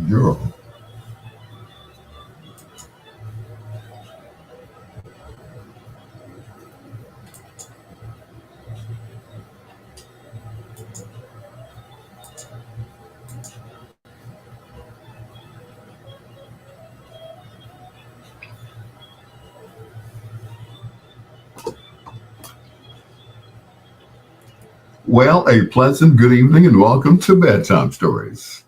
You're well, a pleasant good evening and welcome to Bedtime Stories,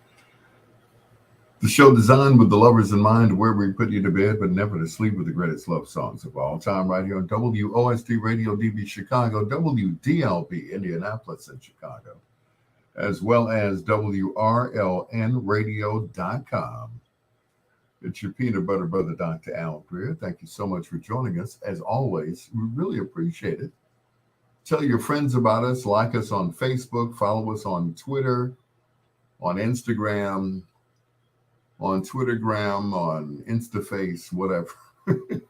the show designed with the lovers in mind, where we put you to bed but never to sleep with the greatest love songs of all time, right here on WOSD Radio DB Chicago, WDLB Indianapolis and Chicago, as well as WRLNradio.com. It's your peanut butter brother, Dr. Al Greer. Thank you so much for joining us. As always, we really appreciate it. Tell your friends about us, like us on Facebook, follow us on Twitter, on Instagram, on Twittergram, on Instaface, whatever.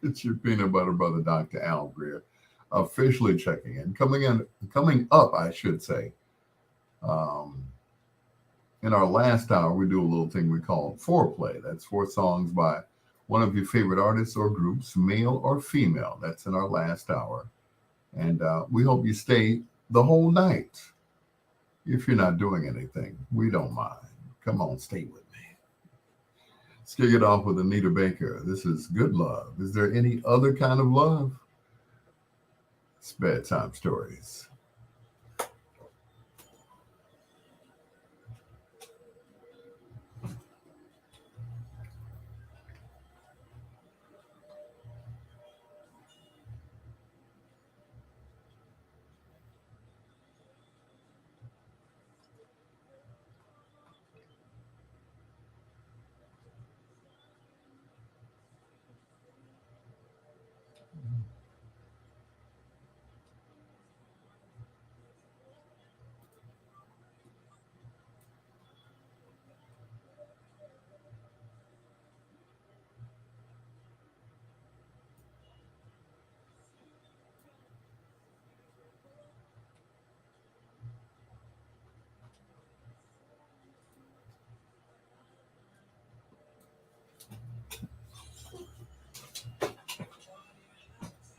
It's your peanut butter brother, Dr. Al Greer, officially checking in. Coming up, I should say. In our last hour, we do a little thing we call foreplay. That's 4 songs by one of your favorite artists or groups, male or female. That's in our last hour. And we hope you stay the whole night. If you're not doing anything, we don't mind. Come on, stay with me. Let's kick it off with Anita Baker. This is Good Love. Is there any other kind of love? It's Bedtime Stories.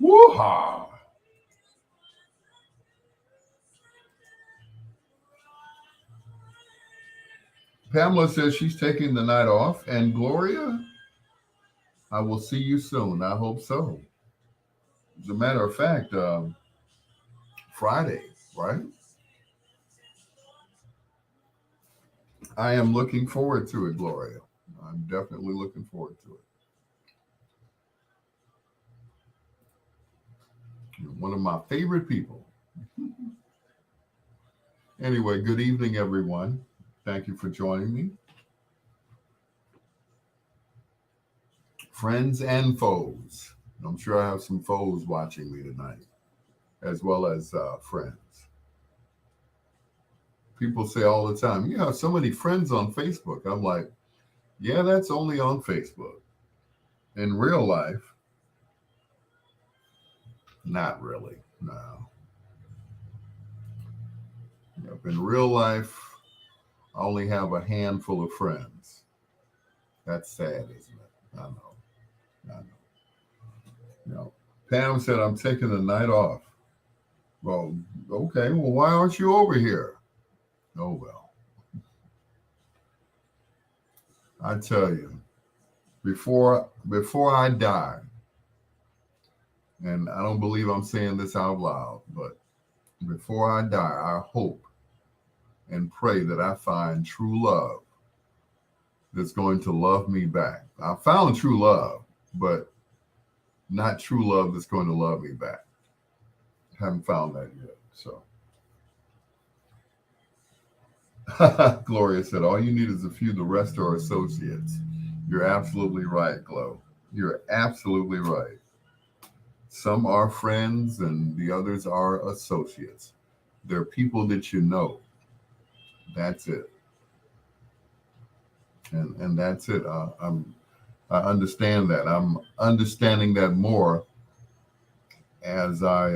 Woo-ha! Pamela says she's taking the night off. And Gloria, I will see you soon. I hope so. As a matter of fact, Friday, right? I am looking forward to it, Gloria. I'm definitely looking forward to it. You're one of my favorite people. Anyway, good evening, everyone. Thank you for joining me. Friends and foes. I'm sure I have some foes watching me tonight, as well as friends. People say all the time, you have so many friends on Facebook. I'm like, yeah, that's only on Facebook. In real life, not really. No. Yep. In real life, I only have a handful of friends. That's sad, isn't it? I know. I know. You know, Pam said, I'm taking the night off. Well, okay. Well, why aren't you over here? Oh, well. I tell you, before I die, and I don't believe I'm saying this out loud, but before I die, I hope and pray that I find true love that's going to love me back. I found true love, but not true love that's going to love me back. Haven't found that yet. So Gloria said, all you need is a few, the rest are associates. You're absolutely right, Glo. You're absolutely right. Some are friends and the others are associates. They're people that you know. That's it. And that's it. I understand that. I'm understanding that more as I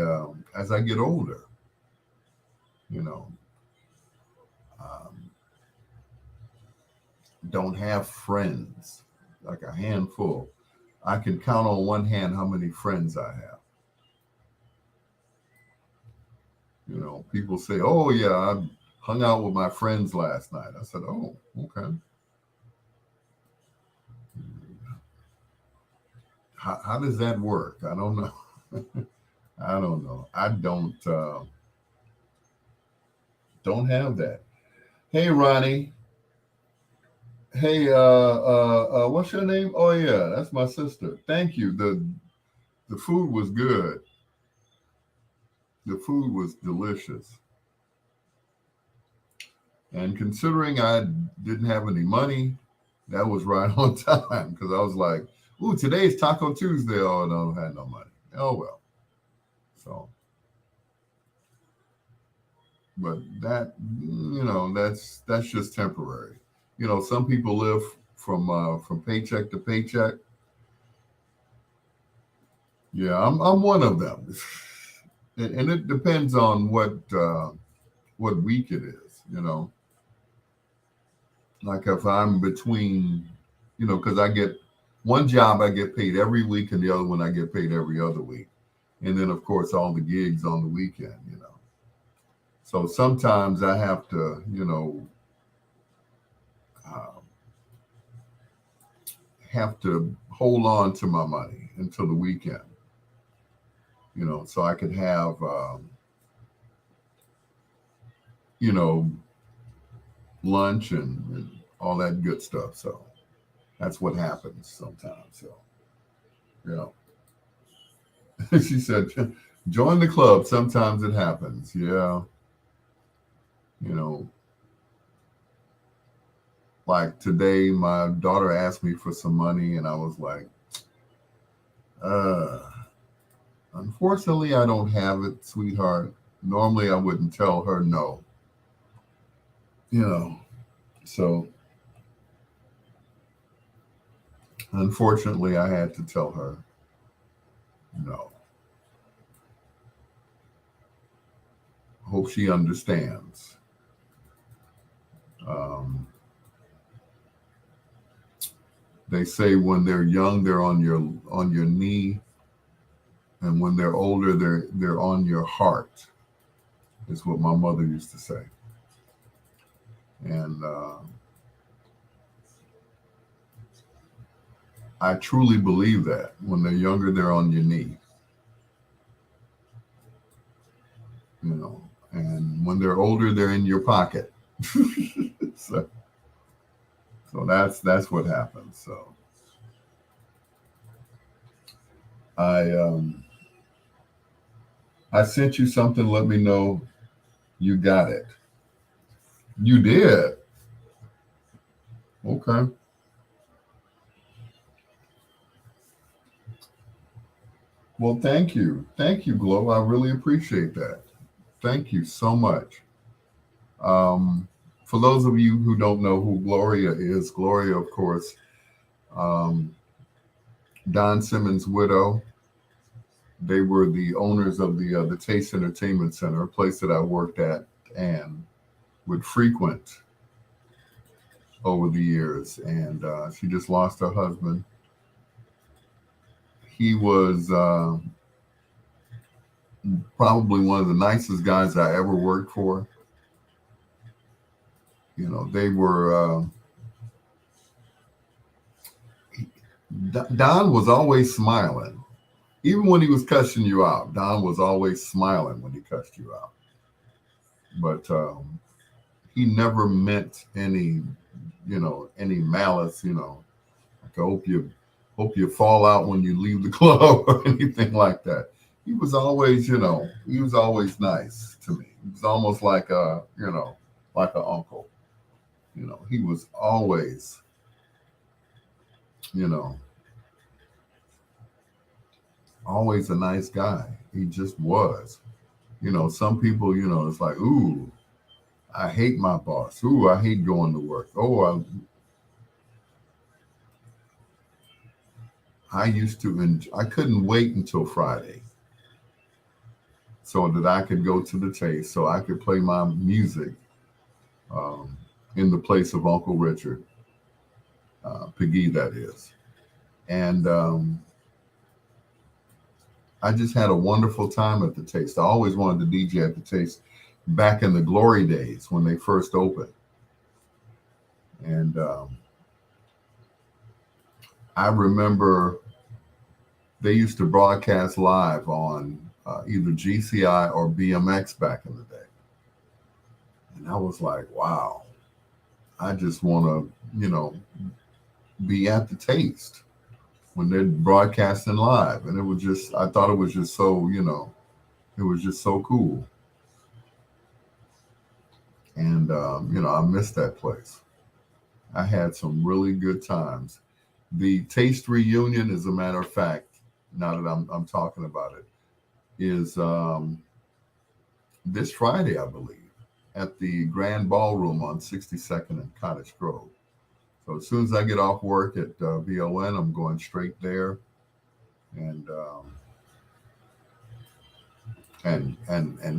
get older. You know, um, don't have friends, like a handful. I can count on one hand how many friends I have. You know, people say, "Oh yeah, I hung out with my friends last night." I said, "Oh, okay. How does that work? I don't know. I don't know. I don't have that." Hey, Ronnie. Hey, what's your name? Oh yeah, that's my sister. Thank you. The food was good. The food was delicious. And considering I didn't have any money, that was right on time because I was like, "Ooh, today's Taco Tuesday." Oh no, I had no money. Oh well. So, but that that's just temporary. You know, some people live from paycheck to paycheck. Yeah, I'm one of them, and it depends on what week it is. You know, like if I'm between, because I get one job I get paid every week, and the other one I get paid every other week, and then of course all the gigs on the weekend. So sometimes I have to, uh, have to hold on to my money until the weekend. So I could have, you know, lunch and all that good stuff. So that's what happens sometimes. So, yeah. She said, join the club. Sometimes it happens. Yeah. You know, like today, my daughter asked me for some money, and I was like, uh, unfortunately, I don't have it, sweetheart. Normally, I wouldn't tell her no. You know, so unfortunately, I had to tell her no. Hope she understands. Um, they say when they're young, they're on your knee, and when they're older, they're on your heart. Is what my mother used to say, and I truly believe that. When they're younger, they're on your knee. And when they're older, they're in your pocket. so, so that's what happens. So I I sent you something. Let me know you got it. You did. Okay. Well, thank you, Glow. I really appreciate that. Thank you so much. Um, for those of you who don't know who Gloria is, Gloria, of course, um, Don Simmons' widow. They were the owners of the Taste Entertainment Center, a place that I worked at and would frequent over the years. And she just lost her husband. He was probably one of the nicest guys I ever worked for. They were. Don was always smiling, even when he was cussing you out. Don was always smiling when he cussed you out, but he never meant any malice. Like, I hope you fall out when you leave the club or anything like that. He was always nice to me. He was almost like like an uncle. He was always, you know, always a nice guy. He just was. Some people, it's like, ooh, I hate my boss. Ooh, I hate going to work. Oh, I used to, and I couldn't wait until Friday so that I could go to the Taste, so I could play my music um, in the place of Uncle Richard. Peggy, that is. And I just had a wonderful time at the Taste. I always wanted to DJ at the Taste back in the glory days when they first opened. And I remember they used to broadcast live on either GCI or BMX back in the day. And I was like, wow, I just want to, be at the Taste when they're broadcasting live. And it was just, I thought it was just so, it was just so cool. And, I missed that place. I had some really good times. The Taste reunion, as a matter of fact, now that I'm talking about it, is this Friday, I believe, at the Grand Ballroom on 62nd and Cottage Grove. So as soon as I get off work at BLN, I'm going straight there, and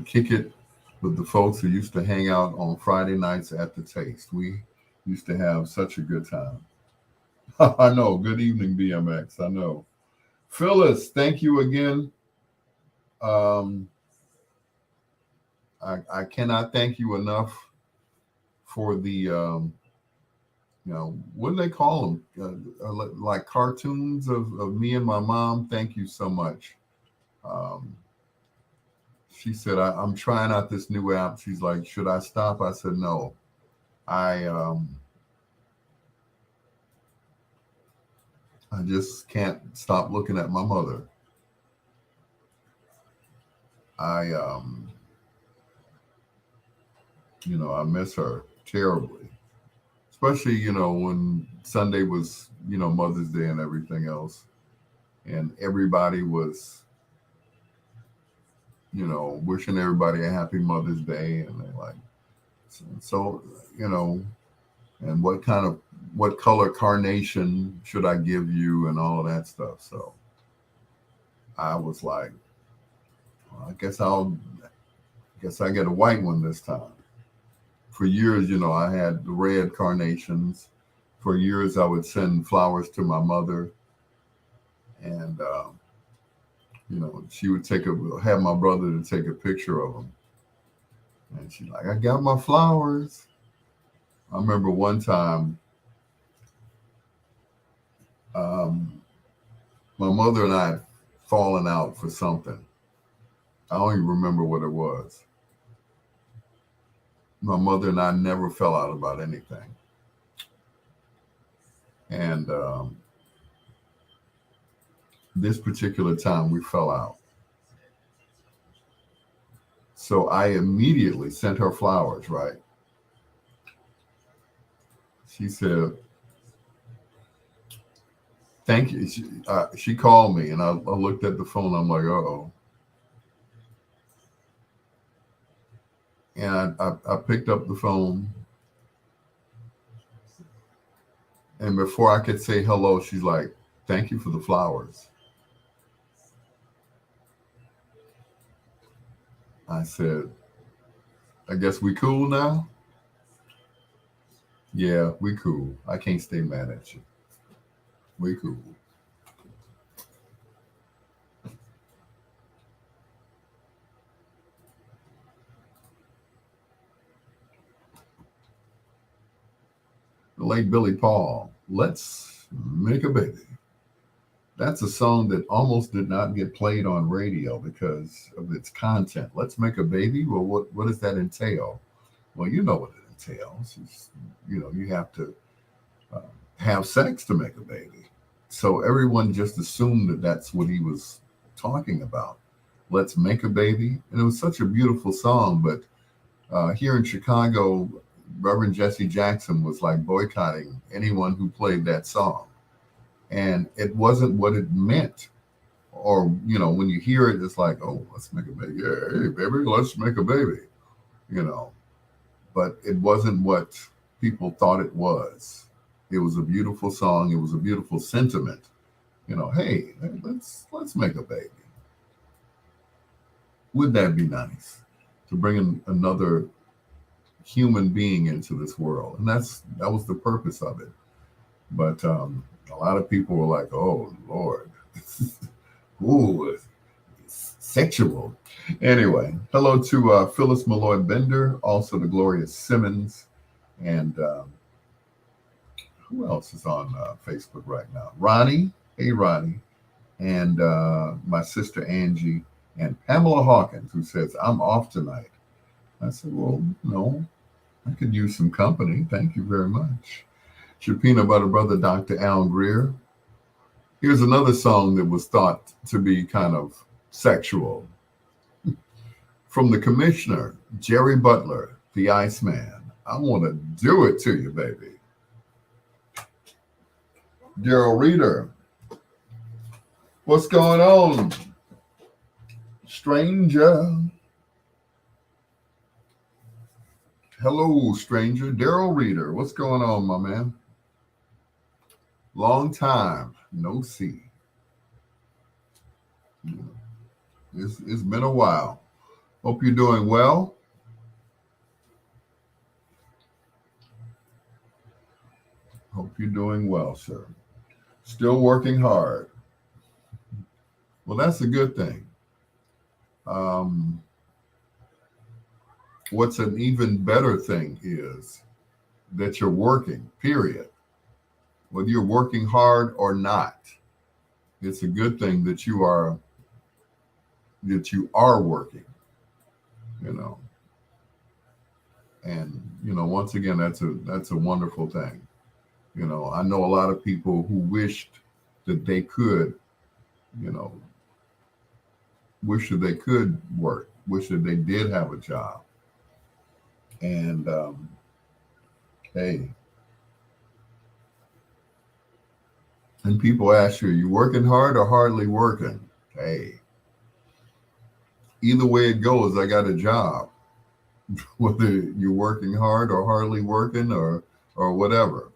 kick it with the folks who used to hang out on Friday nights at the Taste. We used to have such a good time. I know. Good evening, BMX. I know. Phyllis, thank you again. I cannot thank you enough for the, what do they call them? Like cartoons of me and my mom. Thank you so much. She said, I'm trying out this new app. She's like, should I stop? I said, no. I just can't stop looking at my mother. I miss her terribly, especially, when Sunday was, Mother's Day and everything else. And everybody was, wishing everybody a happy Mother's Day. And they're like, so, and what color carnation should I give you and all of that stuff. So I was like, well, I guess I get a white one this time. For years, I had the red carnations. For years, I would send flowers to my mother, and she would have my brother to take a picture of them, and she's like, "I got my flowers." I remember one time, my mother and I had fallen out for something. I don't even remember what it was. My mother and I never fell out about anything. And this particular time we fell out. So I immediately sent her flowers, right? She said, thank you. She called me and I looked at the phone. I'm like, uh-oh. And I picked up the phone. And before I could say hello, she's like, thank you for the flowers. I said, I guess we cool now? Yeah, we cool. I can't stay mad at you. We cool. The late Billy Paul, Let's Make a Baby. That's a song that almost did not get played on radio because of its content. Let's make a baby. Well, what does that entail? Well, you know what it entails. You have to have sex to make a baby. So everyone just assumed that that's what he was talking about. Let's make a baby. And it was such a beautiful song. But here in Chicago, Reverend Jesse Jackson was like boycotting anyone who played that song. And it wasn't what it meant. Or, when you hear it, it's like, oh, let's make a baby. Yeah, hey, baby, let's make a baby. But it wasn't what people thought it was. It was a beautiful song. It was a beautiful sentiment. Hey, let's make a baby. Would that be nice to bring another human being into this world? And that was the purpose of it. But a lot of people were like, "Oh Lord, ooh, sexual." Anyway, hello to Phyllis Malloy Bender, also to Gloria Simmons, and who else is on Facebook right now? Ronnie, hey Ronnie, and my sister Angie, and Pamela Hawkins, who says, "I'm off tonight." I said, "Well, no, I could use some company. Thank you very much." Your peanut butter brother, Dr. Al Greer. Here's another song that was thought to be kind of sexual. From the commissioner, Jerry Butler, the Iceman. I want to do it to you, baby. Daryl Reader, what's going on? Stranger. Hello, stranger. Daryl Reader, what's going on, my man? Long time no see. It's been a while. Hope you're doing well. Hope you're doing well, sir. Still working hard. Well, that's a good thing. Um, what's an even better thing is that you're working, period. Whether you're working hard or not, it's a good thing that you are working, you know. And once again, that's a wonderful thing. I know a lot of people who wished that they could, you know, wish that they could work, wish that they did have a job. And hey, and people ask you, are you working hard or hardly working? Hey, either way it goes, I got a job. Whether you're working hard or hardly working or whatever,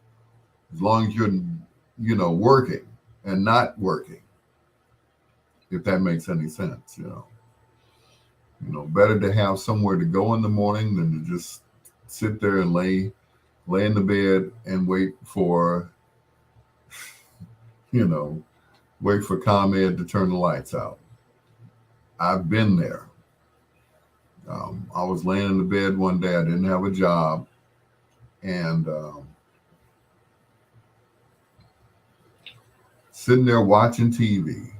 as long as you're working and not working, if that makes any sense. Better to have somewhere to go in the morning than to just sit there and lay in the bed and you know wait for ComEd to turn the lights out. I've been there. I was laying in the bed one day. I didn't have a job, and sitting there watching TV,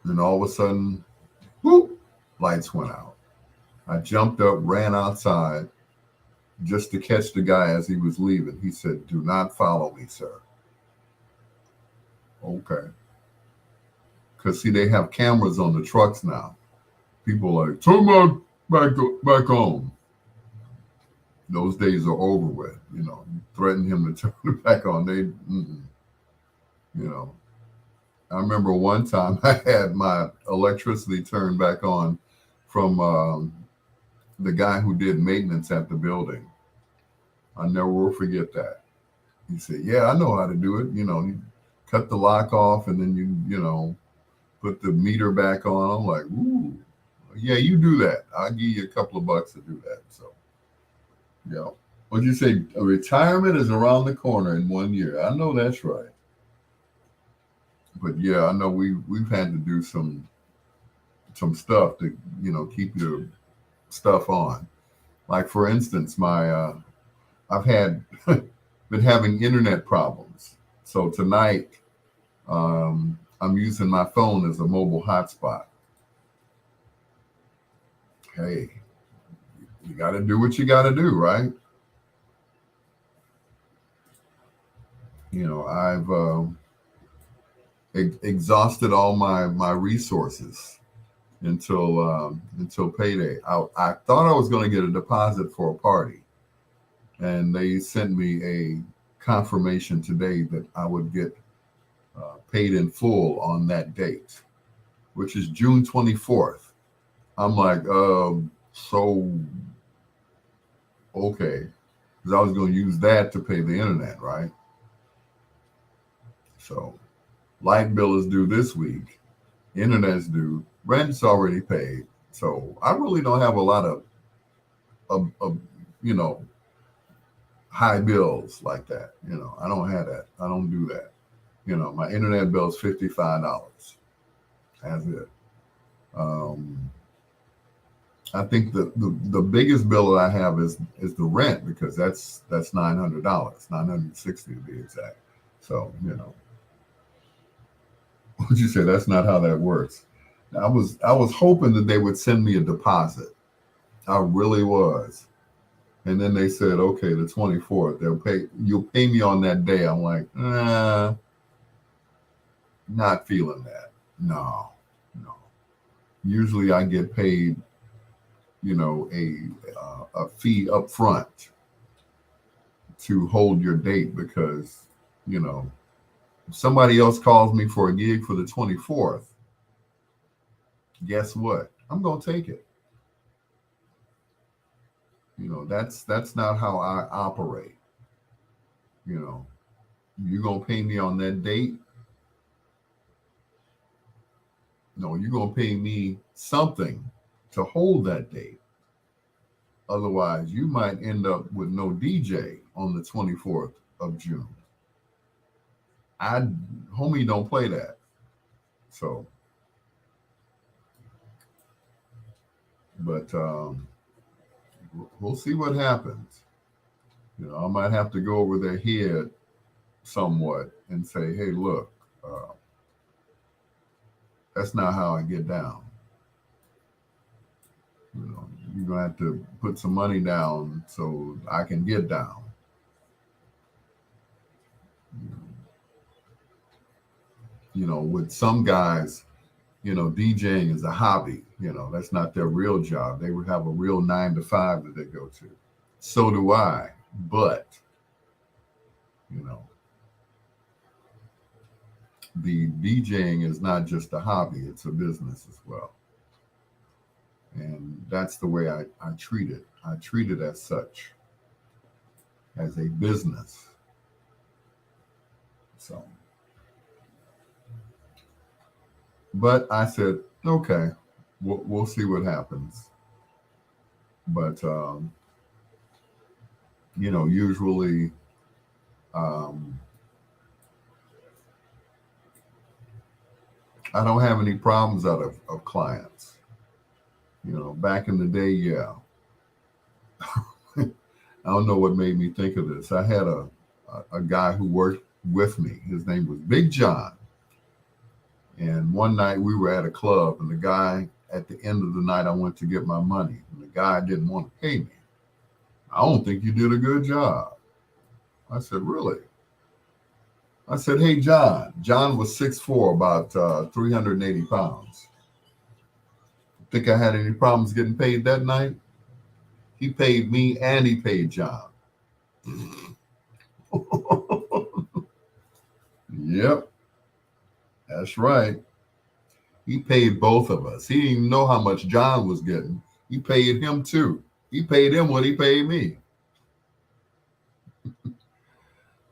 and all of a sudden, whoop, lights went out. I jumped up, ran outside just to catch the guy as he was leaving. He said, "Do not follow me, sir." Okay. Because, see, they have cameras on the trucks now. People are like, "Turn my back on." Those days are over with. Threaten him to turn it back on. You know. I remember one time I had my electricity turned back on from the guy who did maintenance at the building. I never will forget that. He said, "Yeah, I know how to do it. You cut the lock off and then you put the meter back on." I'm like, "Ooh, yeah, you do that. I'll give you a couple of bucks to do that." So, yeah. What'd you say? A retirement is around the corner in 1 year. I know that's right. But yeah, I know we've had to do some stuff to keep your stuff on. Like, for instance, my I've had been having internet problems. So tonight, I'm using my phone as a mobile hotspot. Hey, you got to do what you got to do, right? I've exhausted all my resources until payday. I thought I was going to get a deposit for a party, and they sent me a confirmation today that I would get paid in full on that date, which is June 24th. I'm like, so okay, because I was going to use that to pay the internet, right? So light bill is due this week, internet's due, rent's already paid. So I really don't have a lot of high bills like that. I don't have that. I don't do that. My internet bill is $55. That's it. Um, I think the biggest bill that I have is the rent, because that's $900, 960 to be exact. So would you say that's not how that works? I was hoping that they would send me a deposit. I really was. And then they said, okay, the 24th, you'll pay me on that day. I'm like, not feeling that. No, no. Usually I get paid, a fee up front to hold your date, because, if somebody else calls me for a gig for the 24th, guess what? I'm going to take it. That's not how I operate. You're going to pay me on that date. No, you're going to pay me something to hold that date. Otherwise, you might end up with no DJ on the 24th of June. Homie don't play that. So, but we'll see what happens. I might have to go over their head somewhat and say, hey, look, that's not how I get down. You're going to have to put some money down so I can get down. With some guys, DJing is a hobby. That's not their real job. They would have a real 9 to 5 that they go to. So do I. But, the DJing is not just a hobby, it's a business as well. And that's the way I treat it. I treat it as such, as a business. So, but I said, okay, we'll see what happens. But, usually, I don't have any problems out of clients. Back in the day, yeah. I don't know what made me think of this. I had a guy who worked with me. His name was Big John. And one night we were at a club, and the guy, at the end of the night, I went to get my money, and the guy didn't want to pay me. I don't think you did a good job. I said, really? I said, hey, John. John was 6'4", about 380 pounds. Think I had any problems getting paid that night? He paid me and he paid John. Yep, that's right. He paid both of us. He didn't even know how much John was getting. He paid him too. He paid him what he paid me.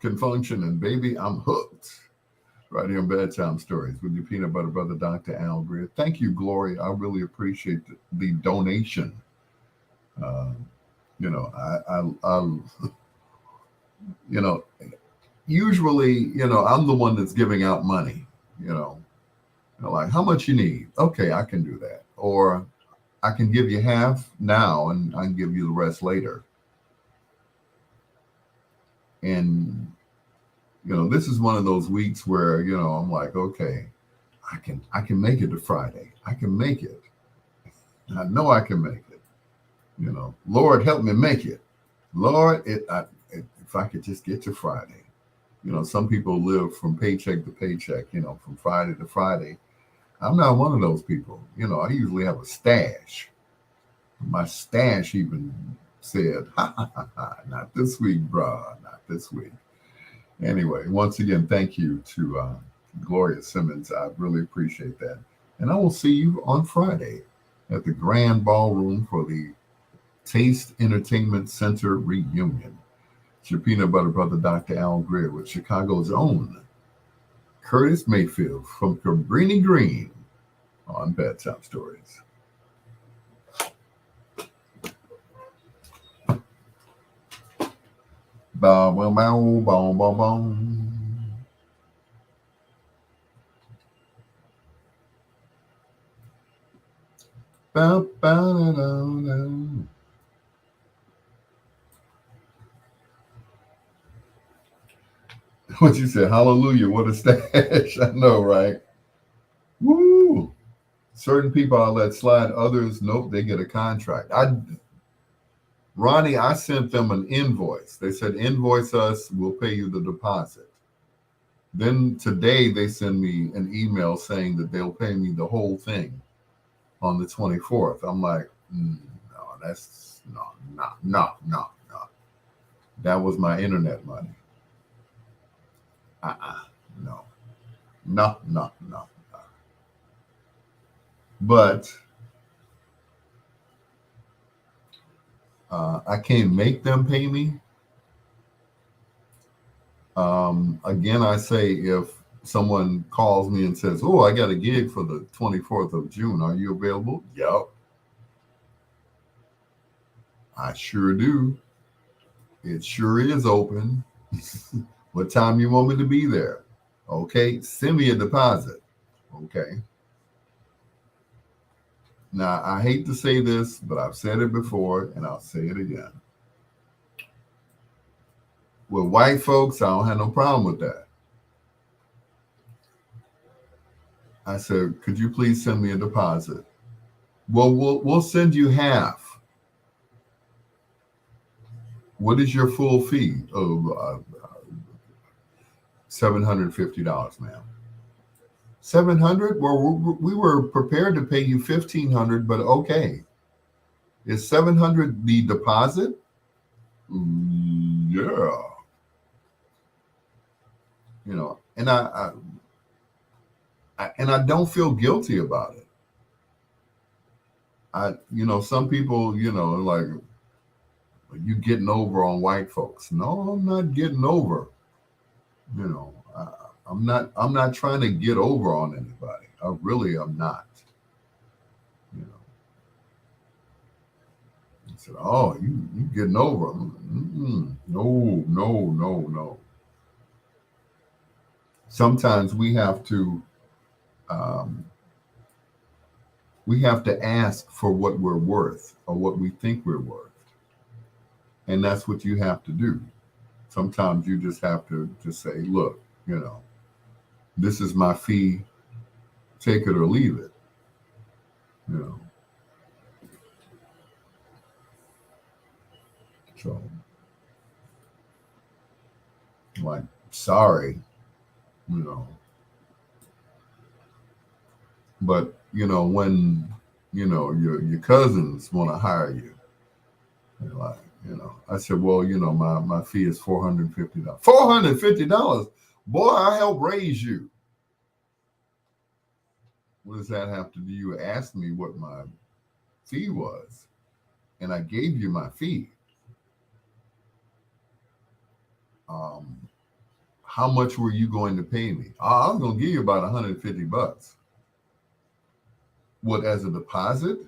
Can function, and baby, I'm hooked. Right here on Bedtime Stories with your peanut butter brother, Dr. Al Greer. Thank you, Gloria. I really appreciate the donation. Usually, I'm the one that's giving out money. Like, how much you need? Okay, I can do that. Or I can give you half now, and I can give you the rest later. And this is one of those weeks where, I'm like, okay, I can make it to Friday. I can make it. I know I can make it. Lord, help me make it. Lord, if I could just get to Friday. Some people live from paycheck to paycheck, from Friday to Friday. I'm not one of those people. I usually have a stash. My stash even said, ha, ha, ha, ha, not this week, brah, not this week. Anyway, once again, thank you to Gloria Simmons. I really appreciate that. And I will see you on Friday at the Grand Ballroom for the Taste Entertainment Center reunion. It's your peanut butter brother, Dr. Al Greer, with Chicago's own Curtis Mayfield from Cabrini Green on Bedtime Stories. Bow, bow, bow, bow, bow, bow. Bow, bow, da, da, da. What you said? Hallelujah! What a stash! I know, right? Woo! Certain people I let slide. Others, nope, they get a contract. Ronnie, I sent them an invoice. They said, invoice us, we'll pay you the deposit. Then today they send me an email saying that they'll pay me the whole thing on the 24th. I'm like, no, that's no. That was my internet money. Uh-uh, no, no. But I can't make them pay me. Again, I say if someone calls me and says, "Oh, I got a gig for the 24th of June. Are you available?" Yep, I sure do. It sure is open. What time you want me to be there? Okay, send me a deposit. Okay. Now, I hate to say this, but I've said it before and I'll say it again. With white folks, I don't have no problem with that. I said, could you please send me a deposit? Well, we'll send you half. What is your full fee? Oh, $750, ma'am. 700? Well, we were prepared to pay you 1,500, but okay. Is 700 the deposit? Yeah. You know, and I don't feel guilty about it. Some people, like you getting over on white folks. No, I'm not getting over. You know, I'm not trying to get over on anybody. I really am not. You know, I said, oh, you getting over? No. Sometimes um, we have to ask for what we're worth or what we think we're worth, and that's what you have to do. Sometimes you just have to just say, look, this is my fee, take it or leave it. You know, so like, sorry, you know, but when your cousins want to hire you, you're like, I said, well, my fee is $450. $450, boy, I helped raise you. What does that have to do? You asked me what my fee was, and I gave you my fee. Um, how much were you going to pay me? I was going to give you about $150. What, as a deposit?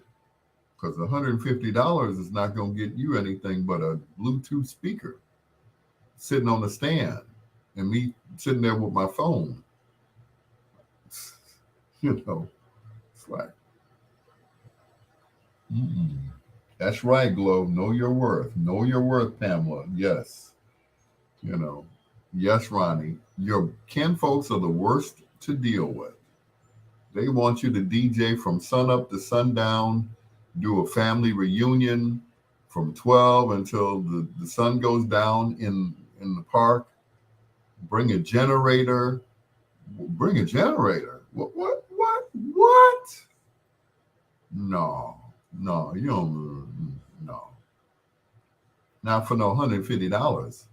Because $150 is not going to get you anything but a Bluetooth speaker sitting on the stand and me sitting there with my phone. It's like, mm-mm. That's right, Globe. Know your worth. Know your worth, Pamela. Yes. You know, yes, Ronnie. Your kin folks are the worst to deal with. They want you to DJ from sun up to sundown, do a family reunion from 12 until the sun goes down in the park. Bring a generator. Bring a generator. What? No, you don't. No. Not for no $150.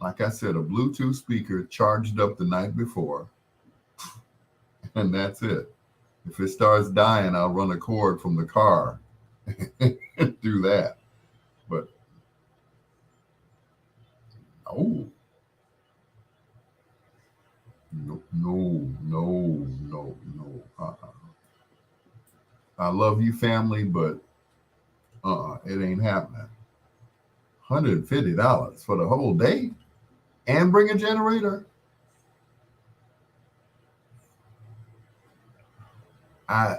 Like I said, a Bluetooth speaker charged up the night before, and that's it. If it starts dying, I'll run a cord from the car and do that. But oh, no. I love you, family, but it ain't happening. $150 for the whole day and bring a generator. I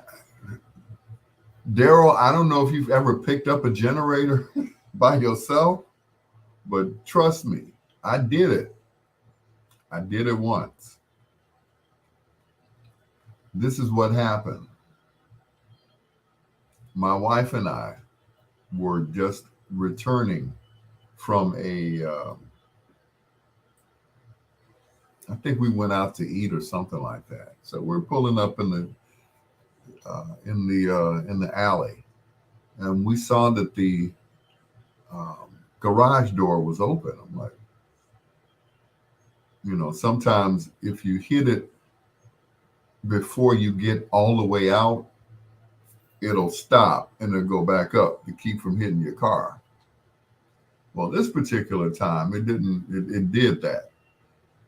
Daryl, I don't know if you've ever picked up a generator by yourself, but trust me, I did it. I did it once. This is what happened. My wife and I were just returning from I think we went out to eat or something like that. So we're pulling up in the alley, and we saw that the garage door was open. I'm like, sometimes if you hit it before you get all the way out, it'll stop and it'll go back up to keep from hitting your car. Well, this particular time, it didn't. It did that,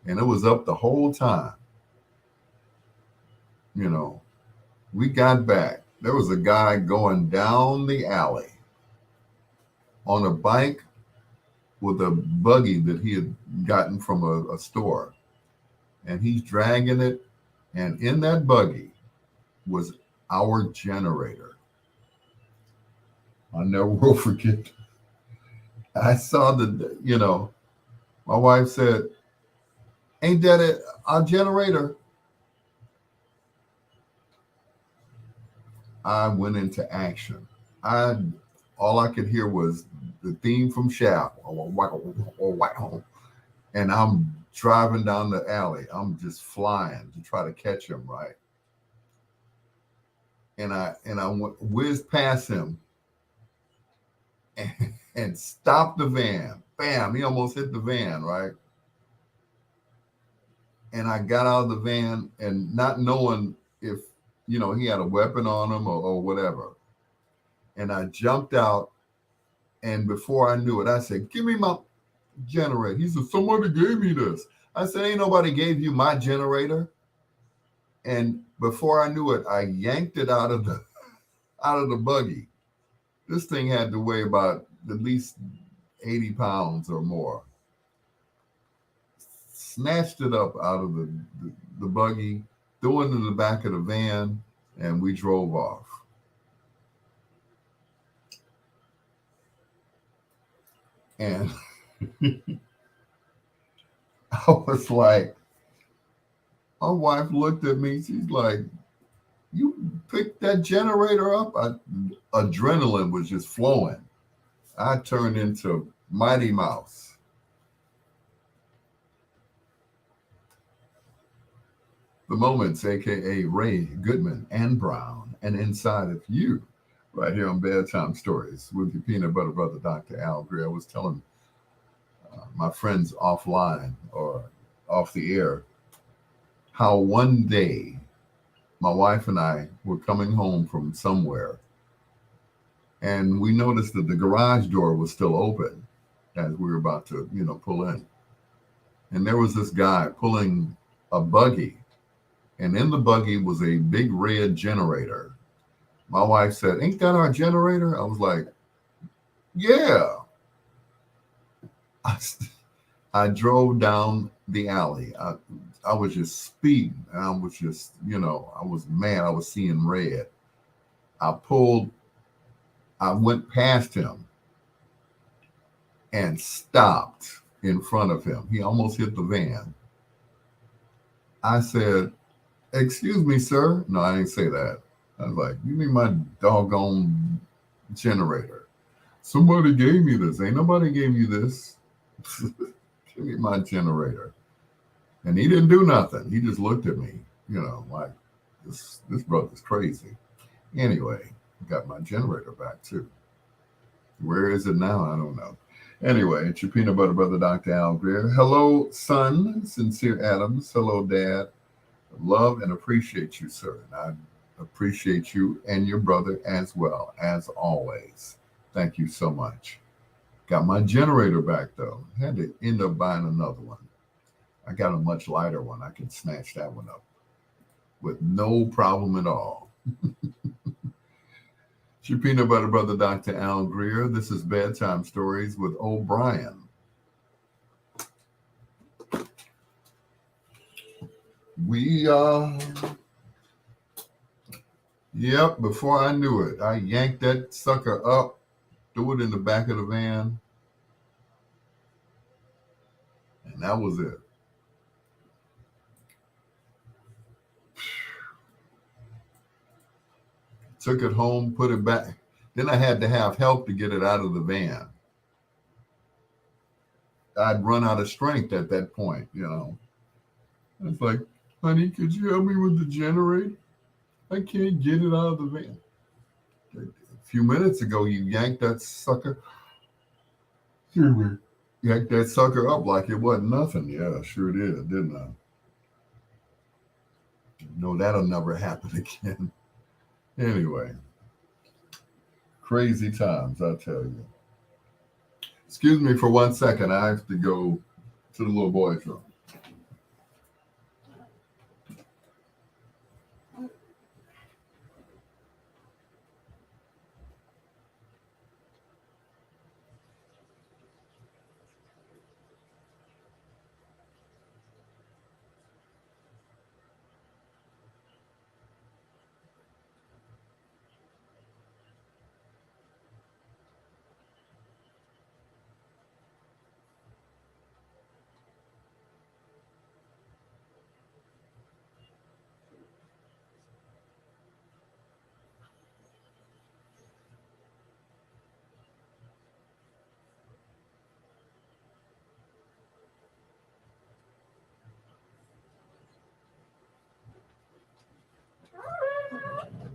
and it was up the whole time. We got back. There was a guy going down the alley on a bike with a buggy that he had gotten from a store, and he's dragging it. And in that buggy was our generator. I never will forget. I saw my wife said, "Ain't that our generator?" I went into action. All I could hear was the theme from Shaft, and I'm driving down the alley. I'm just flying to try to catch him, right? And I whizzed past him and stopped the van. Bam! He almost hit the van, right? And I got out of the van and not knowing if he had a weapon on him or whatever. And I jumped out, and before I knew it, I said, "Give me my generator." He said, "Somebody gave me this." I said, "Ain't nobody gave you my generator." And before I knew it, I yanked it out of the buggy. This thing had to weigh about at least 80 pounds or more. Snatched it up out of the buggy, threw it in the back of the van, and we drove off. And I was like, my wife looked at me. She's like, "You picked that generator up?" Adrenaline was just flowing. I turned into Mighty Mouse. The Moments, aka Ray Goodman and Brown, and Inside of You, right here on Bedtime Stories with your peanut butter brother, Dr. Al Greer. I was telling my friends offline or off the air how one day my wife and I were coming home from somewhere, and we noticed that the garage door was still open as we were about to, pull in. And there was this guy pulling a buggy, and in the buggy was a big red generator. My wife said, "Ain't that our generator?" I was like, "Yeah." I drove down the alley. I was just speeding. I was just, I was mad. I was seeing red. I went past him and stopped in front of him. He almost hit the van. I said, "Excuse me, sir." No, I didn't say that. I was like, "You need my doggone generator." "Somebody gave me this." "Ain't nobody gave you this." "Give me my generator." And he didn't do nothing. He just looked at me, like this brother's crazy. Anyway, got my generator back too. Where is it now? I don't know. Anyway, it's your peanut butter brother, Dr. Al Greer. Hello, son, Sincere Adams. Hello, Dad. Love and appreciate you, sir. And I appreciate you and your brother as well, as always. Thank you so much. Got my generator back, though. Had to end up buying another one. I got a much lighter one. I can snatch that one up with no problem at all. It's your peanut butter brother, Dr. Al Greer. This is Bedtime Stories with O'Brien. Yep, before I knew it, I yanked that sucker up, threw it in the back of the van, and that was it. Took it home, put it back. Then I had to have help to get it out of the van. I'd run out of strength at that point, you know. It's like, honey, could you help me with the generator? I can't get it out of the van. A few minutes ago, you yanked that sucker. Excuse me. Yanked that sucker up like it wasn't nothing. Yeah, sure did, didn't I? No, that'll never happen again. Anyway, crazy times, I tell you. Excuse me for 1 second. I have to go to the little boy's room.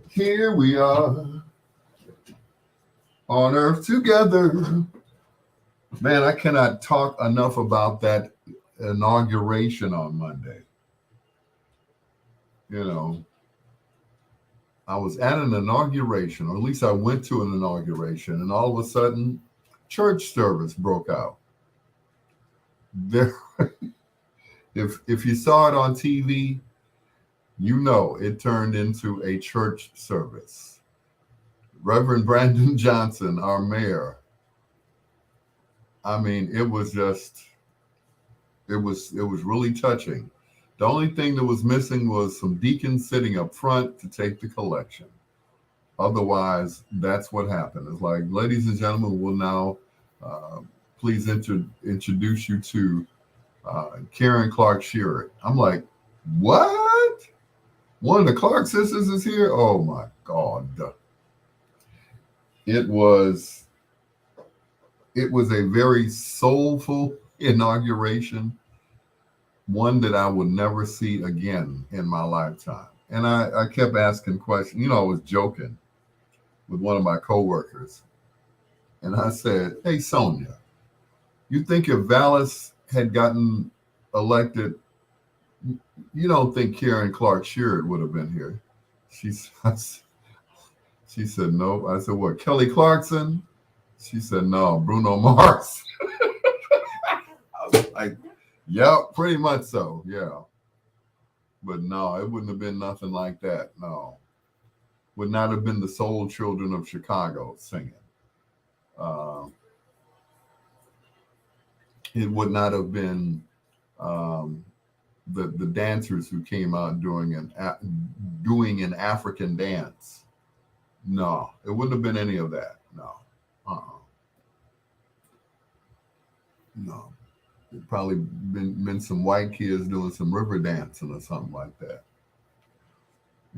Here we are on earth together. Man, I cannot talk enough about that inauguration on Monday. You know, I was at an inauguration, or at least I went to an inauguration, and all of a sudden, church service broke out. There, if you saw it on TV, you know it turned into a church service. Reverend Brandon Johnson, our mayor, I mean, it was really touching. The only thing that was missing was some deacons sitting up front to take the collection. Otherwise, that's what happened. It's like, ladies and gentlemen, we'll now please introduce you to Karen Clark Shearer. I'm like, what? One of the Clark sisters is here? Oh my God. It was a very soulful inauguration, one that I would never see again in my lifetime. And I kept asking questions. You know, I was joking with one of my coworkers. And I said, hey, Sonia, you think if Vallis had gotten elected, you don't think Karen Clark Shearer would have been here? She said, no. I said, what, Kelly Clarkson? She said, no, Bruno Mars. I was like, yeah, pretty much so, yeah. But no, it wouldn't have been nothing like that, no. Would not have been the Soul Children of Chicago singing. It would not have been the dancers who came out doing an African dance. No, it wouldn't have been any of that, no. No. It'd probably been some white kids doing some river dancing or something like that.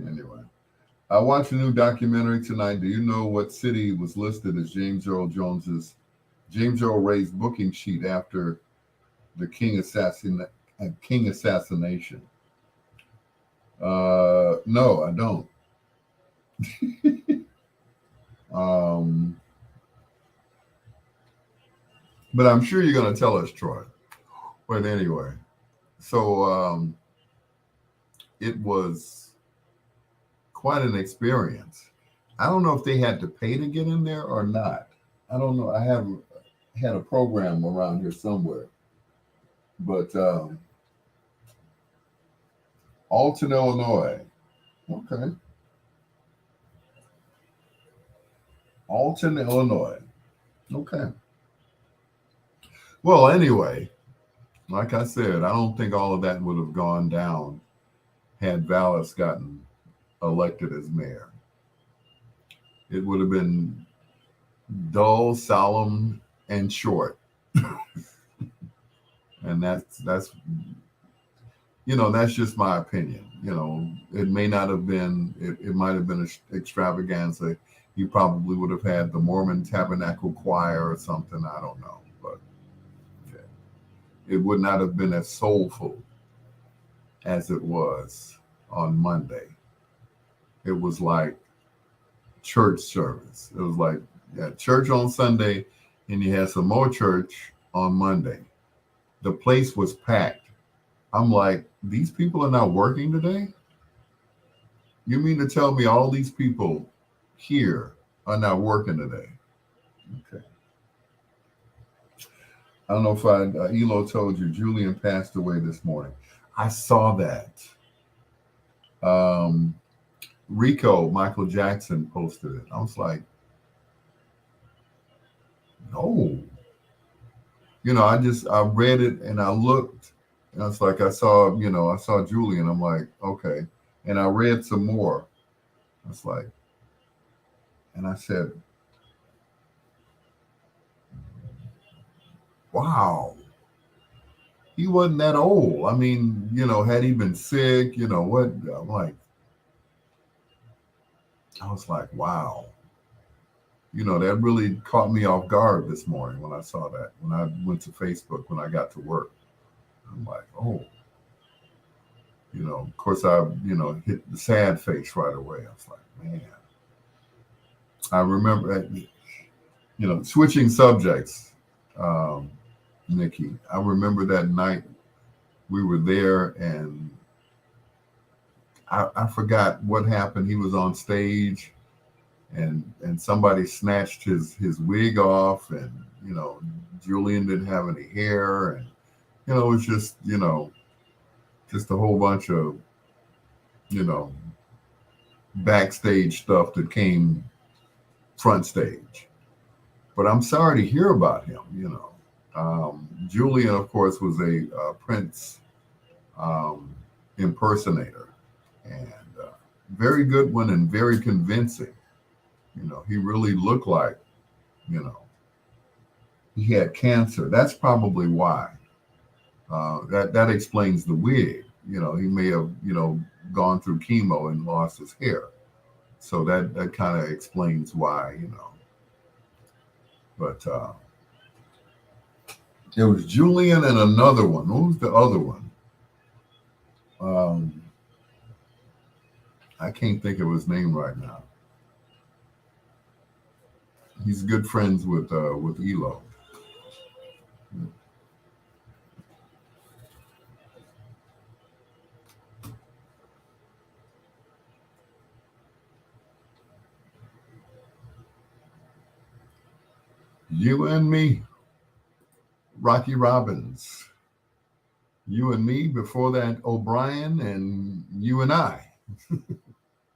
Anyway, I watched a new documentary tonight. Do you know what city was listed as James Earl Ray's booking sheet after the King assassination? No, I don't. But I'm sure you're going to tell us, Troy. But anyway, so it was quite an experience. I don't know if they had to pay to get in there or not. I don't know. I haven't had a program around here somewhere. But Alton, Illinois. Okay. Alton, Illinois. Okay. Well, anyway, like I said, I don't think all of that would have gone down had Vallis gotten elected as mayor. It would have been dull, solemn, and short. And that's that's just my opinion. It may not have been. It might have been an extravaganza. You probably would have had the Mormon Tabernacle Choir or something. I don't know, but okay. It would not have been as soulful as it was on Monday. It was like church service. It was like church on Sunday, and you had some more church on Monday. The place was packed. I'm like, these people are not working today? You mean to tell me all these people here are not working today? Okay. I don't know if Elo told you, Julian passed away this morning. I saw that. Rico, Michael Jackson posted it. I was like, no. I read it and I looked and I was like, I saw Julian. I'm like, okay. And I read some more. I was like, and I said, wow, he wasn't that old. I mean, had he been sick, what? I'm like, I was like, wow. That really caught me off guard this morning when I saw that. When I went to Facebook, when I got to work, I'm like, oh. Of course, I, hit the sad face right away. I was like, man. I remember, switching subjects, Nikki. I remember that night we were there and I forgot what happened. He was on stage and somebody snatched his wig off and, Julian didn't have any hair and, it was just, just a whole bunch of, backstage stuff that came front stage. But I'm sorry to hear about him, Julian, of course, was a Prince impersonator and very good one and very convincing. He really looked like, he had cancer. That's probably why. That explains the wig. He may have, gone through chemo and lost his hair. So that kind of explains why, But it was Julian and another one. Who was the other one? I can't think of his name right now. He's good friends with Elo. You and me, Rocky Robbins. You and me, before that, O'Brien, and you and I.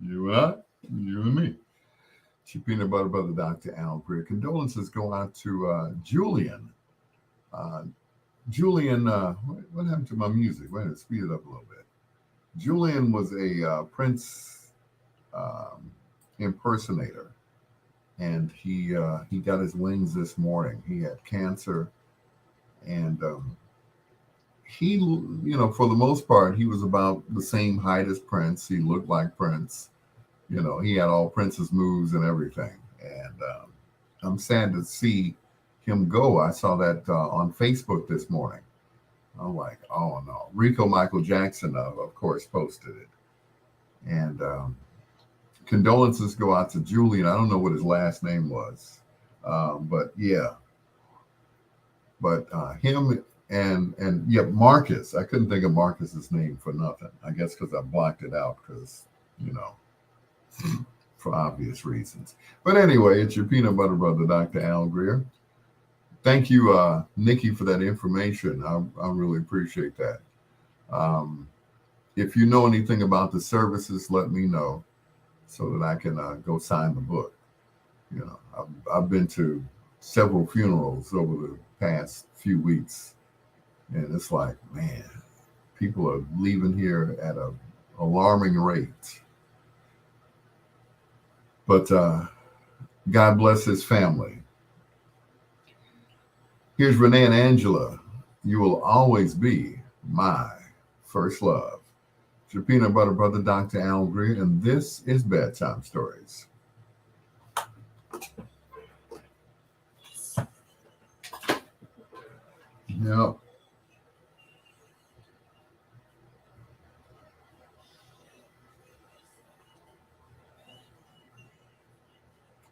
You and I, you and me. Peanut Butter Brother, Dr. Al Greer. Condolences go out to Julian. Julian, what happened to my music? Wait a minute, speed it up a little bit. Julian was a Prince impersonator, and he got his wings this morning. He had cancer, and he, for the most part, he was about the same height as Prince. He looked like Prince. He had all Prince's moves and everything. And I'm sad to see him go. I saw that on Facebook this morning. I'm like, oh no. Rico Michael Jackson, of course, posted it. And condolences go out to Julian. I don't know what his last name was. But yeah. But him and yeah, Marcus. I couldn't think of Marcus's name for nothing. I guess because I blocked it out because, for obvious reasons. But anyway, it's your peanut butter brother, Dr. Al Greer. Thank you, Nikki, for that information. I really appreciate that. If you know anything about the services, let me know so that I can go sign the book. You know, I've been to several funerals over the past few weeks, and it's like, man, people are leaving here at a alarming rate. But God bless his family. Here's Renee and Angela. You will always be my first love. It's your peanut butter brother, Dr. Al Greer, and this is Bedtime Stories. Yep.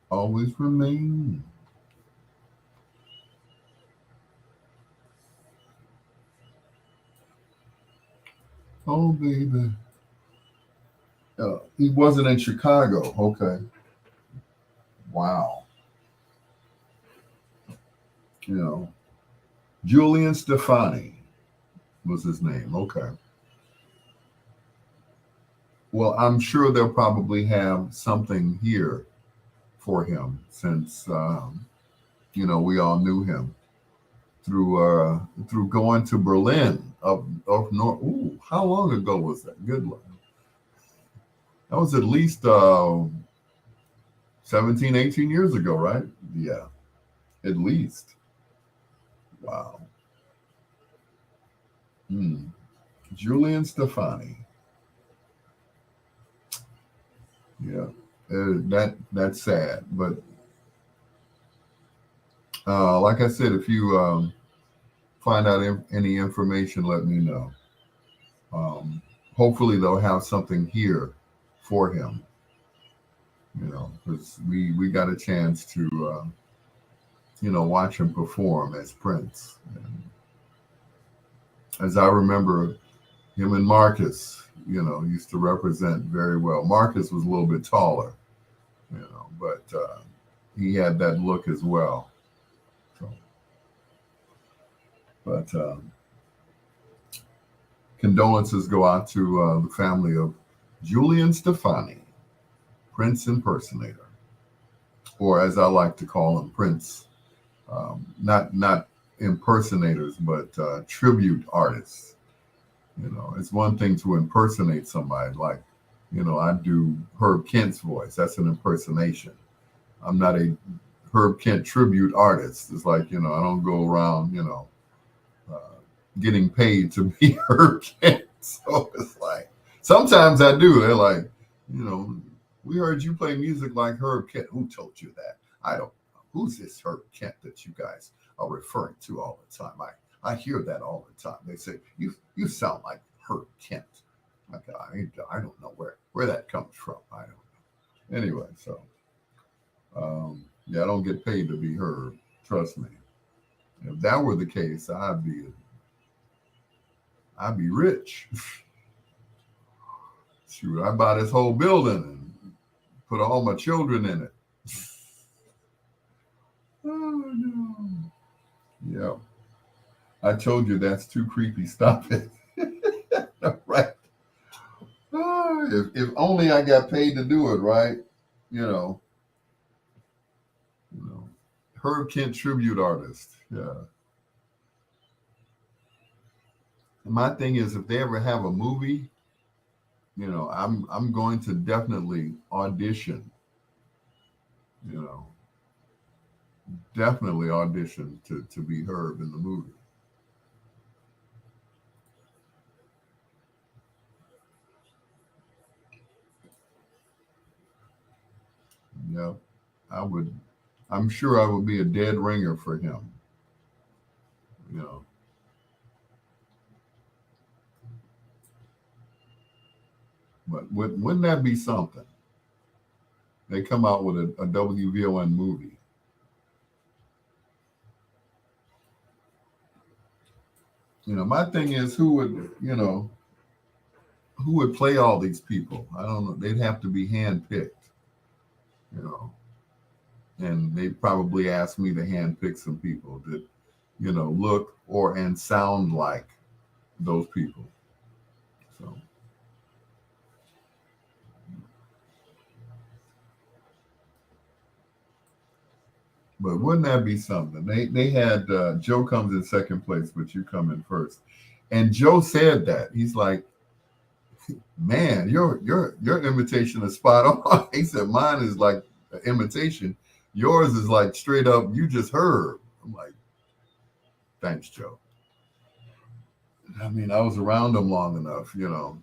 Always remain. Oh, baby. He wasn't in Chicago. Okay. Wow. You know, Julian Stefani was his name. Okay. Well, I'm sure they'll probably have something here for him since, we all knew him through going to Berlin up north. Ooh, how long ago was that? Good luck. That was at least 17, 18 years ago, right? Yeah, at least. Wow. Hmm. Julian Stefani. Yeah, that's sad. But like I said, if you find out any information, let me know. Hopefully, they'll have something here for him. Because we got a chance to watch him perform as Prince. And as I remember, him and Marcus, used to represent very well. Marcus was a little bit taller, but he had that look as well. So, but condolences go out to the family of Julian Stefani, Prince impersonator, or as I like to call him, Prince. Not impersonators, but tribute artists. It's one thing to impersonate somebody, like I do Herb Kent's voice. That's an impersonation. I'm not a Herb Kent tribute artist. It's like I don't go around uh, getting paid to be Herb Kent. So it's like sometimes I do. They're like, you know, we heard you play music like Herb Kent. Who told you that? I don't know. Who's this Herb Kent that you guys are referring to all the time? I hear that all the time. They say you sound like Herb Kent. Like I don't know where that comes from. I don't know. Anyway, so yeah, I don't get paid to be Herb. Trust me. If that were the case, I'd be rich. Shoot, I buy this whole building and put all my children in it. Oh no. Yeah. I told you that's too creepy. Stop it. Right. If only I got paid to do it, right? You know, you know. Herb Kent tribute artist. Yeah. And my thing is if they ever have a movie, I'm going to definitely audition, you know, definitely audition to be Herb in the movie. Yeah. I would I'm sure I would be a dead ringer for him, you know. But wouldn't that be something? They come out with a WVON movie. My thing is who would play all these people? I don't know. They'd have to be handpicked, you know, and they'd probably ask me to handpick some people that, look or and sound like those people. So, But wouldn't that be something? They had Joe comes in second place, but you come in first. And Joe said that. He's like, man, your imitation is spot on. He said, mine is like an imitation. Yours is like straight up, you just heard. I'm like, thanks, Joe. I mean, I was around him long enough, you know.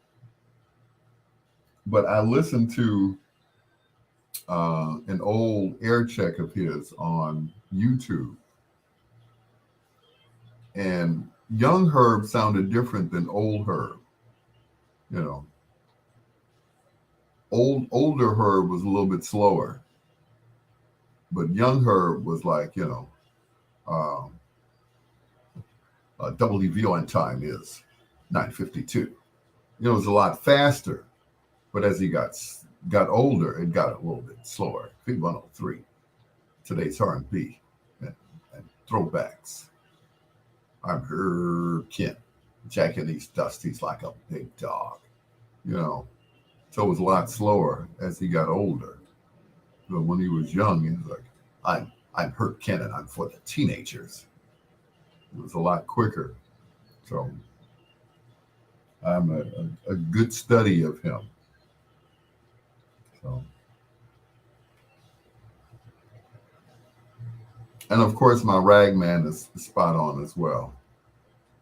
But I listened to an old air check of his on YouTube, and young Herb sounded different than old Herb. You know, older Herb was a little bit slower, but young Herb was like, you know, um, WVON time is 9:52. You know, it was a lot faster, but as he got older, it got a little bit slower. V103, today's R&B and throwbacks. I'm Herb Kent, jacking these dusties like a big dog. You know, so it was a lot slower as he got older. But when he was young, he was like, I'm Herb Kent and I'm for the teenagers. It was a lot quicker. So I'm a good study of him. So, and of course, my rag man is spot on as well.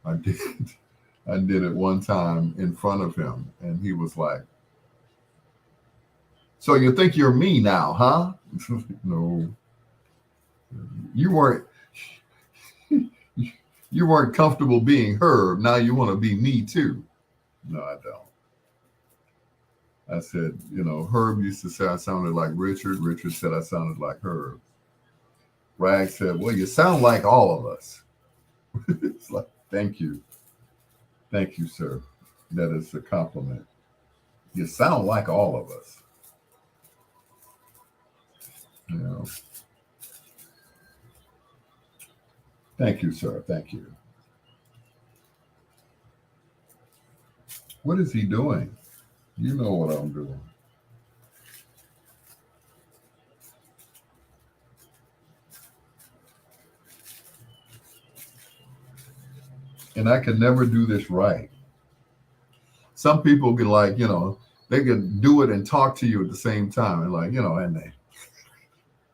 I did, I did it one time in front of him, and he was like, "So you think you're me now, huh?" No, you weren't. You weren't comfortable being Herb. Now you want to be me too. No, I don't. I said, you know, Herb used to say I sounded like Richard. Richard said I sounded like Herb. Rag said, well, you sound like all of us. It's like, thank you. Thank you, sir. That is a compliment. You sound like all of us. You know. Thank you, sir. Thank you. What is he doing? You know what I'm doing. And I can never do this right. Some people can like, you know, they can do it and talk to you at the same time. And like, you know, and they,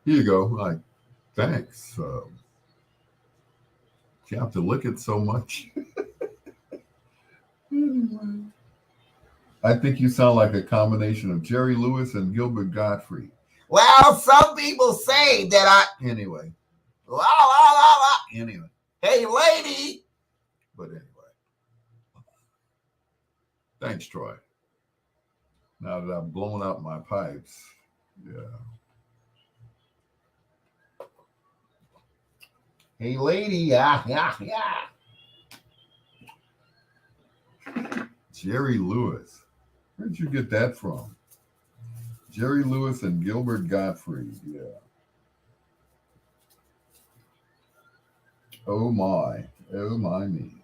here you go. Like, thanks. You have to look at so much. I think you sound like a combination of Jerry Lewis and Gilbert Gottfried. Well, some people say that I. Anyway. La, la, la, la. Anyway. Hey, lady. But anyway. Thanks, Troy. Now that I've blown out my pipes. Yeah. Hey, lady. Yeah, yeah, yeah. Jerry Lewis. Where'd you get that from? Jerry Lewis and Gilbert Gottfried. Yeah. Oh my. Oh my me.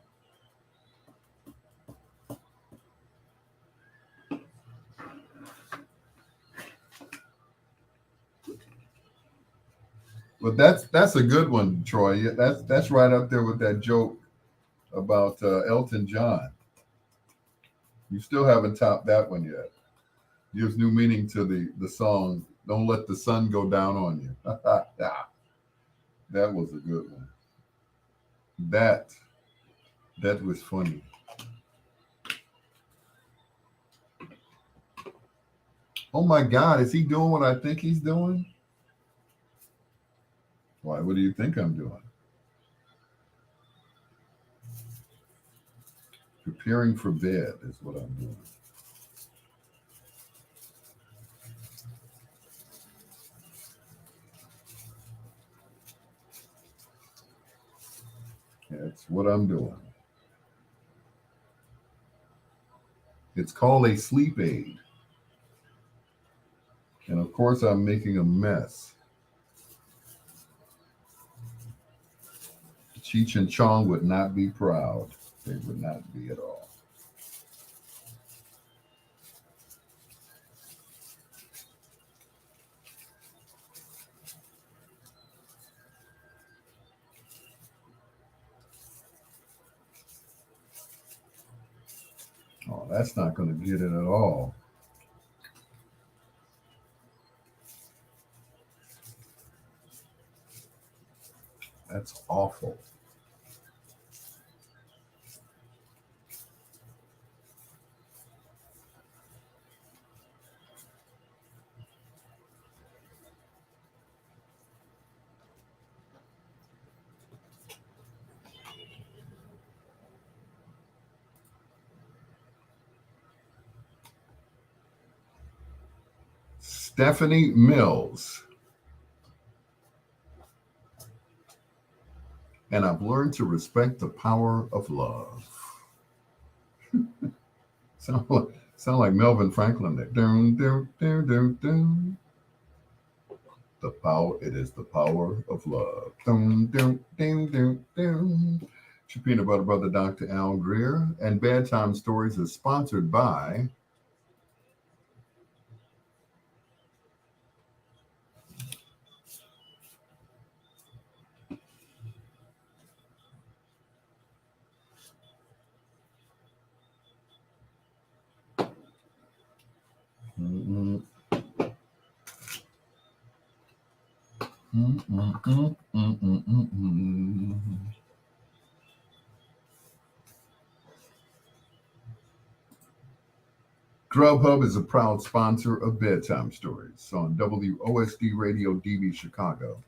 But that's a good one, Troy. Yeah, that's right up there with that joke about Elton John. You still haven't topped that one yet. Gives new meaning to the song. Don't let the sun go down on you. Yeah, that was a good one. That that was funny. Oh my God, is he doing what I think he's doing? Why? What do you think I'm doing? Preparing for bed is what I'm doing. That's what I'm doing. It's called a sleep aid. And of course, I'm making a mess. Cheech and Chong would not be proud. They would not be at all. Oh, that's not going to get it at all. That's awful. Stephanie Mills. And I've learned to respect the power of love. Sound like Melvin Franklin there. Dun, dun, dun, dun, dun. The power, it is the power of love. Dun, dun, dun, dun, dun. It's your peanut butter brother, Dr. Al Greer. And Bedtime Stories is sponsored by mm, mm, mm, mm, mm, mm, mm, mm. Grubhub is a proud sponsor of Bedtime Stories on WOSD Radio DB Chicago,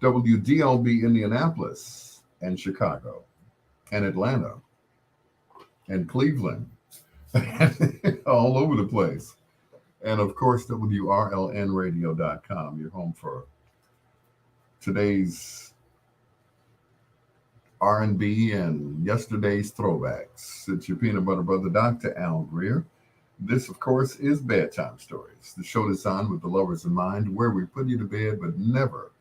WDLB Indianapolis and Chicago, and Atlanta, and Cleveland, all over the place. And of course, WRLNradio.com, your home for today's R&B and yesterday's throwbacks. It's your peanut butter brother, Dr. Al Greer. This, of course, is Bedtime Stories, the show designed with the lovers in mind, where we put you to bed, but never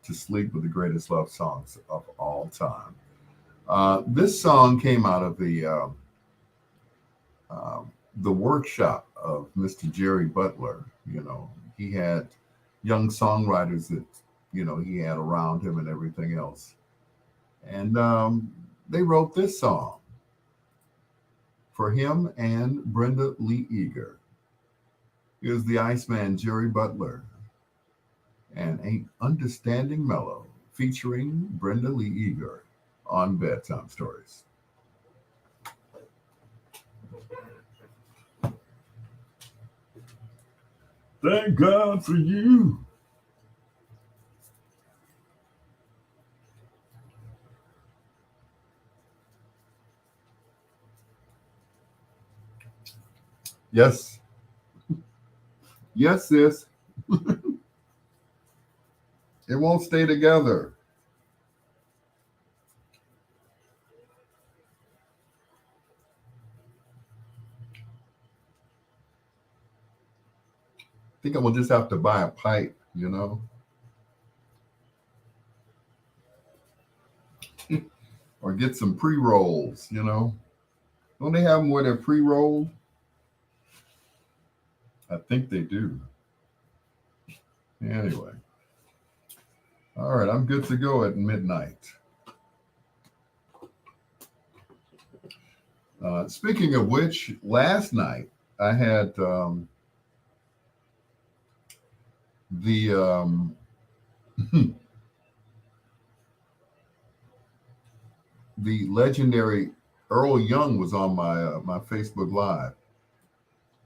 to sleep with the greatest love songs of all time. This song came out of uh, the workshop of Mr. Jerry Butler. You know, he had young songwriters that he had around him and everything else, and they wrote this song for him and Brenda Lee Eager. Here's the Iceman Jerry Butler and Ain't Understanding Mellow featuring Brenda Lee Eager on Bedtime Stories. Thank God for you. Yes. Yes, sis. It won't stay together. I think I will just have to buy a pipe, or get some pre rolls. Don't they have them where they're pre rolled? I think they do. Anyway. All right, I'm good to go at midnight. Speaking of which, last night I had the the legendary Earl Young was on my Facebook Live,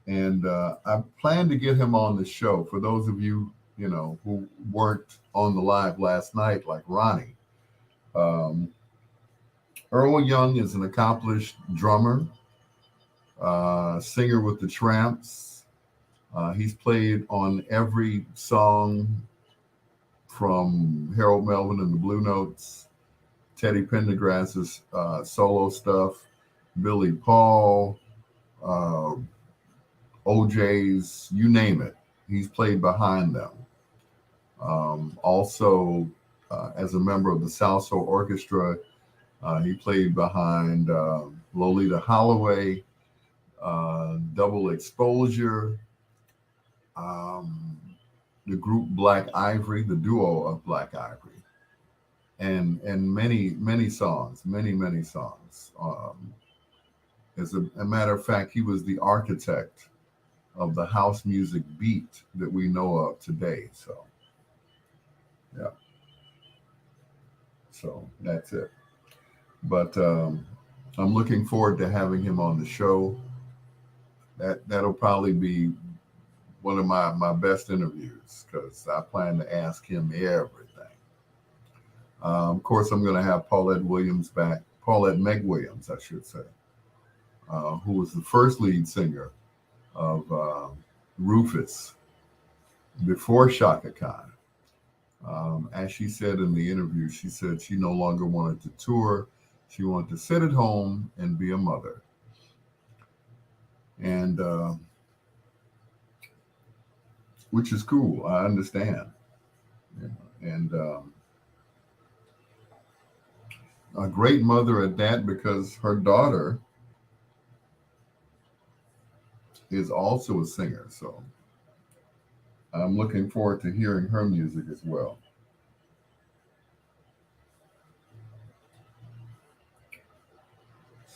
and I plan to get him on the show. For those of you who weren't on the live last night, like Ronnie, um, Earl Young is an accomplished drummer, singer with the Tramps. He's played on every song from Harold Melvin and the Blue Notes, Teddy Pendergrass's solo stuff, Billy Paul, uh, OJ's, you name it. He's played behind them. Also, as a member of the Salso Orchestra, he played behind Lolita Holloway, Double Exposure, um, the group Black Ivory, the duo of Black Ivory, and many songs, many songs. As a matter of fact, he was the architect of the house music beat that we know of today. So, yeah, so that's it. But I'm looking forward to having him on the show. That'll probably be one of my best interviews because I plan to ask him everything. Of course, I'm going to have Paulette Williams back, Paulette Meg Williams, I should say, who was the first lead singer of Rufus before Shaka Khan. As she said in the interview, she said she no longer wanted to tour. She wanted to sit at home and be a mother. And which is cool. I understand. You know, and a great mother at that because her daughter is also a singer. So I'm looking forward to hearing her music as well.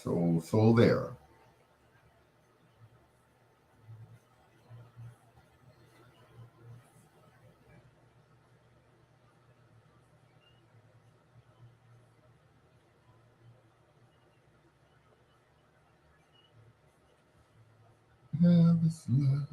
So there. Have this love.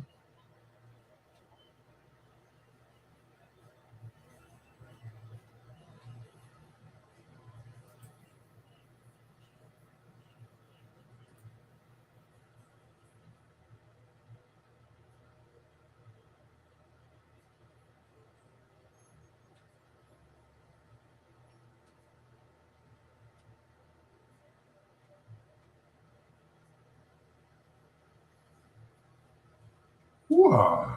Wow.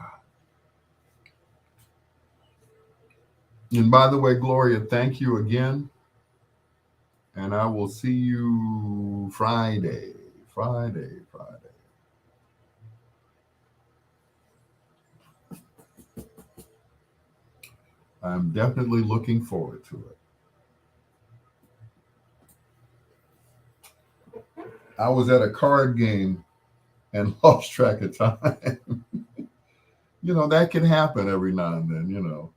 And by the way, Gloria, thank you again. And I will see you Friday. Friday. I'm definitely looking forward to it. I was at a card game and lost track of time. That can happen every now and then.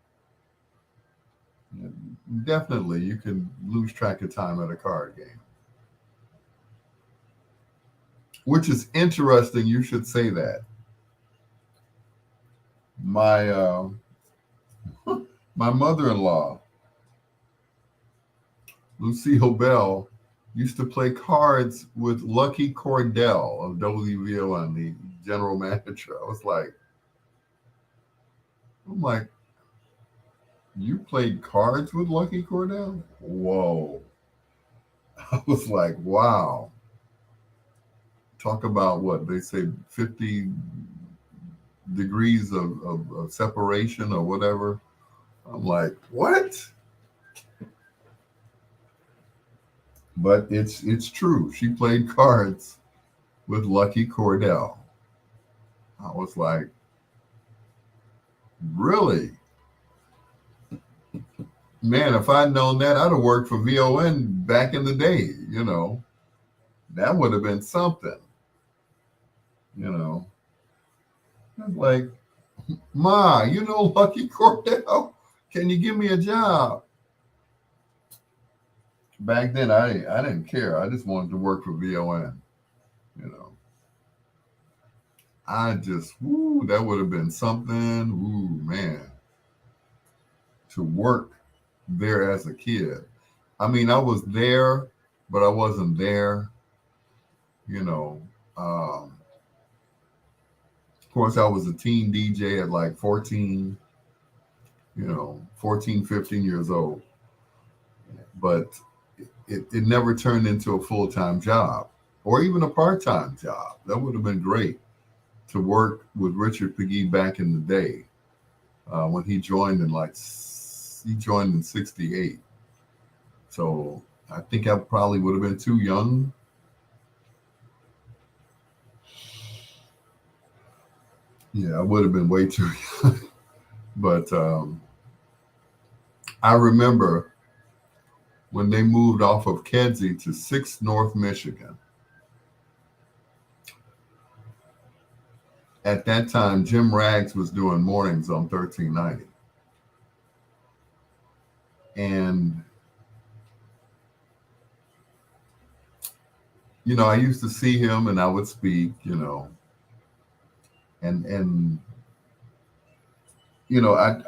Definitely, you can lose track of time at a card game, which is interesting. You should say that. My my mother-in-law, Lucille Bell, used to play cards with Lucky Cordell of WVON, the general manager. I'm like, you played cards with Lucky Cordell? Whoa. I was like, wow. Talk about what they say 50 degrees of separation or whatever. I'm like, what? But it's true. She played cards with Lucky Cordell. I was like, really? Man, if I'd known that, I'd have worked for VON back in the day. That would have been something. You know, I was like, Ma, Lucky Cordell? Can you give me a job? Back then, I didn't care. I just wanted to work for VON. You know, that would have been something. Ooh, man, to work there as a kid. I mean, I was there, but I wasn't there. You know, of course, I was a teen DJ at like 14, 14, 15 years old. But it never turned into a full-time job or even a part-time job. That would have been great to work with Richard Pegee back in the day when he joined in 68. So I think I probably would have been too young. Yeah, I would have been way too young. But I remember when they moved off of Kedzie to 6th North Michigan. at that time, Jim Rags was doing mornings on 1390. And, I used to see him and I would speak, and I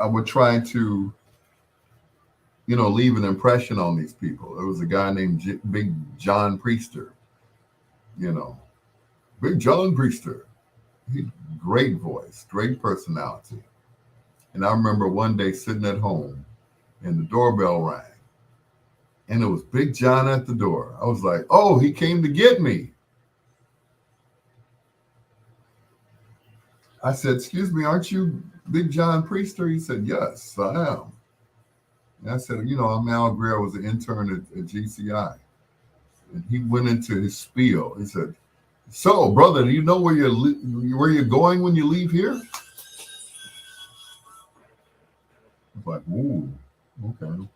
would try to, leave an impression on these people. There was a guy named Big John Priester, you know, Big John Priester. He great voice, great personality. And I remember one day sitting at home and the doorbell rang and it was Big John at the door. I was like, oh, he came to get me. I said, excuse me, aren't you Big John Priester? He said, yes, I am. And I said, I'm Al Greer. I was an intern at GCI. And he went into his spiel. He said, so, brother, do you know where you're going when you leave here? I was like, ooh, okay.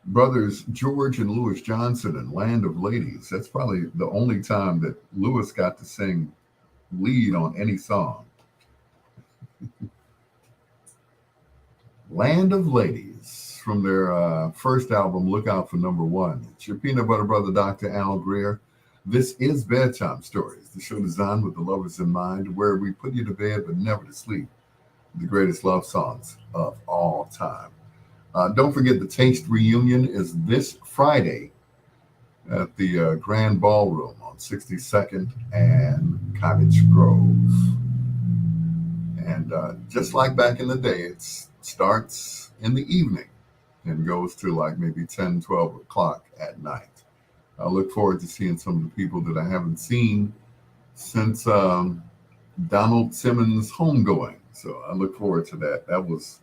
Brothers George and Louis Johnson and Land of Ladies. That's probably the only time that Louis got to sing lead on any song. Land of Ladies from their first album, Look Out for Number One. It's your peanut butter brother, Dr. Al Greer. This is Bedtime Stories, the show designed with the lovers in mind, where we put you to bed but never to sleep. The greatest love songs of all time. Don't forget the Taste Reunion is this Friday at the Grand Ballroom on 62nd and Cottage Grove. And just like back in the day, it starts in the evening and goes to like maybe 10, 12 o'clock at night. I look forward to seeing some of the people that I haven't seen since Donald Simmons' homegoing. So I look forward to that. That was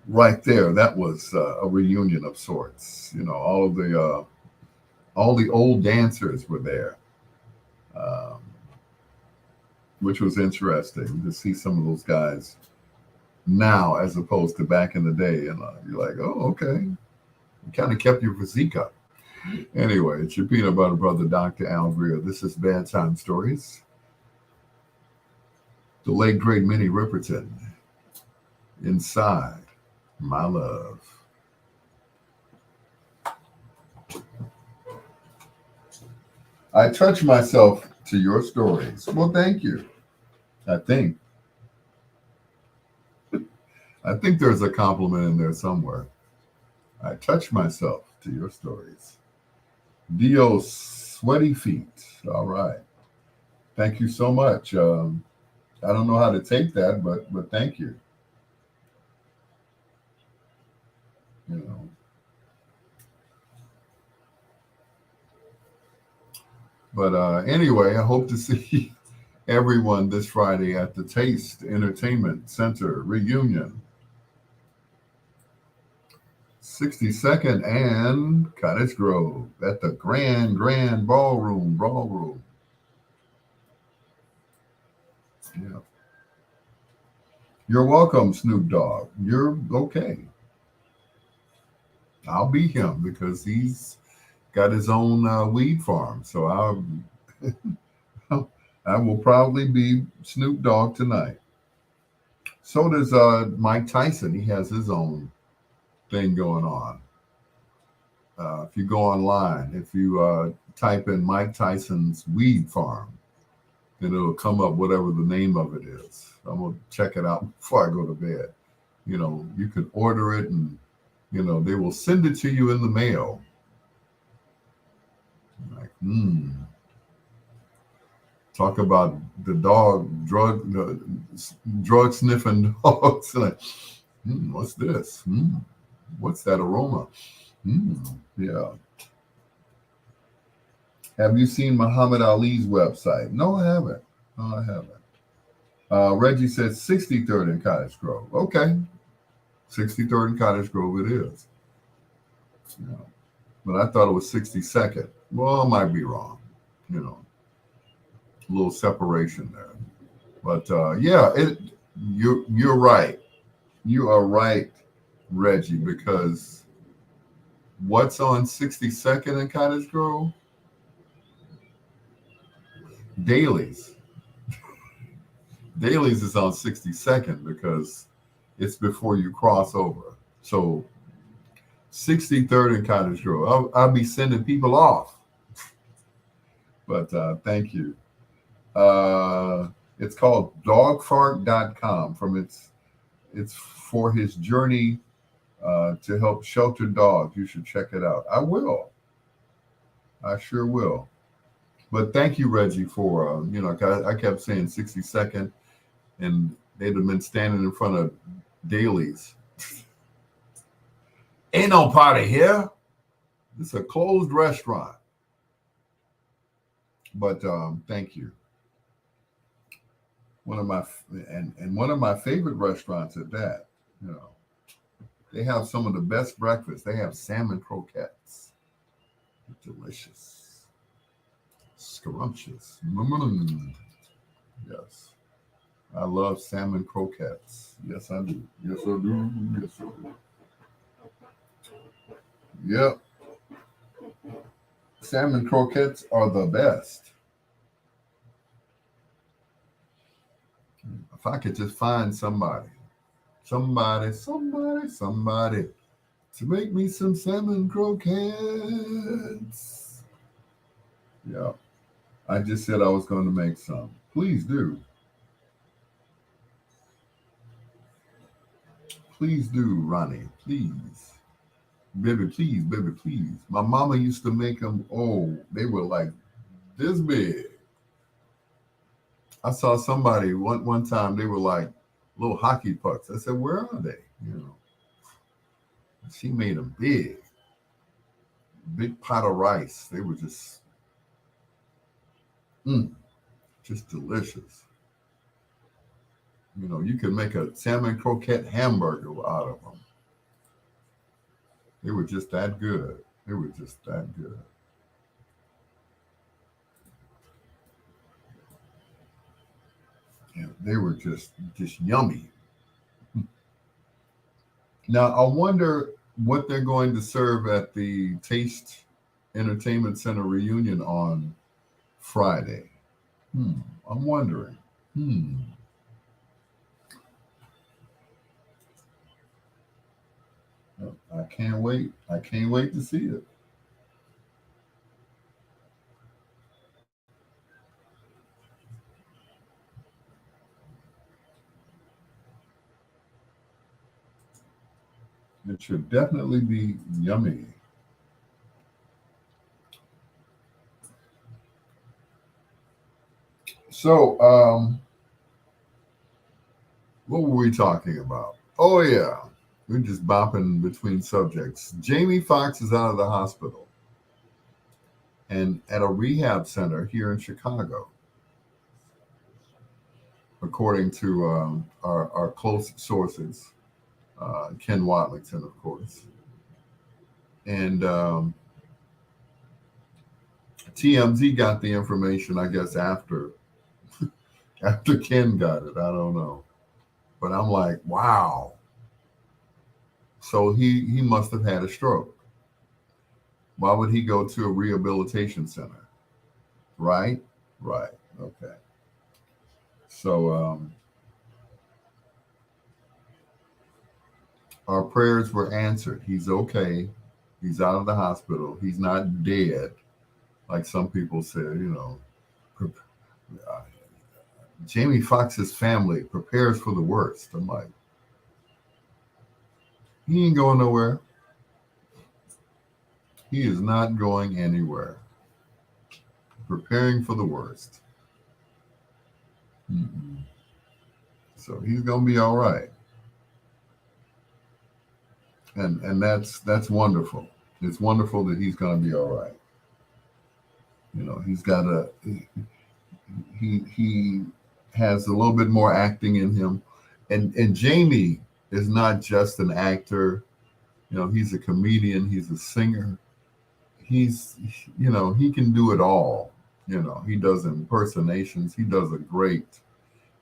right there. That was a reunion of sorts. All the old dancers were there, which was interesting to see some of those guys now as opposed to back in the day. And you're like, oh, okay. You kind of kept your physique up. Anyway, it's your peanut butter brother, Dr. Al Greer. This is Bedtime Stories. The late, great Minnie Riperton, Inside My Love. I touch myself to your stories. Well, thank you. I think there's a compliment in there somewhere. I touch myself to your stories. Dios sweaty feet. All right. Thank you so much. I don't know how to take that, but thank you. But anyway, I hope to see everyone this Friday at the Taste Entertainment Center reunion. 62nd and Cottage Grove at the Grand Ballroom. Yeah. You're welcome, Snoop Dogg. You're okay. I'll be him because he's got his own weed farm. So I will probably be Snoop Dogg tonight. So does Mike Tyson. He has his own thing going on. If you go online, if you type in Mike Tyson's weed farm, then it'll come up whatever the name of it is. I'm going to check it out before I go to bed. You can order it and, they will send it to you in the mail. Like, talk about the drug sniffing dogs. Like, what's this? What's that aroma? Yeah. Have you seen Muhammad Ali's website? No, I haven't. Reggie said 63rd in Cottage Grove. Okay. 63rd in Cottage Grove it is. Yeah. But I thought it was 62nd. Well, I might be wrong. A little separation there. But yeah, you're right. You are right, Reggie, because what's on 62nd and Cottage Grove? Dailies. Dailies is on 62nd because it's before you cross over. So 63rd and Cottage Grove. I'll be sending people off. But thank you. It's called dogfart.com from it's for his journey to help shelter dogs. You should check it out. I will. I sure will. But thank you, Reggie, for 'cause I kept saying 62nd, and they'd have been standing in front of Dailies. Ain't no party here. It's a closed restaurant. But thank you. One of my and one of my favorite restaurants at that. You know, they have some of the best breakfast. They have salmon croquettes. Delicious. Scrumptious. Yes. I love salmon croquettes. Yes, I do. Yes, I do. Yes, I do. Yep. Salmon croquettes are the best. If I could just find somebody to make me some salmon croquettes. Yeah. I just said I was going to make some. Please do. Please do, Ronnie. Please. Baby, please, baby, please. My mama used to make them. Oh, they were like this big. I saw somebody one time. They were like little hockey pucks. I said, "Where are they?" You know. She made them big pot of rice. They were mm, just delicious. You know, you could make a salmon croquette hamburger out of them. They were just that good. They were just that good. Yeah, they were just yummy. Now I wonder what they're going to serve at the Taste Entertainment Center reunion on Friday. I'm wondering. I can't wait. I can't wait to see it. It should definitely be yummy. So, what were we talking about? Oh yeah, we're just bopping between subjects. Jamie Foxx is out of the hospital and at a rehab center here in Chicago, according to our close sources, Ken Watlington, of course, and TMZ got the information, I guess, after Ken got it. I don't know, but I'm like, wow. So he must have had a stroke. Why would he go to a rehabilitation center? Right? Right. Okay. So our prayers were answered. He's okay. He's out of the hospital. He's not dead, like some people said. Uh, Jamie Foxx's family prepares for the worst. I'm like, he ain't going nowhere. He is not going anywhere. Preparing for the worst. Mm-mm. So he's gonna be all right, and that's wonderful. It's wonderful that he's gonna be all right. You know, he's got he has a little bit more acting in him, and Jamie is not just an actor. You know, he's a comedian. He's a singer. He's he can do it all. You know, he does impersonations. He does a great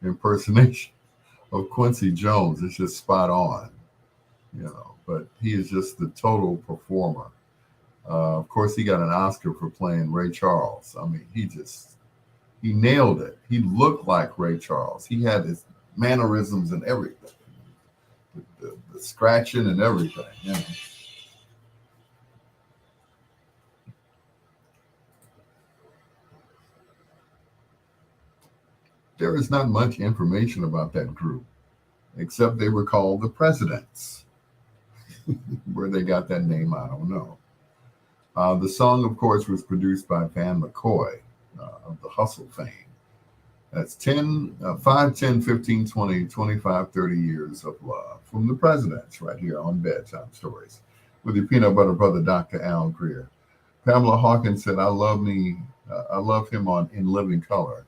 impersonation of Quincy Jones is just spot on, but he is just the total performer. Of course, he got an Oscar for playing Ray Charles. I mean, he nailed it. He looked like Ray Charles. He had his mannerisms and everything, the scratching and everything. There is not much information about that group, except they were called the Presidents. Where they got that name, I don't know. The song, of course, was produced by Van McCoy of the Hustle fame. That's 5, 10, 15, 20, 25, 30 years of love from the Presidents right here on Bedtime Stories with your peanut butter brother, Dr. Al Greer. Pamela Hawkins said, I love him on In Living Color.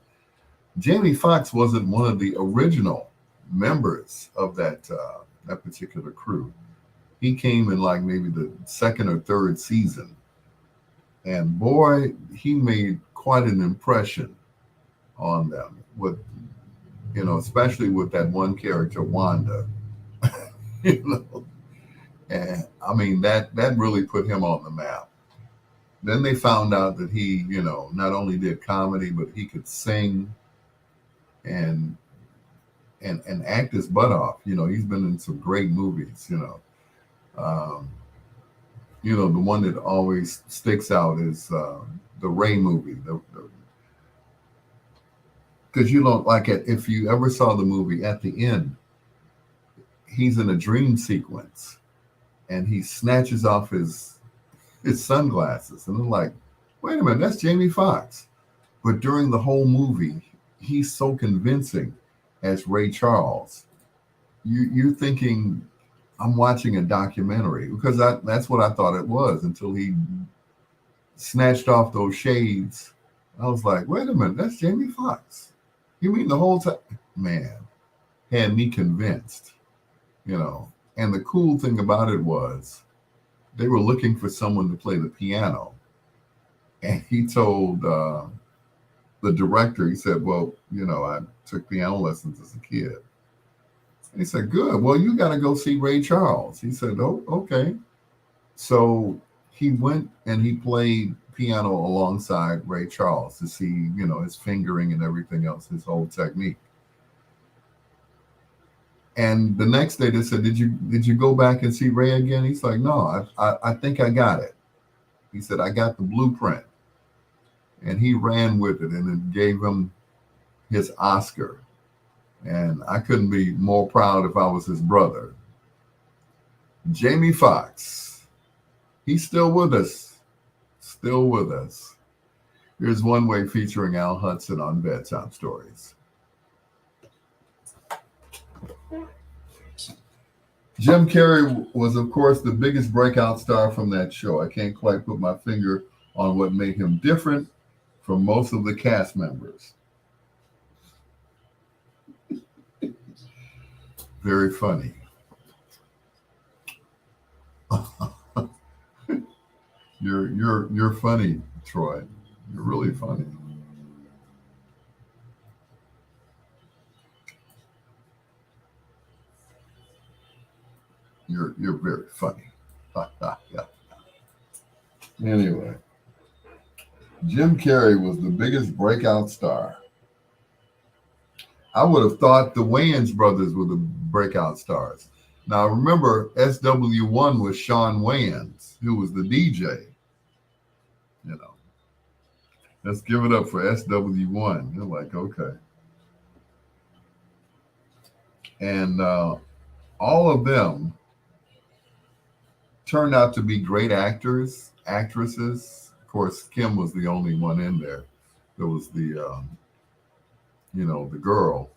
Jamie Foxx wasn't one of the original members of that particular crew. He came in like maybe the second or third season. And boy, he made quite an impression on them with, especially with that one character, Wanda. And I mean, that really put him on the map. Then they found out that he, not only did comedy, but he could sing and act his butt off. He's been in some great movies, the one that always sticks out is the Ray movie. Because you don't like it. If you ever saw the movie, at the end, he's in a dream sequence and he snatches off his sunglasses. And I'm like, wait a minute, that's Jamie Foxx. But during the whole movie, he's so convincing as Ray Charles. You're thinking, I'm watching a documentary, because that's what I thought it was until he snatched off those shades. I was like, wait a minute, that's Jamie Foxx. You mean the whole time? Man, had me convinced, And the cool thing about it was they were looking for someone to play the piano. And he told the director, he said, well, I took piano lessons as a kid. And he said, good. Well, you got to go see Ray Charles. He said, oh, okay. So he went and he played piano alongside Ray Charles to see, his fingering and everything else, his whole technique. And the next day they said, did you go back and see Ray again? He's like, no, I think I got it. He said, I got the blueprint. And he ran with it, and it gave him his Oscar. And I couldn't be more proud if I was his brother. Jamie Foxx, he's still with us. Still with us. Here's One Way featuring Al Hudson on Bedtime Stories. Jim Carrey was, of course, the biggest breakout star from that show. I can't quite put my finger on what made him different from most of the cast members. Very funny. You're funny, Troy. You're really funny. You're very funny. Anyway, Jim Carrey was the biggest breakout star. I would have thought the Wayans brothers were the breakout stars. Now remember, SW1 was Sean Wayans, who was the DJ. Let's give it up for SW1. You're like, okay. And all of them turned out to be great actors, actresses. Of course, Kim was the only one in there. There was the, the girl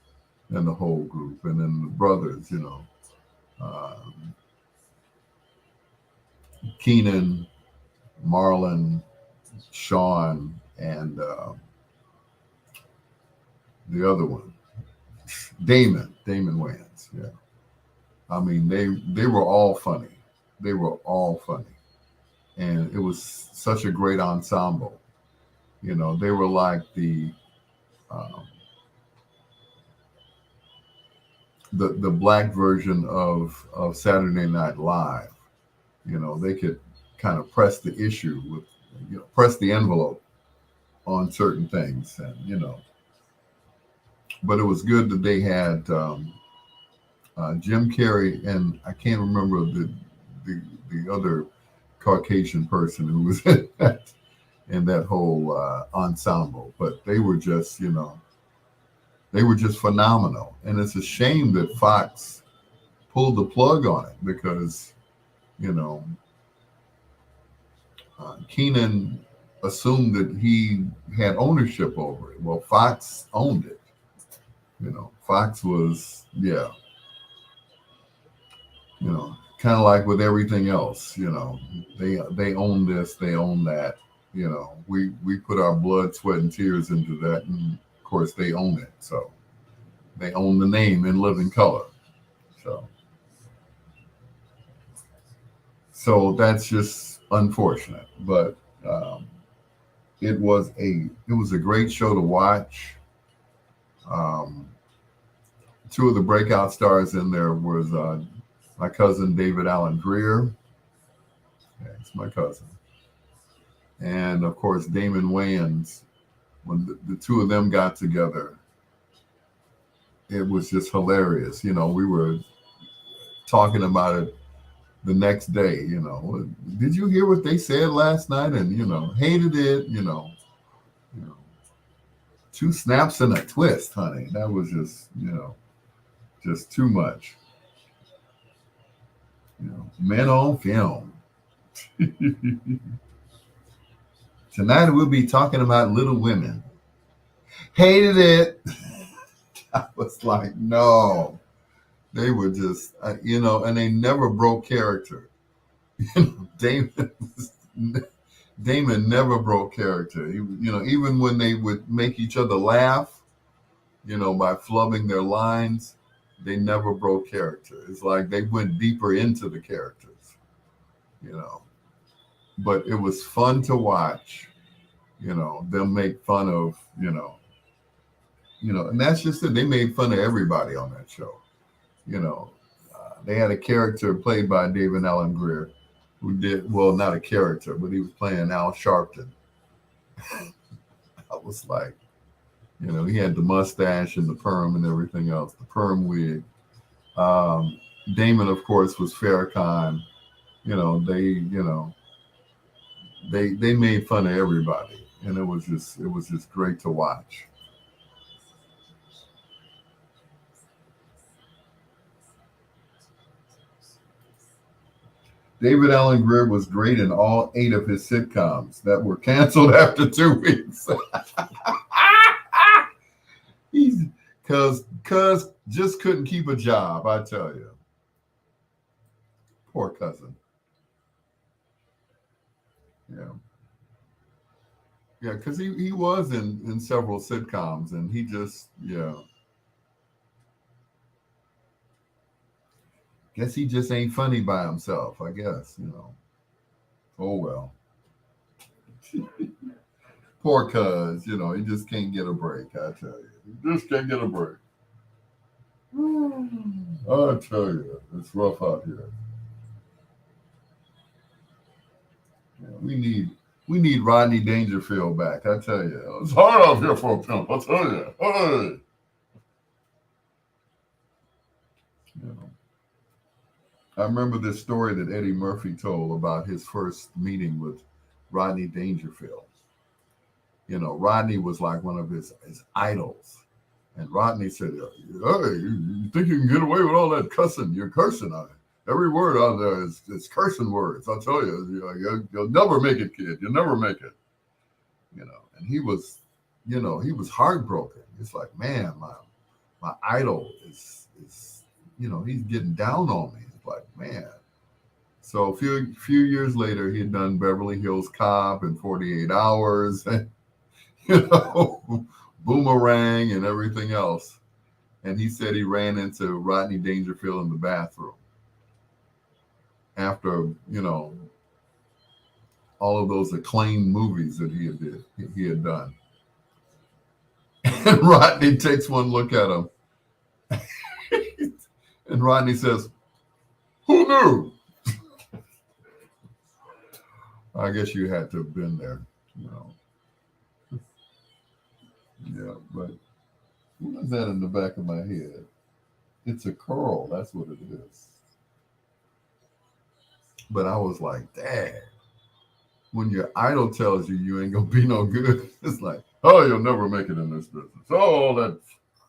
and the whole group, and then the brothers, Keenan, Marlon, Sean, and the other one, Damon Wayans. Yeah, I mean they were all funny. They were all funny, and it was such a great ensemble. They were like the the black version of Saturday Night Live. You know, they could kind of press the issue with, press the envelope on certain things, and but it was good that they had Jim Carrey, and I can't remember the the other Caucasian person who was in that whole ensemble, but they were just they were just phenomenal, and it's a shame that Fox pulled the plug on it because you know Keenan assumed that he had ownership over it. Well, Fox owned it. Fox was, kind of like with everything else. They own this, they own that. We put our blood, sweat, and tears into that, and of course they own it. So they own the name in living color. So that's just unfortunate, but it was a great show to watch. Um, Two of the breakout stars in there was my cousin David Allen Greer. Yeah, it's my cousin, and of course Damon Wayans. When the two of them got together, it was just hilarious. We were talking about it the next day. Did you hear what they said last night? And hated it. You know, two snaps and a twist, honey. That was just too much. Men on film. Tonight we'll be talking about Little Women. Hated it. I was like, no. They were just, and they never broke character. Damon never broke character. Even when they would make each other laugh, by flubbing their lines, they never broke character. It's like they went deeper into the characters, But it was fun to watch, them make fun of, and that's just it. They made fun of everybody on that show. They had a character played by David Allen Greer who did, well, not a character, but he was playing Al Sharpton. I was like, he had the mustache and the perm and everything else, the perm wig. Damon, of course, was Farrakhan. They made fun of everybody, and it was just great to watch. David Allen Greer was great in all 8 of his sitcoms that were canceled after 2 weeks. He's cuz just couldn't keep a job, I tell you. Poor cousin. Yeah. Yeah, because he was in several sitcoms, and he just, guess he just ain't funny by himself, I guess, Oh, well. Poor cuz, he just can't get a break, I tell you. He just can't get a break. I tell you, it's rough out here. Yeah, we need Rodney Dangerfield back, I tell you. It's hard out here for him, I tell you. Hey. I remember this story that Eddie Murphy told about his first meeting with Rodney Dangerfield. Rodney was like one of his idols. And Rodney said, hey, you think you can get away with all that cussing? You're cursing on it. Every word out there is cursing words. I'll tell you, you'll never make it, kid. You'll never make it. And he was heartbroken. It's like, man, my idol is he's getting down on me. It's like, man. So a few years later, he had done Beverly Hills Cop in 48 Hours, and, Boomerang and everything else. And he said he ran into Rodney Dangerfield in the bathroom after, all of those acclaimed movies that he had done. And Rodney takes one look at him. And Rodney says, "Who knew?" I guess you had to have been there, you know. Yeah, but what is that in the back of my head? It's a curl. That's what it is. But I was like, Dad, when your idol tells you you ain't gonna be no good, it's like, oh, you'll never make it in this business. Oh, that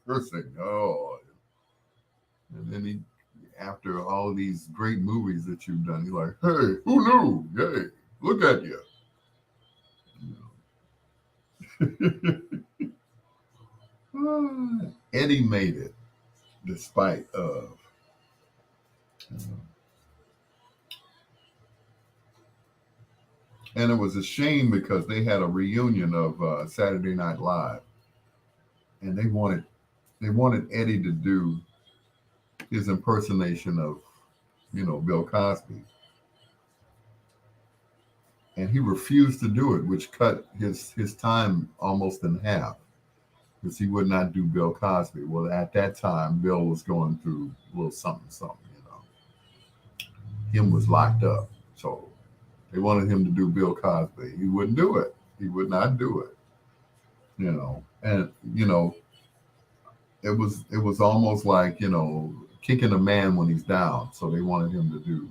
cursing. Oh, and then he, after all these great movies that you've done, you're like, hey, who knew? Hey, look at you. Eddie made it despite of. And it was a shame because they had a reunion of Saturday Night Live, and they wanted Eddie to do his impersonation of, Bill Cosby, and he refused to do it, which cut his time almost in half because he would not do Bill Cosby. Well, at that time, Bill was going through a little something, something. Him was locked up, so they wanted him to do Bill Cosby. He wouldn't do it. He would not do it. And it was almost like kicking a man when he's down. So they wanted him to do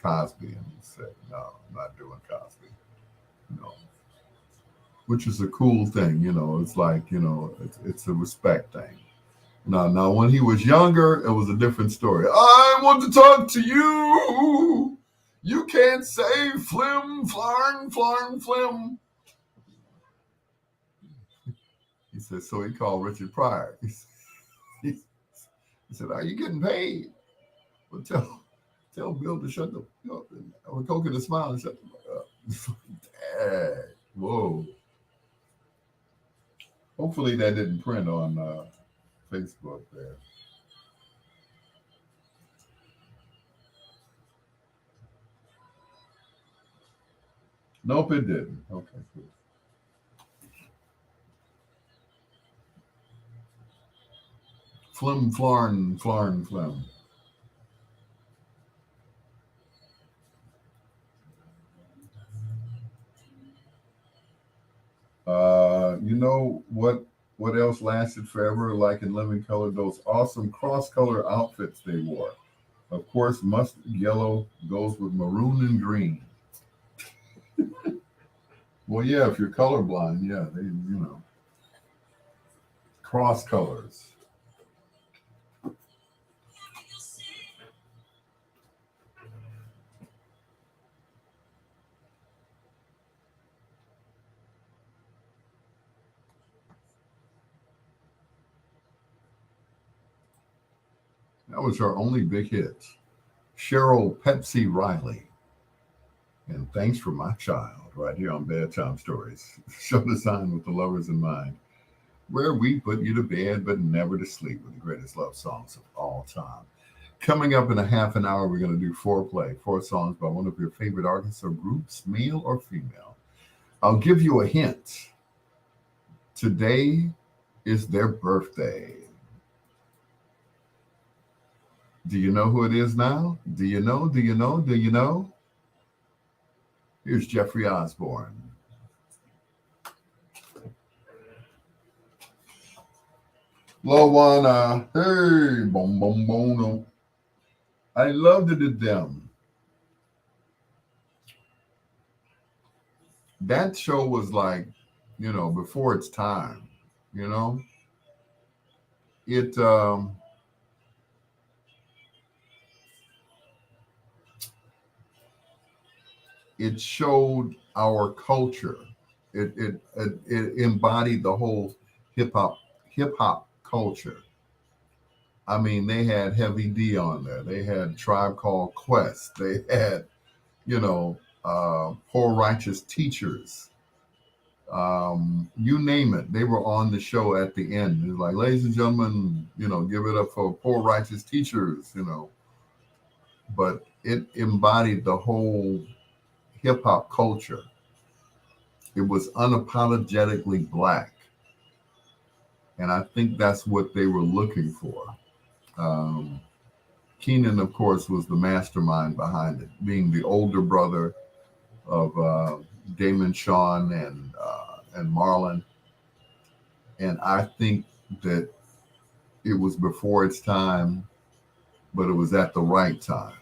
Cosby, and he said, "No, I'm not doing Cosby." You know, which is a cool thing. It's like it's a respect thing. Now, when he was younger, it was a different story. I want to talk to you. You can't say flim, flarn, flarn, flim. He said, so he called Richard Pryor. He said, are you getting paid? Well, tell Bill to shut the up. Or Coke to smile and shut the fuck up. Dang. Whoa. Hopefully that didn't print on Facebook there. Nope, it didn't. Okay, cool. Flim, flarn, flarn, flim. You know what else lasted forever, like in living color, those awesome cross-color outfits they wore. Of course, mustard yellow goes with maroon and green. Well, yeah, if you're colorblind, yeah, they, cross colors. That was her only big hit. Cheryl Pepsi Riley. And thanks for my child, right here on Bedtime Stories. Show designed with the lovers in mind, where we put you to bed but never to sleep with the greatest love songs of all time. Coming up in a half an hour, we're going to do foreplay, four songs by one of your favorite artists or groups, male or female. I'll give you a hint. Today is their birthday. Do you know who it is now? Do you know? Do you know? Do you know? Here's Jeffrey Osborne. Lowana, hey, boom, boom, boom. I loved it at them. That show was like, before its time. You know, it it showed our culture. It embodied the whole hip hop culture. I mean, they had Heavy D on there. They had Tribe Called Quest. They had, Poor Righteous Teachers. You name it. They were on the show at the end. It was like, ladies and gentlemen, give it up for Poor Righteous Teachers. But it embodied the whole hip hop culture. It was unapologetically black. And I think that's what they were looking for. Um, Keenan, of course, was the mastermind behind it, being the older brother of Damon, Sean, and Marlon. And I think that it was before its time, but it was at the right time,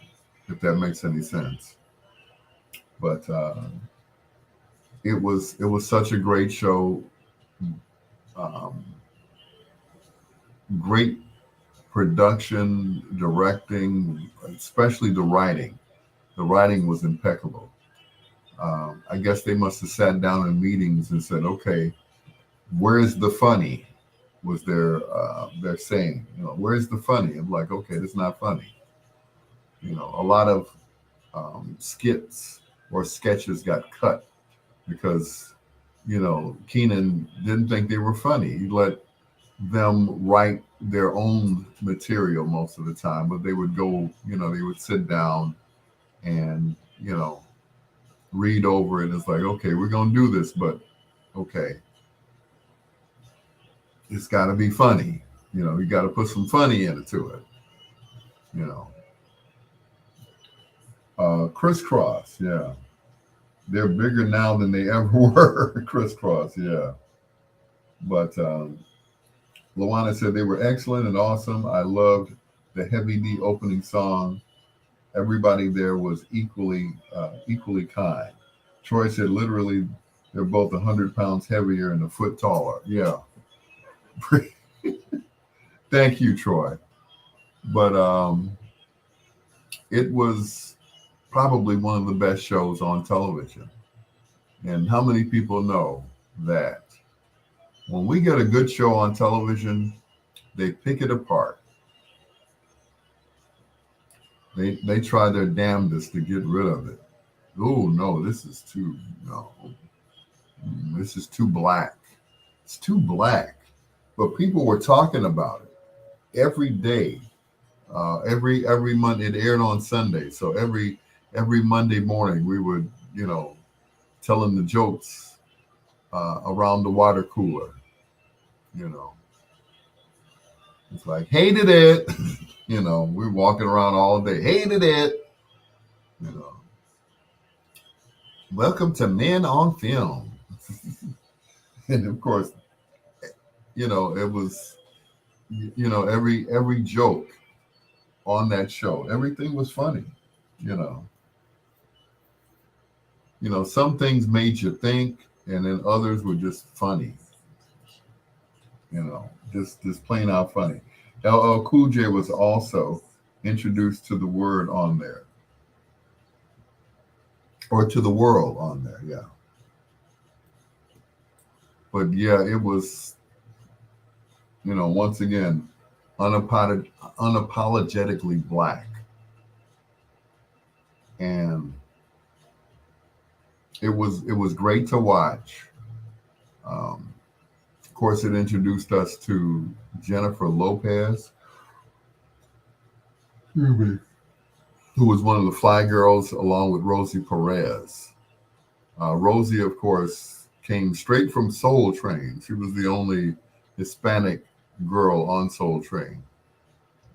if that makes any sense. But it was such a great show, um, great production, directing, especially the writing. The writing was impeccable. I guess they must have sat down in meetings and said, "Okay, where's the funny?" Was their saying. Where's the funny? I'm like, okay, it's not funny. A lot of skits or sketches got cut because Keenan didn't think they were funny. He let them write their own material most of the time, but they would go, they would sit down and read over it. It's like, okay, we're gonna do this, but okay, it's got to be funny. You got to put some funny into it. You know, Crisscross, yeah, they're bigger now than they ever were. Crisscross, yeah, but Luana said they were excellent and awesome. I loved the Heavy D opening song. Everybody there was equally kind. Troy said literally they're both 100 pounds heavier and a foot taller. Yeah. Thank you, Troy. But it was probably one of the best shows on television. And how many people know that when we get a good show on television, they pick it apart. They try their damnedest to get rid of it. Oh no, this is too no. This is too black. It's too black. But people were talking about it every day. Every Monday, it aired on Sunday. So every Monday morning we would, telling the jokes around the water cooler. You know, it's like hated it. We're walking around all day. Hated it. You know, welcome to Men on Film. And of course, it was, every joke on that show, everything was funny. You know, some things made you think, and then others were just funny. Just plain out funny. LL Cool J was also introduced to the word on there, or to the world on there. Yeah. But yeah, it was, once again, unapologetically black. And it was great to watch. Of course, it introduced us to Jennifer Lopez, who was one of the Fly Girls, along with Rosie Perez. Rosie, of course, came straight from Soul Train. She was the only Hispanic girl on Soul Train.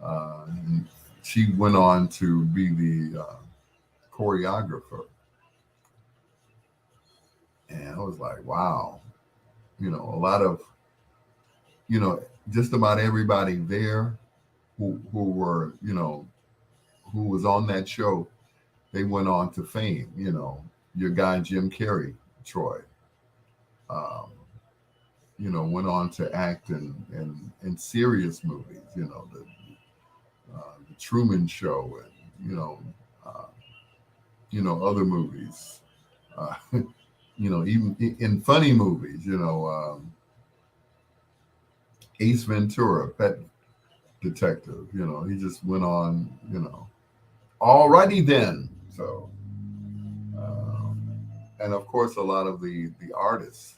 And she went on to be the choreographer. And I was like, wow, a lot of, just about everybody there who were, who was on that show, they went on to fame. Your guy Jim Carrey, Troy, um, went on to act in serious movies. The Truman Show, and uh, other movies. Even in funny movies. Ace Ventura, Pet Detective. He just went on. Alrighty then. So, and of course, a lot of the artists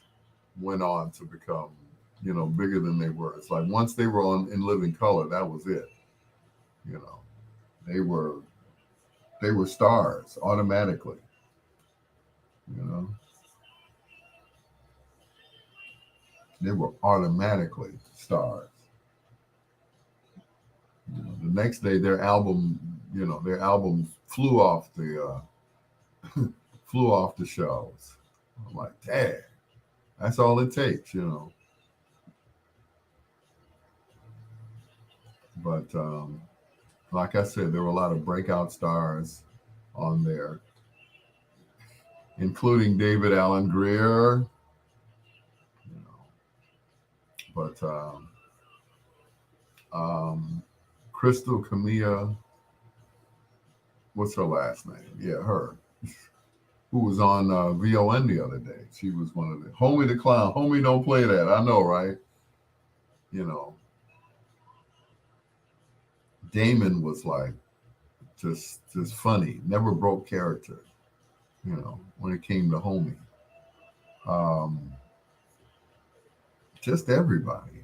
went on to become, bigger than they were. It's like once they were on In Living Color, that was it. You know, they were stars automatically. You know, they were automatically stars. The The next day, their album flew off the shelves. I'm like, dang, that's all it takes. But like I said, there were a lot of breakout stars on there, including David Allen Greer. You know, but Crystal Camilla, what's her last name? Yeah, her, who was on VON the other day. She was one of the Homie the Clown. Homie, don't play that. I know, right? You know, Damon was like just funny, never broke character. When it came to Homie, um, just everybody.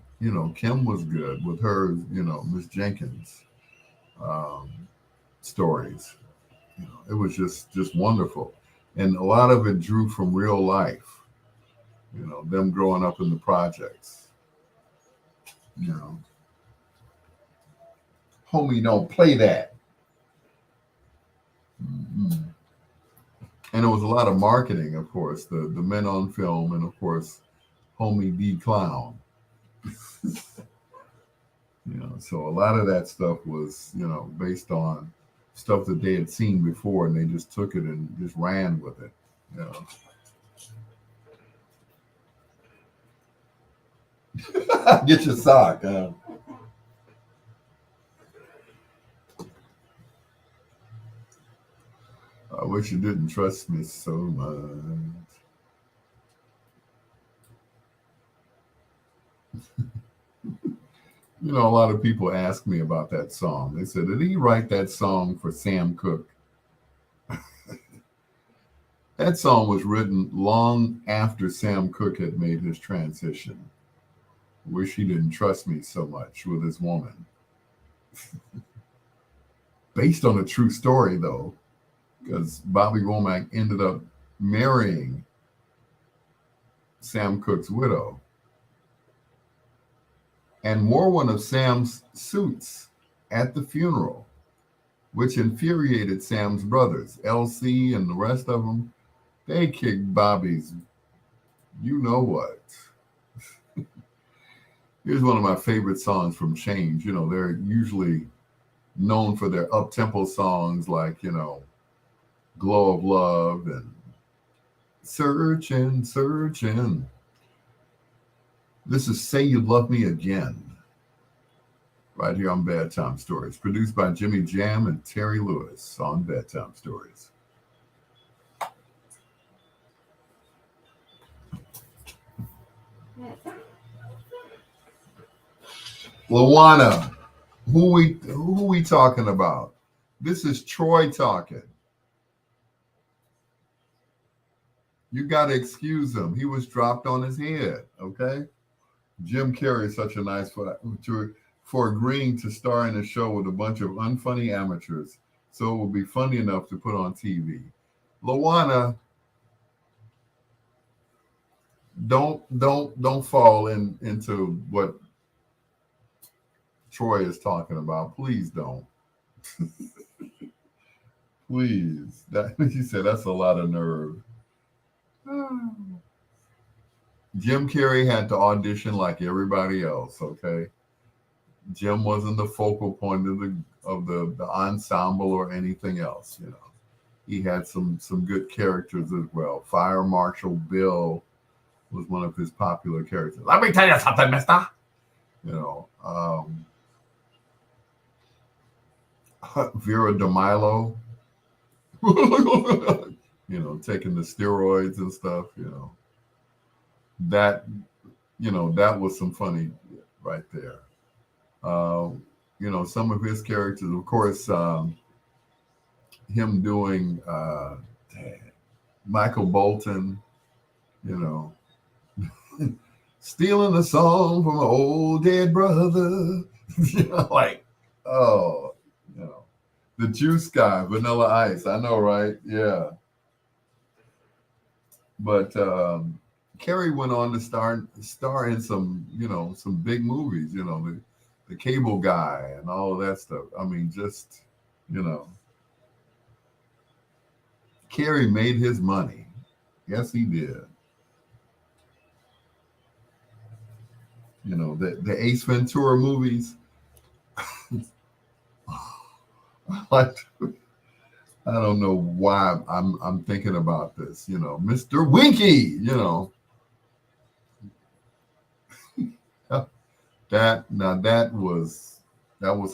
Kim was good with her. Miss Jenkins um, stories. It was just wonderful, and a lot of it drew from real life. Them growing up in the projects. You know, Homie, don't play that. Mhm. And it was a lot of marketing, of course. The men on film, and of course, Homie D Clown. So a lot of that stuff was based on stuff that they had seen before, and they just took it and just ran with it. You know. Get your sock. I wish you didn't trust me so much. A lot of people ask me about that song. They said, did he write that song for Sam Cooke? That song was written long after Sam Cooke had made his transition. Wish he didn't trust me so much with his woman. Based on a true story, though, because Bobby Womack ended up marrying Sam Cooke's widow and wore one of Sam's suits at the funeral, which infuriated Sam's brothers, LC and the rest of them. They kicked Bobby's you know what. Here's one of my favorite songs from Change. They're usually known for their up-tempo songs like, Glow of Love and Searching, Searching. This is Say You Love Me Again, right here on Bedtime Stories, produced by Jimmy Jam and Terry Lewis on Bedtime Stories. Luana, who we talking about? This is Troy talking. You got to excuse him. He was dropped on his head, okay? Jim Carrey is such a nice for agreeing to star in a show with a bunch of unfunny amateurs, so it will be funny enough to put on TV. Luana, don't fall into what Troy is talking about. Please don't. Please. He said that's a lot of nerve. Jim Carrey had to audition like everybody else, okay? Jim wasn't the focal point of the ensemble or anything else, He had some good characters as well. Fire Marshal Bill was one of his popular characters. Let me tell you something, mister. Vera DeMilo, taking the steroids and stuff, that, that was some funny right there. Some of his characters, of course, him doing Michael Bolton, stealing a song from an old dead brother, like, oh, the Juice guy, Vanilla Ice. I know, right? Yeah. But Carrie went on to star in some, some big movies. the cable guy and all of that stuff. I mean, just, you know, Carey made his money. Yes, he did. You know, the Ace Ventura movies. Like, I don't know why I'm thinking about this. You know, Mr. Winky. You know, that was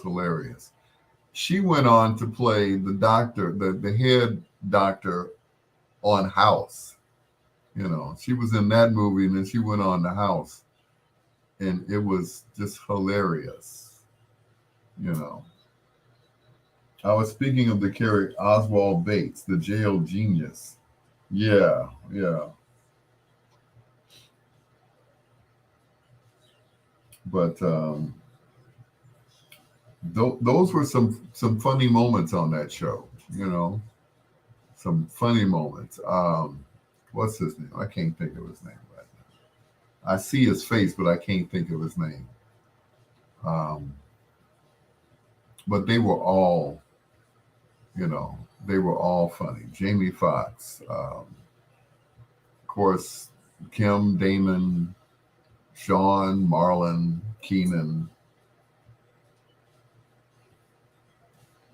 hilarious. She went on to play the doctor, the head doctor on House. You know, she was in that movie, and then she went on to House, and it was just hilarious. You know, I was speaking of the character Oswald Bates, the jail genius. Yeah, yeah. But those were some funny moments on that show. You know, some funny moments. What's his name? I can't think of his name right now. I see his face, but I can't think of his name. Um, but they were all, you know, they were all funny. Jamie Foxx, of course, Kim, Damon, Sean, Marlon, Keenan,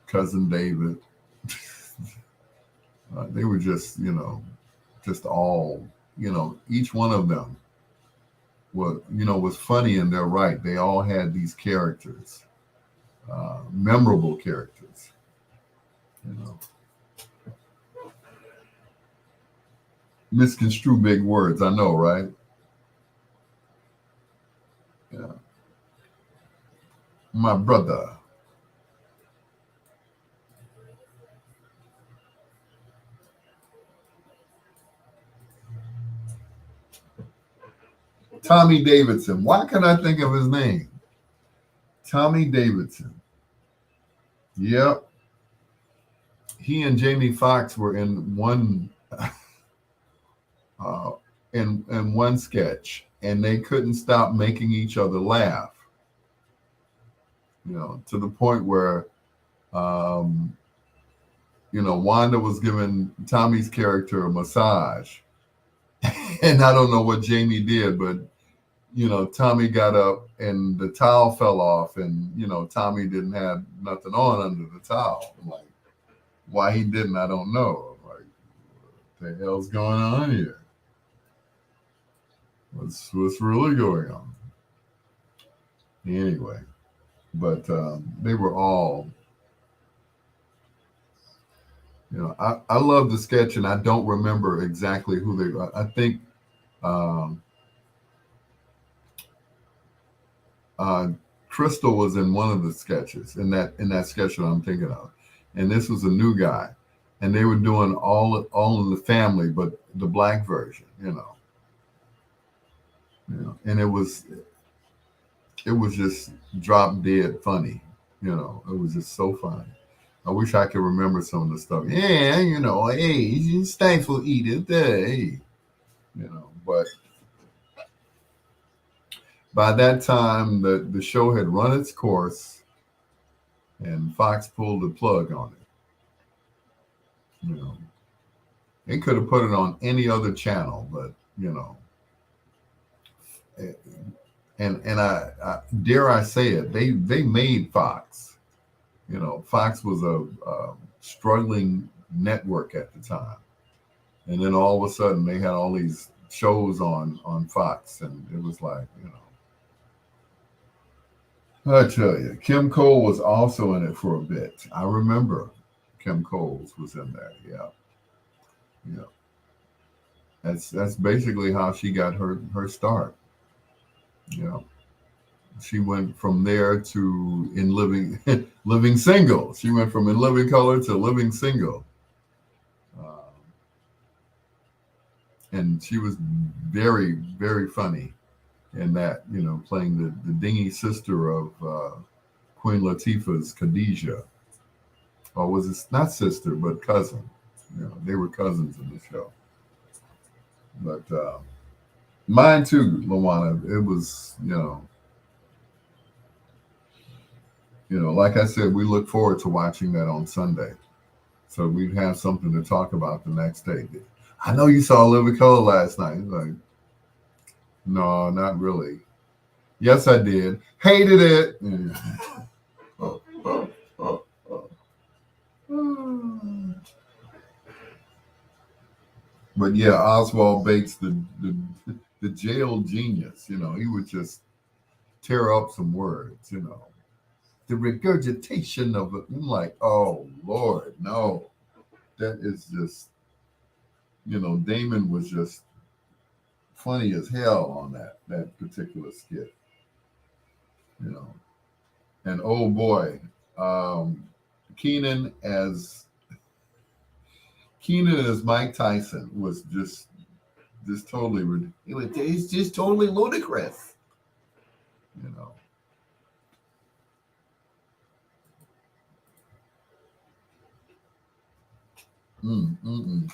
cousin David. They were just, just all, each one of them was funny in their right. They all had these characters, memorable characters. You know, misconstrue big words. I know, right? Yeah, my brother. Tommy Davidson. Why can I think of his name? Tommy Davidson. Yep. He and Jamie Foxx were uh, in one sketch, and they couldn't stop making each other laugh. To the point where, um, Wanda was giving Tommy's character a massage, and I don't know what Jamie did, but Tommy got up and the towel fell off, and Tommy didn't have nothing on under the towel. I'm like, why he didn't, I don't know. I'm like, what the hell's going on here? What's really going on? Anyway, but they were all, I love the sketch, and I don't remember exactly who they were. I think um, uh, Crystal was in one of the sketches in that sketch that I'm thinking of, and this was a new guy, and they were doing all in the family, but the black version, and it was just drop dead funny, it was just so funny. I wish I could remember some of the stuff. Yeah, hey, it's thankful eat it, hey, but by that time the show had run its course, and Fox pulled the plug on it. They could have put it on any other channel, but eh, and I dare I say it, they made Fox. Fox was a struggling network at the time, and then all of a sudden they had all these shows on Fox, and it was like, I tell you, Kim Cole was also in it for a bit. I remember Kim Coles was in there. Yeah, yeah. That's basically how she got her start. Yeah, she went from there to In Living Living Single. She went from In Living Color to Living Single, uh, and she was very, very funny in that. Playing the dingy sister of Queen Latifah's Khadijah, or was it not sister but cousin? They were cousins in the show. But mine too, Luana. It was, Like I said, we look forward to watching that on Sunday. So we'd have something to talk about the next day. I know you saw Living Color last night. Like, no, not really. Yes, I did. Hated it. But yeah, Oswald Bates, the jail genius. He would just tear up some words. The regurgitation of it. I'm like, oh Lord, no. That is just, Damon was just funny as hell on that particular skit. You know, and oh boy, um, Keenan as Keenan as Mike Tyson was just totally it's just totally ludicrous. You know. Mm, mm, mm.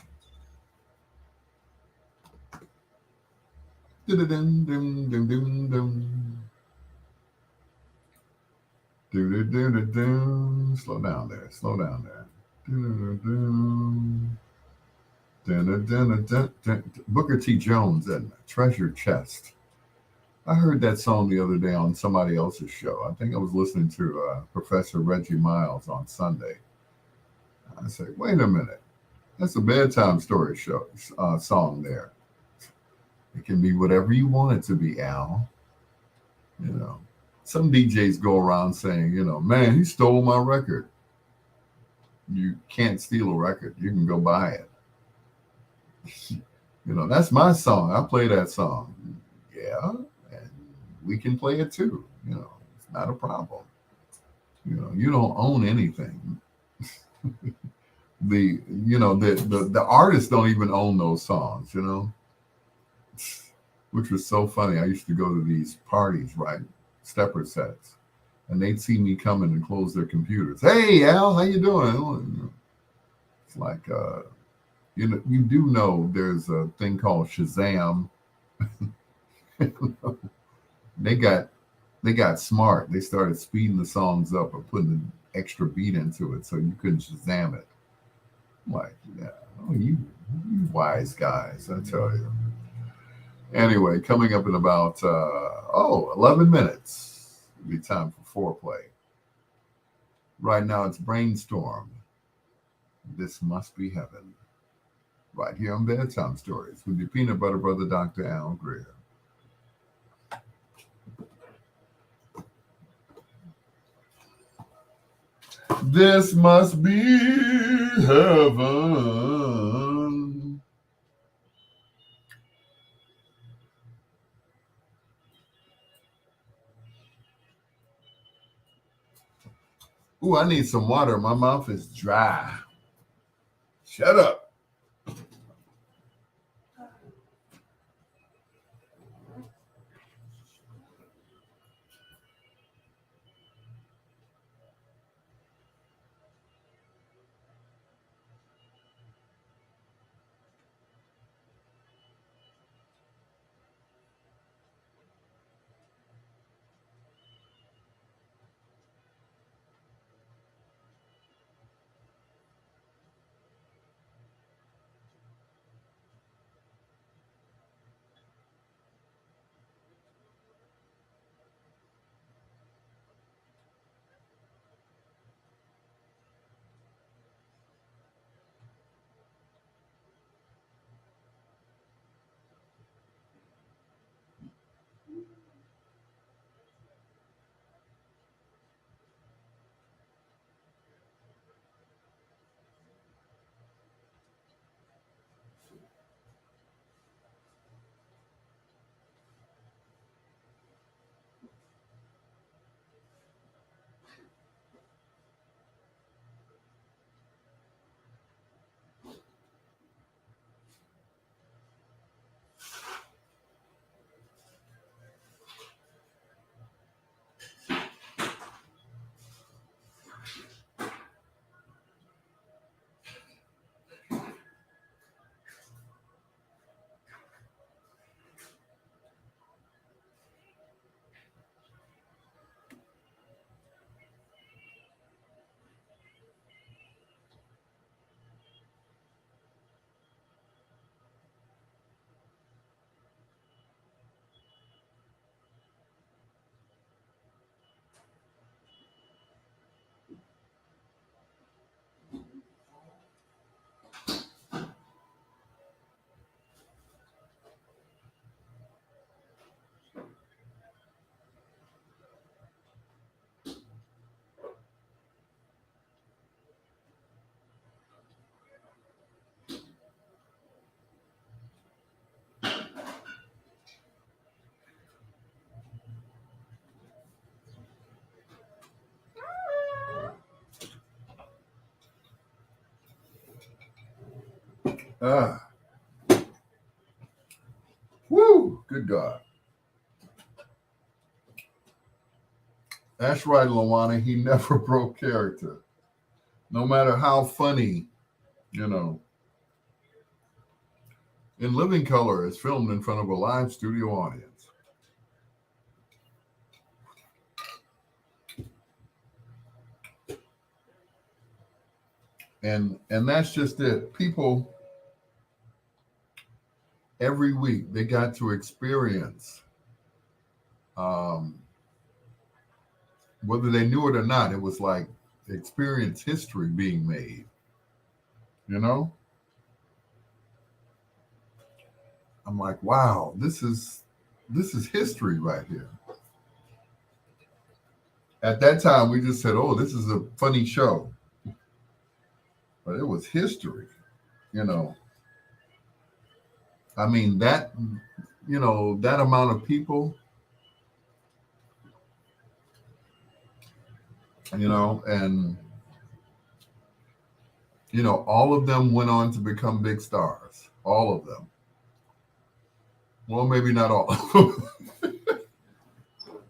Dum, dum, dum, dum, dum. Slow down there. Slow down there. Booker T. Jones and Treasure Chest. I heard that song the other day on somebody else's show. I think I was listening to Professor Reggie Miles on Sunday. I said, wait a minute. That's a bedtime story show song there. It can be whatever you want it to be, Al. You know, some DJs go around saying, man, he stole my record. You can't steal a record. You can go buy it. That's my song. I play that song. Yeah, and we can play it too. It's not a problem. You don't own anything. The artists don't even own those songs. Which was so funny. I used to go to these parties, right? Stepper sets, and they'd see me coming and close their computers. Hey, Al, how you doing? It's like, you do know there's a thing called Shazam. they got they got smart. They started speeding the songs up or putting an extra beat into it so you couldn't Shazam it. I'm like, yeah, you wise guys, I tell you. Anyway, coming up in about 11 minutes, it'll be time for foreplay. Right now, it's Brainstorm. This must be heaven. Right here on Bedtime Stories with your peanut butter brother, Dr. Al Greer. This must be heaven. Ooh, I need some water. My mouth is dry. Shut up. Ah, woo, good God. That's right, Lawana. He never broke character. No matter how funny, you know. In Living Color is filmed in front of a live studio audience. And that's just it. People every week they got to experience, um, whether they knew it or not, it was like experience history being made. You know, I'm like, wow, this is history right here. At that time, we just said, oh, this is a funny show, but it was history. You know, I mean that that amount of people, and all of them went on to become big stars. All of them. Well, maybe not all.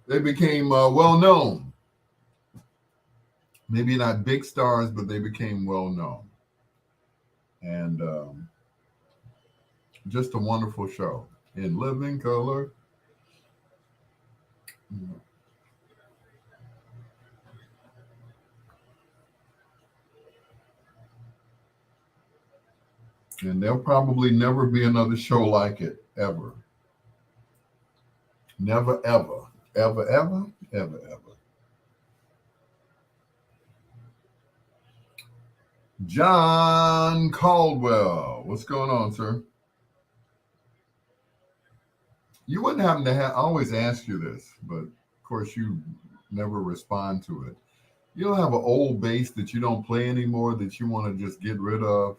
They became well known. Maybe not big stars, but they became well known. And just a wonderful show in living color. And there'll probably never be another show like it ever. Never, ever, ever, ever, ever, ever. John Caldwell. What's going on, sir? You wouldn't happen to have, I always ask you this, but of course you never respond to it. You don't have an old bass that you don't play anymore that you want to just get rid of?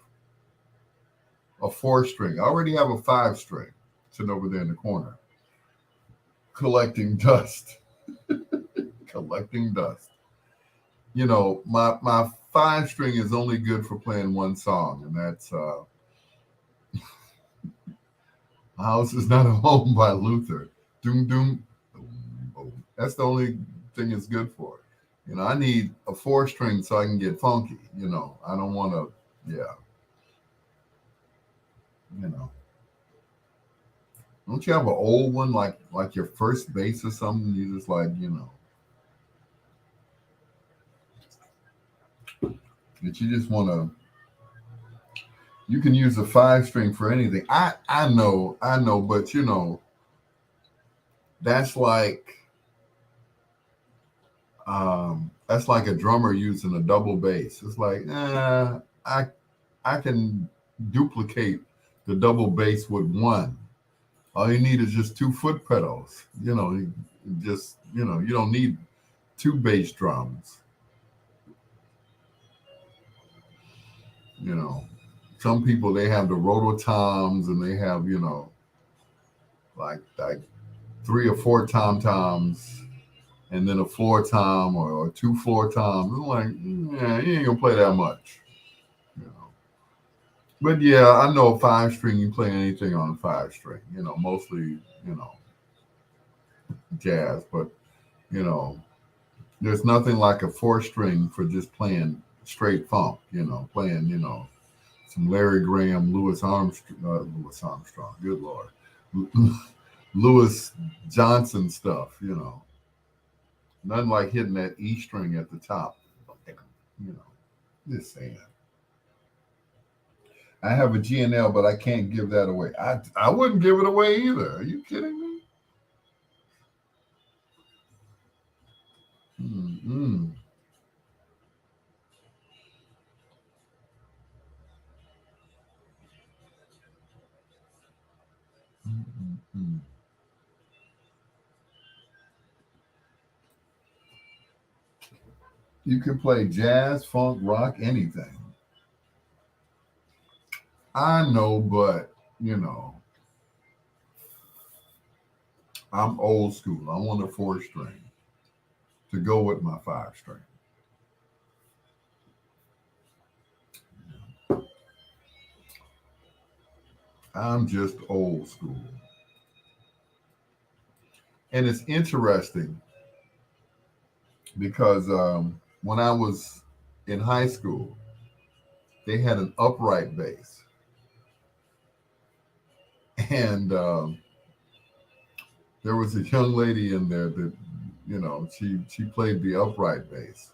A four string. I already have a five string sitting over there in the corner collecting dust. Collecting dust. My five string is only good for playing one song, and that's "My House Is Not a Home" by Luther. Doom doom, boom, boom. That's the only thing it's good for. I need a four string so I can get funky. I don't want to. Yeah, you know. Don't you have an old one like your first bass or something? You just that you just want to. You can use a five string for anything. I know, but that's that's like a drummer using a double bass. It's like, I can duplicate the double bass with one. All you need is just two foot pedals. You don't need two bass drums. You know, some people they have the rototoms and they have like three or four tom toms and then a floor tom or two floor toms. I'm like, yeah, you ain't gonna play that much. You know. But yeah, I know a five string. You play anything on a five string. Mostly jazz, but you know, there's nothing like a four string for just playing straight funk. Playing some Larry Graham, Louis Armstrong. Good Lord, Louis Johnson stuff. Nothing like hitting that E string at the top. You know, just saying. I have a GNL, but I can't give that away. I wouldn't give it away either. Are you kidding me? Mm-hmm. Mm-hmm. You can play jazz, funk, rock, anything. I know, but you know, I'm old school. I want a four string to go with my five string. I'm just old school. And it's interesting because when I was in high school, they had an upright bass. And there was a young lady in there that, she played the upright bass.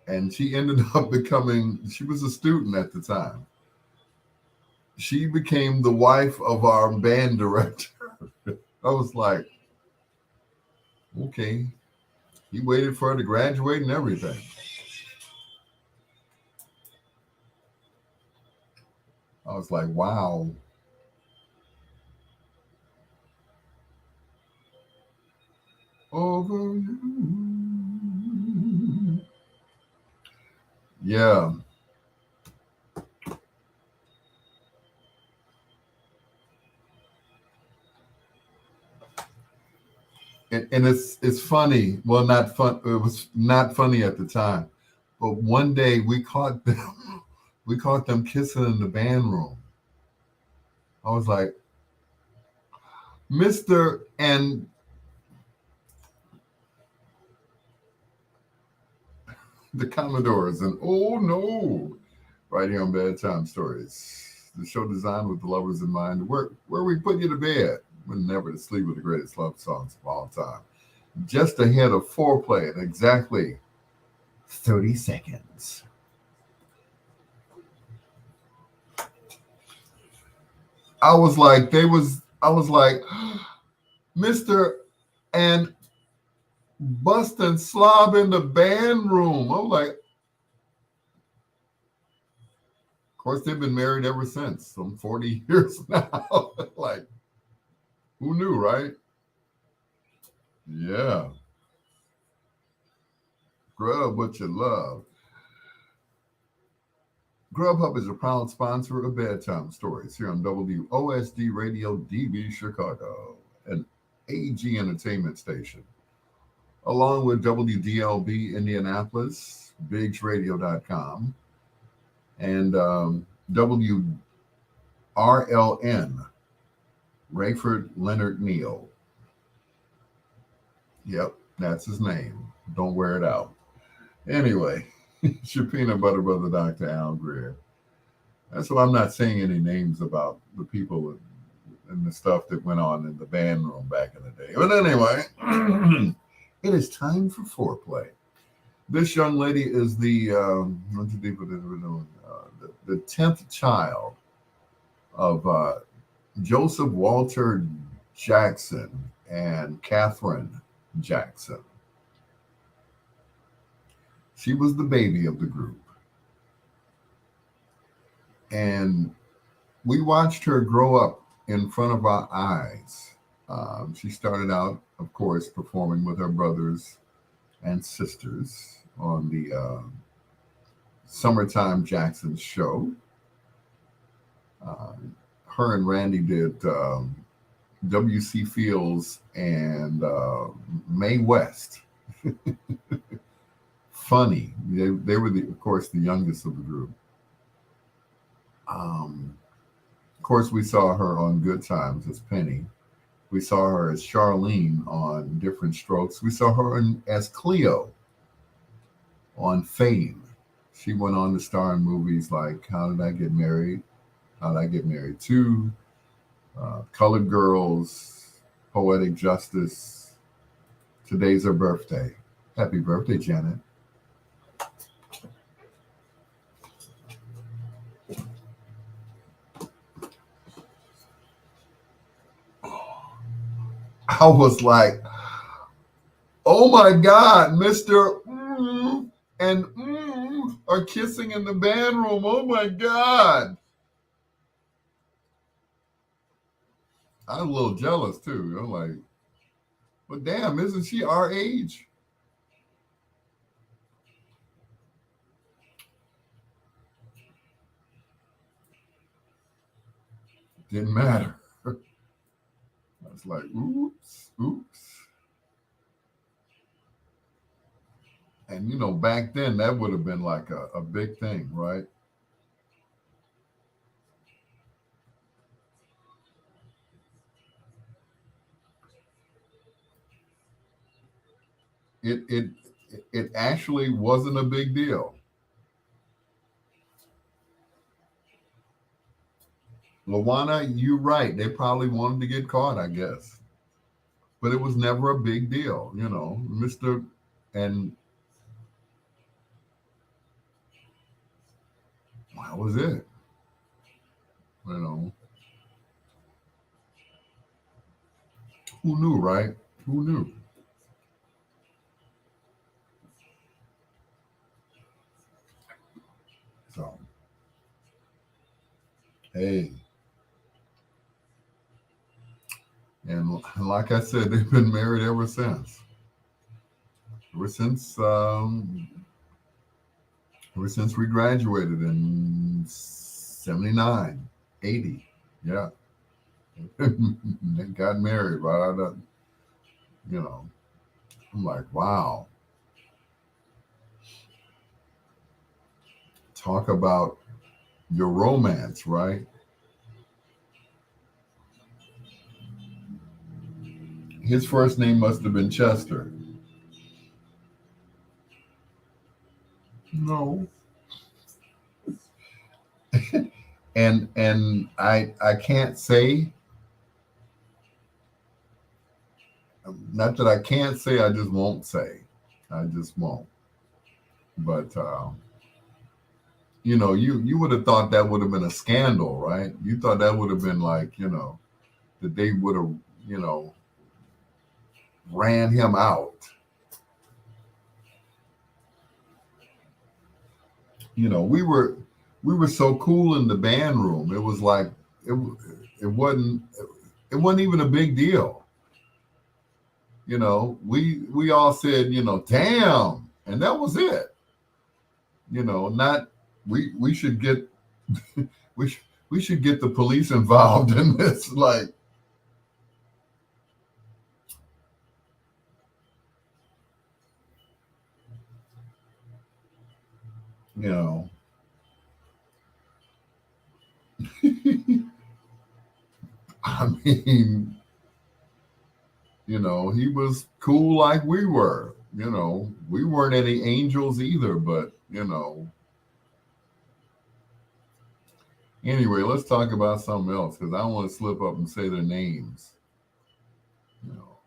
And she ended up she was a student at the time. She became the wife of our band director. I was like, okay. He waited for her to graduate and everything. I was like, wow. Over you. Yeah. And it's funny. Well, not fun. It was not funny at the time, but one day we caught them. We caught them kissing in the band room. I was like, Mister and the Commodores, and oh no, right here on Bedtime Stories, the show designed with the lovers in mind. Where we put you to bed, but never to sleep with the greatest love songs of all time. Just ahead of foreplay in exactly 30 seconds. I was like, Mr. and busting slob in the band room. I'm like, of course, they've been married ever since, some 40 years now. Like, who knew, right? Yeah. Grub what you love. Grubhub is a proud sponsor of Bedtime Stories here on WOSD Radio DB Chicago, an AG entertainment station, along with WDLB Indianapolis, BiggsRadio.com, and WRLN, Rayford Leonard Neal. Yep, that's his name. Don't wear it out. Anyway, it's your peanut butter brother, Dr. Al Greer. That's why I'm not saying any names about the people and the stuff that went on in the band room back in the day. But anyway, it is time for foreplay. This young lady is the 10th child of Joseph Walter Jackson and Catherine Jackson. She was the baby of the group. And we watched her grow up in front of our eyes. She started out, of course, performing with her brothers and sisters on the Summertime Jackson show. Her and Randy did W.C. Fields and Mae West. Funny. They were, of course, the youngest of the group. Of course, we saw her on Good Times as Penny. We saw her as Charlene on Different Strokes. We saw her as Cleo on Fame. She went on to star in movies like How Did I Get Married? How Did I Get Married Too? Colored Girls, Poetic Justice. Today's her birthday. Happy birthday, Janet. I was like, oh my God, Mr. And are kissing in the band room. Oh my God. I was a little jealous too. I'm like, but damn, isn't she our age? Didn't matter. I was like, oops, oops. And back then that would have been like a big thing, right? it actually wasn't a big deal. Lawana, you're right. They probably wanted to get caught, I guess, but it was never a big deal, Mister. And that was it. You know, who knew, right? Who knew? So, hey, and like I said, they've been married ever since. Ever since, ever since we graduated in 79, 80. Yeah. They got married right out of, you know, I'm like, wow. Talk about your romance, right? His first name must have been Chester. No. And I can't say, not that I can't say, I just won't say. I just won't. But you would have thought that would have been a scandal, right? You thought that would have been like, that they would have, you know, ran him out. We were so cool in the band room. It was like it it wasn't it wasn't even a big deal. We all said, damn, and that was it. Not we should get we should get the police involved in this. Like, you know, I mean, he was cool like we were. We weren't any angels either, but anyway, let's talk about something else because I don't want to slip up and say their names. You know,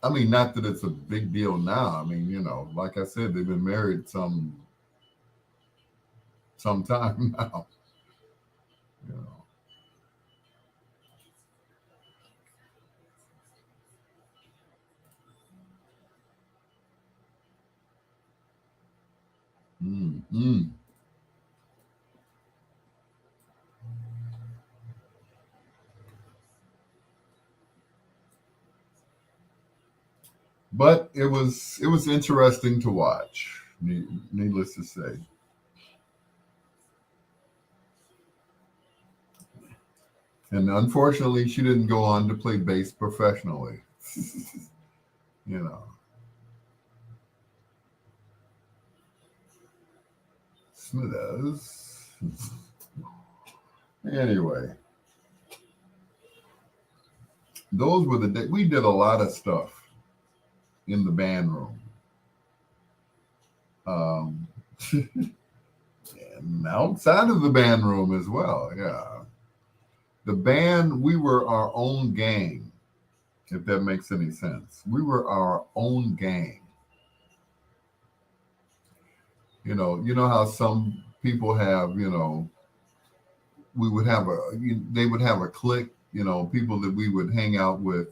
I mean, not that it's a big deal now. I mean, like I said, they've been married some time now. You know, mm. But it was interesting to watch. Needless to say, and unfortunately, she didn't go on to play bass professionally. you know, Smithers. Anyway, those were the days. We did a lot of stuff in the band room. Um, and outside of the band room as well. Yeah. The band, we were our own gang, if that makes any sense. We were our own gang. You know how some people have, we would have they would have a clique, people that we would hang out with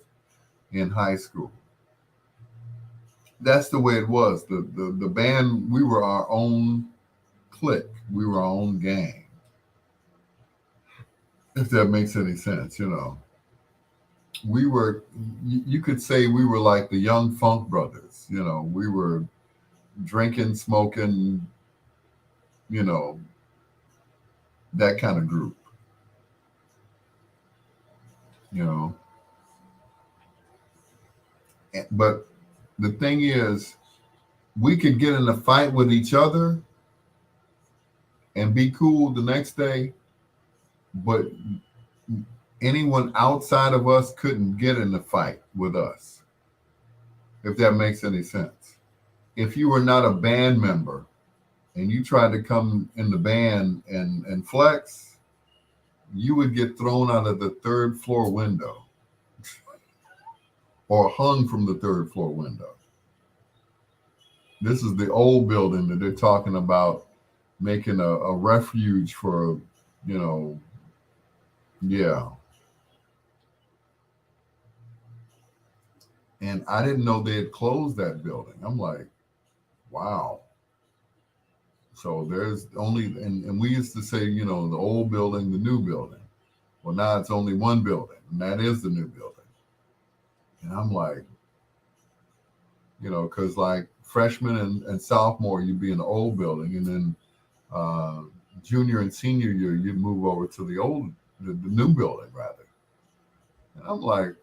in high school. That's the way it was. The band, we were our own clique. We were our own gang, if that makes any sense. We were, you could say we were like the Young Funk Brothers. We were drinking, smoking, you know, that kind of group, you know. But the thing is, we could get in a fight with each other and be cool the next day, but anyone outside of us couldn't get in the fight with us, if that makes any sense. if you were not a band member and you tried to come in the band and flex, you would get thrown out of the third floor window or hung from the third floor window. This is the old building that they're talking about making a refuge for, you know, yeah. And I didn't know they had closed that building. I'm like, wow. So there's only, and we used to say, you know, the old building, the new building. Well, now it's only one building, and that is the new building. And I'm like, you know, because like freshman and sophomore, you'd be in the old building, and then uh, junior and senior year, you'd move over to the new building rather. And I'm like,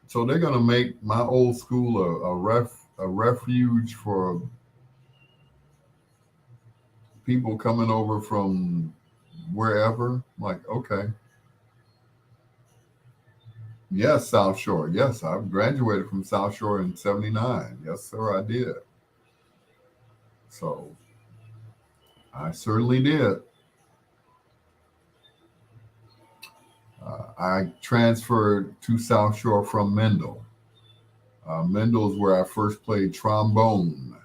so they're gonna make my old school a refuge for people coming over from wherever. I'm like, okay, yes, South Shore. Yes, I graduated from South Shore in '79. Yes, sir, I did. So I certainly did. I transferred to South Shore from Mendel. Mendel is where I first played trombone.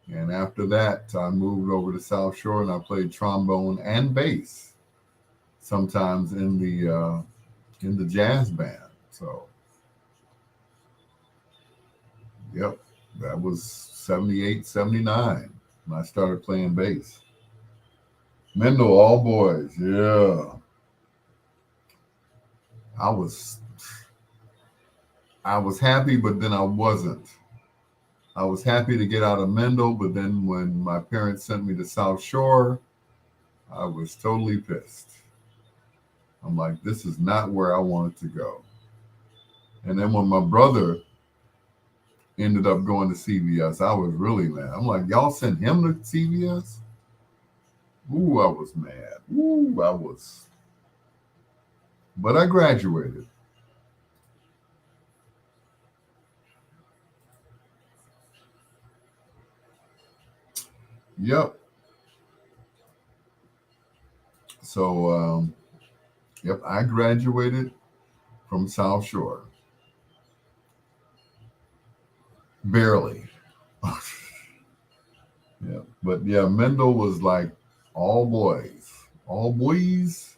And after that, I moved over to South Shore and I played trombone and bass, sometimes in the jazz band. So, yep, that was 78, 79 when I started playing bass. Mendel, all boys, yeah. I was I was happy, but then I wasn't. I was happy to get out of Mendel, but then when my parents sent me to South Shore, I was totally pissed. I'm like, this is not where I wanted to go. And then when my brother ended up going to CVS, I was really mad. I'm like, y'all sent him to CVS? Ooh, I was mad. Ooh, I was. But I graduated. Yep. So, yep, I graduated from South Shore. Barely. Yeah. But yeah, Mendel was like all boys. All boys.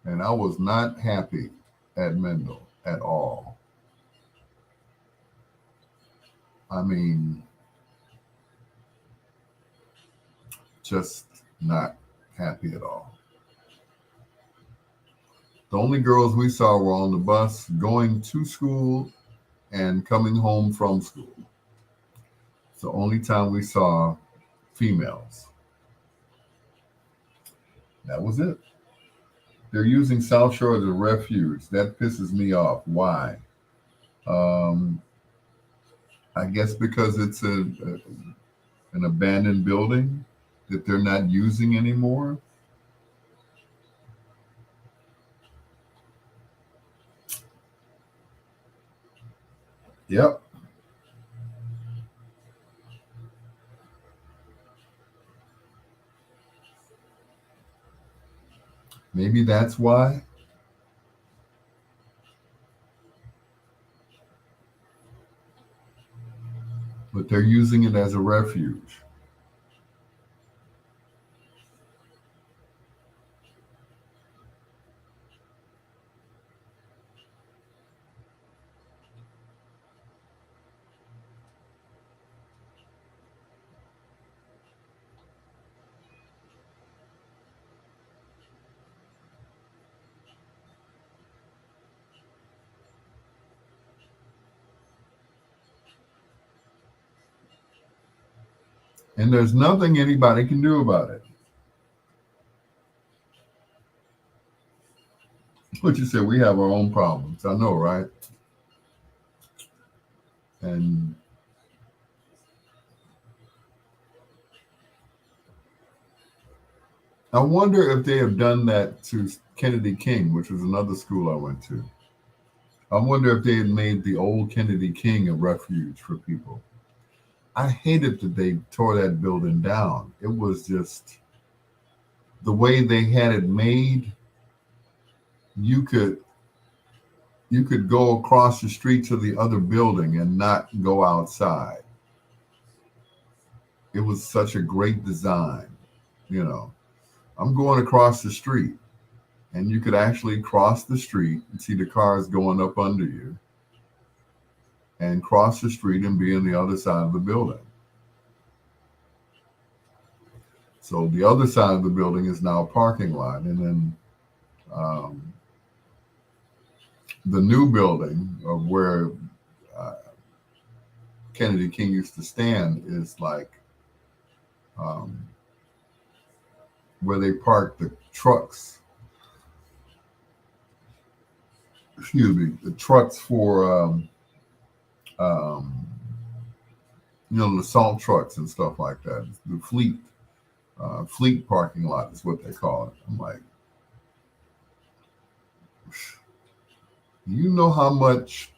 And I was not happy at Mendel at all. I mean, just not happy at all. The only girls we saw were on the bus going to school and coming home from school. It's the only time we saw females. That was it. They're using South Shore as a refuge. That pisses me off. Why? Um, I guess because it's an abandoned building that they're not using anymore. Yep. Maybe that's why. But they're using it as a refuge. And there's nothing anybody can do about it. What you said, we have our own problems. I know, right? And I wonder if they have done that to Kennedy King, which was another school I went to. I wonder if they had made the old Kennedy King a refuge for people. I hated that they tore that building down. It was just the way they had it made. You could you could go across the street to the other building and not go outside. It was such a great design, you know. I'm going across the street, and you could actually cross the street and see the cars going up under you, and cross the street and be on the other side of the building. So the other side of the building is now a parking lot, and then um, the new building of where uh, Kennedy King used to stand is like um, where they park the trucks. Excuse me, the trucks for um, the salt trucks and stuff like that. The fleet parking lot is what they call it. I'm like, you know how much?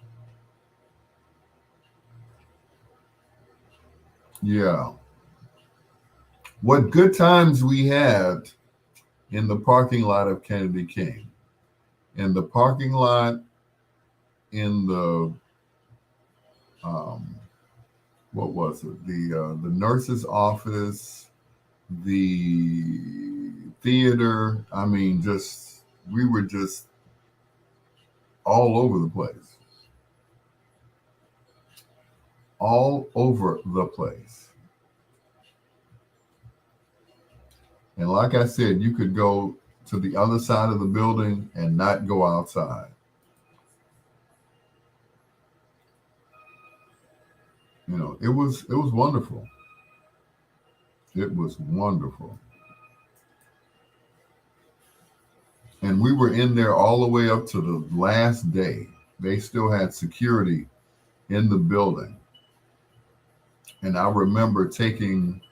Yeah, what good times we had in the parking lot of Kennedy King, in the parking lot, in the um, what was it? The nurse's office, the theater. I mean, just we were just all over the place, all over the place. And like I said, you could go to the other side of the building and not go outside. It was wonderful. It was wonderful. And we were in there all the way up to the last day. They still had security in the building. And I remember taking,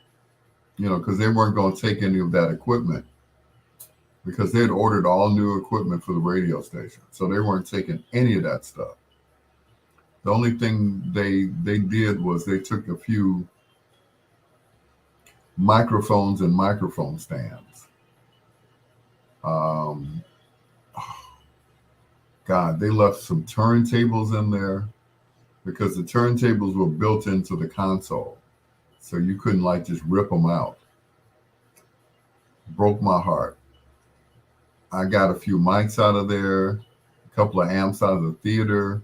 because they weren't going to take any of that equipment because they had ordered all new equipment for the radio station. So they weren't taking any of that stuff. The only thing they did was they took a few microphones and microphone stands. Um, God, they left some turntables in there because the turntables were built into the console. So you couldn't like just rip them out. Broke my heart. I got a few mics out of there, a couple of amps out of the theater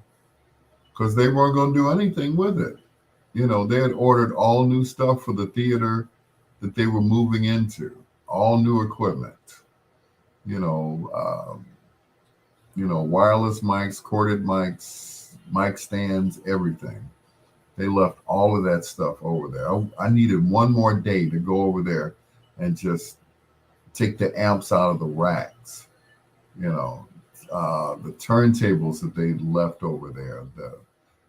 because they weren't going to do anything with it. They had ordered all new stuff for the theater that they were moving into, all new equipment, you know, um, wireless mics, corded mics, mic stands, everything. They left all of that stuff over there. I needed one more day to go over there and just take the amps out of the racks, the turntables that they left over there,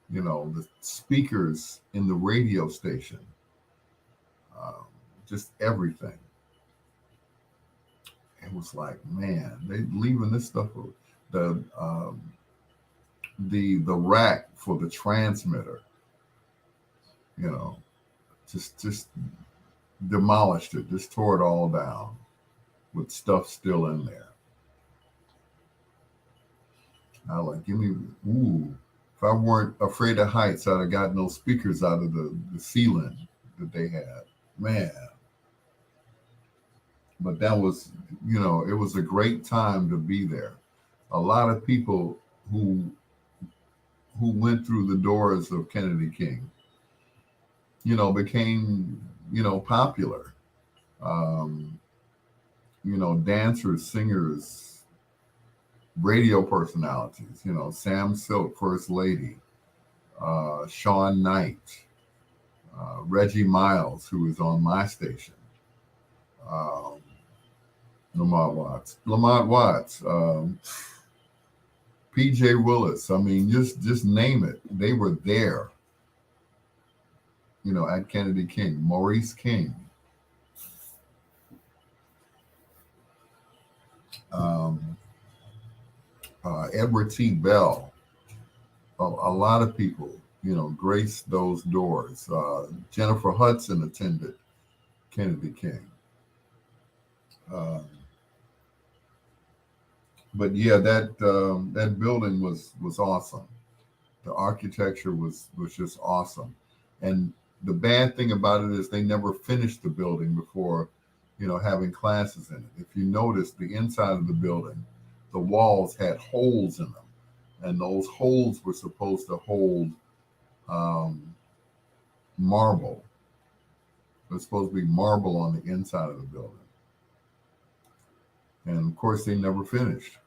the speakers in the radio station, um, just everything. It was like, man, they leaving this stuff. The the rack for the transmitter, you know, just demolished it, just tore it all down with stuff still in there. I like, give me, ooh, if I weren't afraid of heights, I'd have gotten those speakers out of the ceiling that they had. Man. But that was, it was a great time to be there. A lot of people who went through the doors of Kennedy King, became, popular. Um, Dancers, singers, radio personalities, Sam Silk, First Lady, Sean Knight, Reggie Miles, who was on my station, um, Lamont Watts, PJ Willis. I mean, just name it. They were there, at Kennedy King. Maurice King, um, Edward T. Bell. a lot of people, graced those doors. Jennifer Hudson attended Kennedy King. Uh, but yeah, that building was awesome. The architecture was just awesome, and the bad thing about it is they never finished the building before, having classes in it. If you notice, the inside of the building, the walls had holes in them, and those holes were supposed to hold um, marble. There's supposed to be marble on the inside of the building, and of course they never finished,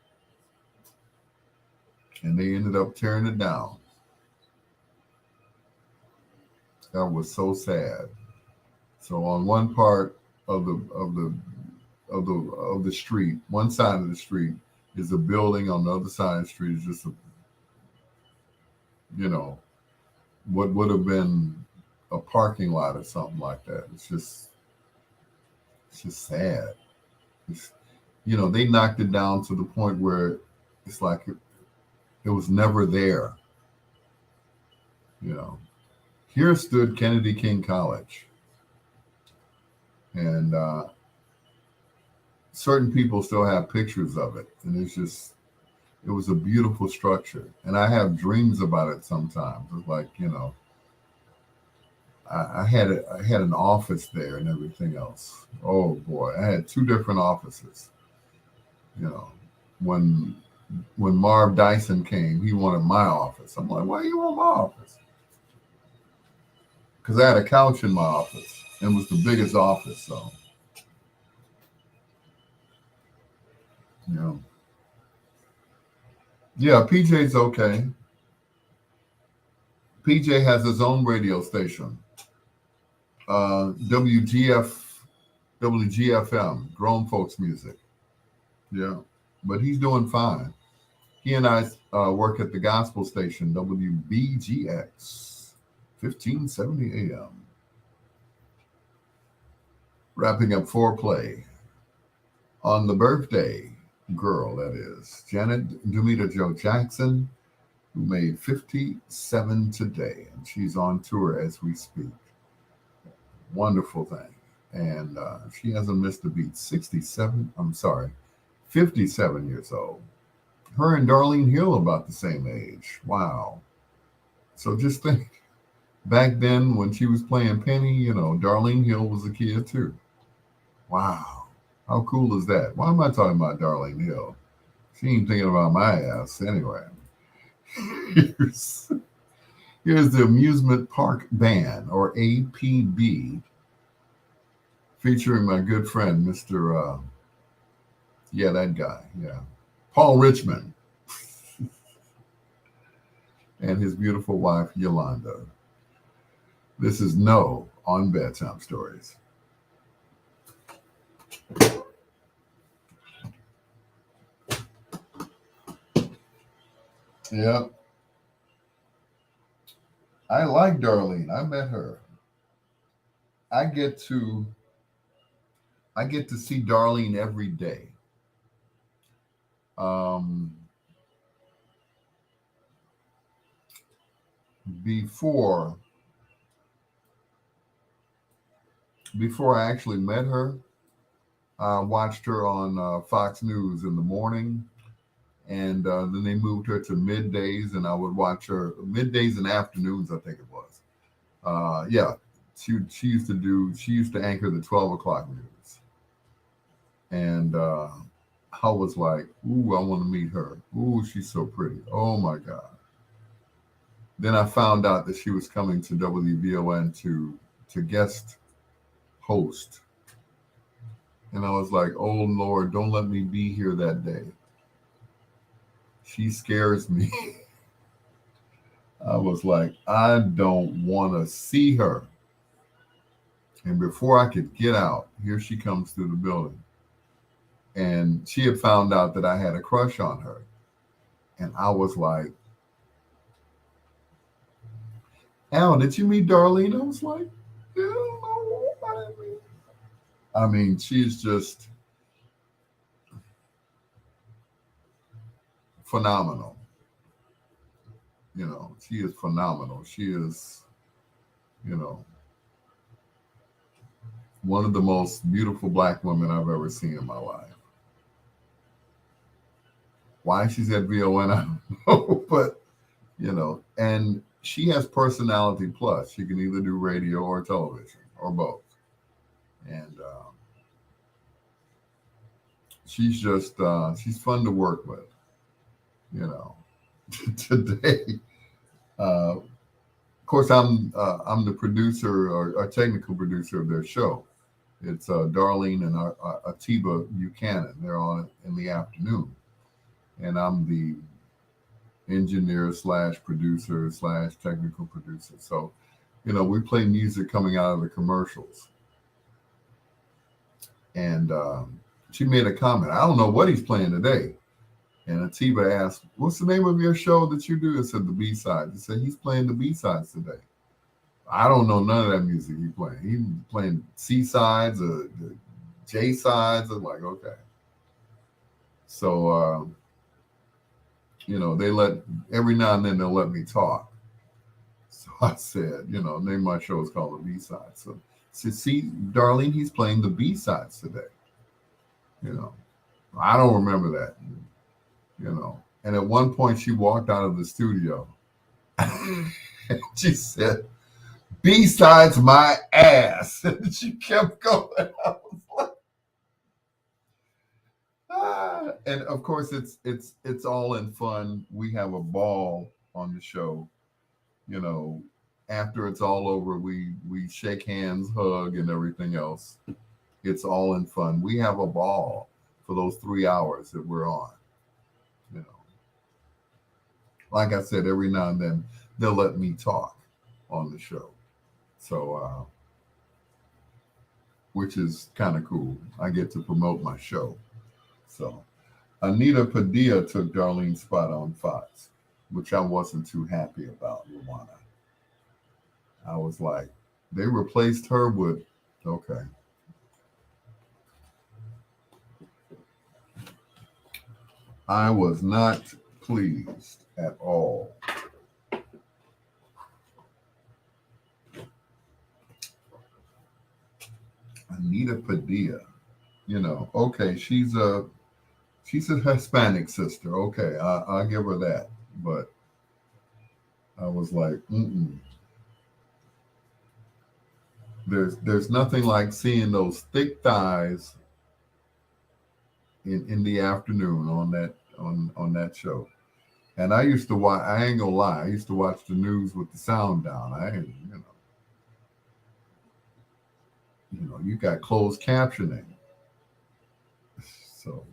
and they ended up tearing it down. That was so sad. So on one part of the street, one side of the street is a building. On the other side of the street is just you know, what would have been a parking lot or something like that. It's just sad. It's, they knocked it down to the point where it's like it was never there. You know, here stood Kennedy King College, and certain people still have pictures of it, and it was a beautiful structure, and I have dreams about it sometimes. It's like, I had an office there and everything else. Oh boy, I had two different offices. You know, when when Marv Dyson came, he wanted my office. I'm like, why you want my office? Because I had a couch in my office and it was the biggest office. So, you know, yeah, PJ's okay. PJ has his own radio station, WGF, WGFM, Grown Folks Music. Yeah, but he's doing fine. He and I work at the gospel station, WBGX, 1570 AM. Wrapping up foreplay on the birthday girl, that is, Janet Dumita Joe Jackson, who made 57 today, and she's on tour as we speak. Wonderful thing. And she hasn't missed a beat. 67, I'm sorry, 57 years old. Her and Darlene Hill about the same age. Wow. So just think, back then when she was playing Penny, Darlene Hill was a kid too. Wow. How cool is that? Why am I talking about Darlene Hill? She ain't thinking about my ass anyway. Here's, here's the Amusement Park Band, or APB, featuring my good friend, Mr. Yeah, that guy. Yeah. Paul Richmond and his beautiful wife, Yolanda. This is No on Bedtime Stories. Yeah, I like Darlene. I met her. I get to I get to see Darlene every day. Um, before before I actually met her, I watched her on Fox News in the morning, and then they moved her to middays, and I would watch her middays and afternoons. I think it was. Yeah, she used to anchor the 12 o'clock news, and I was like, ooh, I want to meet her. Ooh, she's so pretty. Oh my God. Then I found out that she was coming to WVON to guest host. And I was like, oh Lord, don't let me be here that day. She scares me. I was like, I don't want to see her. And before I could get out, here she comes through the building. And she had found out that I had a crush on her. And I was like, Al, did you meet Darlene? I was like, hell no, I didn't meet. I mean, she's just phenomenal. she is phenomenal. She is, you know, one of the most beautiful black women I've ever seen in my life. Why she's at VON, I don't know, but and she has personality plus. She can either do radio or television or both, and she's fun to work with. You know, today, of course, I'm the producer or technical producer of their show. It's Darlene and Atiba Buchanan. They're on in the afternoon, and I'm the engineer slash producer slash technical producer. So, we play music coming out of the commercials. And she made a comment. I don't know what he's playing today. And Atiba asked, "What's the name of your show that you do?" I said, "The B sides." He said, "He's playing the B sides today." I don't know none of that music he's playing. He's playing C sides or the J sides. I'm like, okay. So, they every now and then they'll let me talk. So I said, name my show is called The B Side. So see, Darlene, he's playing the B sides today. I don't remember that. And at one point she walked out of the studio and she said, "B sides my ass." And she kept going. I was like, And of course it's all in fun. We have a ball on the show. You know, After it's all over, we shake hands, hug, and everything else. It's all in fun. We have a ball for those 3 hours that we're on. You know, like I said, every now and then they'll let me talk on the show. So, which is kind of cool. I get to promote my show. So, Anita Padilla took Darlene's spot on Fox, which I wasn't too happy about, Luana. I was like, they replaced her with, okay. I was not pleased at all. Anita Padilla, okay, she's a Hispanic sister. Okay, I'll give her that. But I was like, there's nothing like seeing those thick thighs in the afternoon on that show. And I used to watch. I ain't gonna lie. I used to watch the news with the sound down. You got closed captioning, so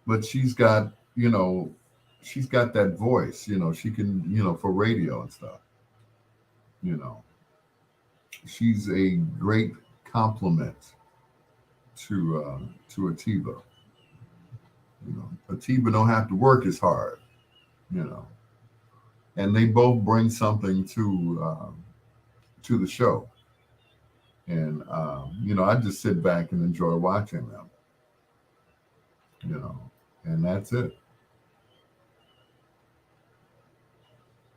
But she's got that voice. She can for radio and stuff. You know, she's a great compliment to Atiba. Atiba don't have to work as hard. You know, and they both bring something to the show. And I just sit back and enjoy watching them. And that's it.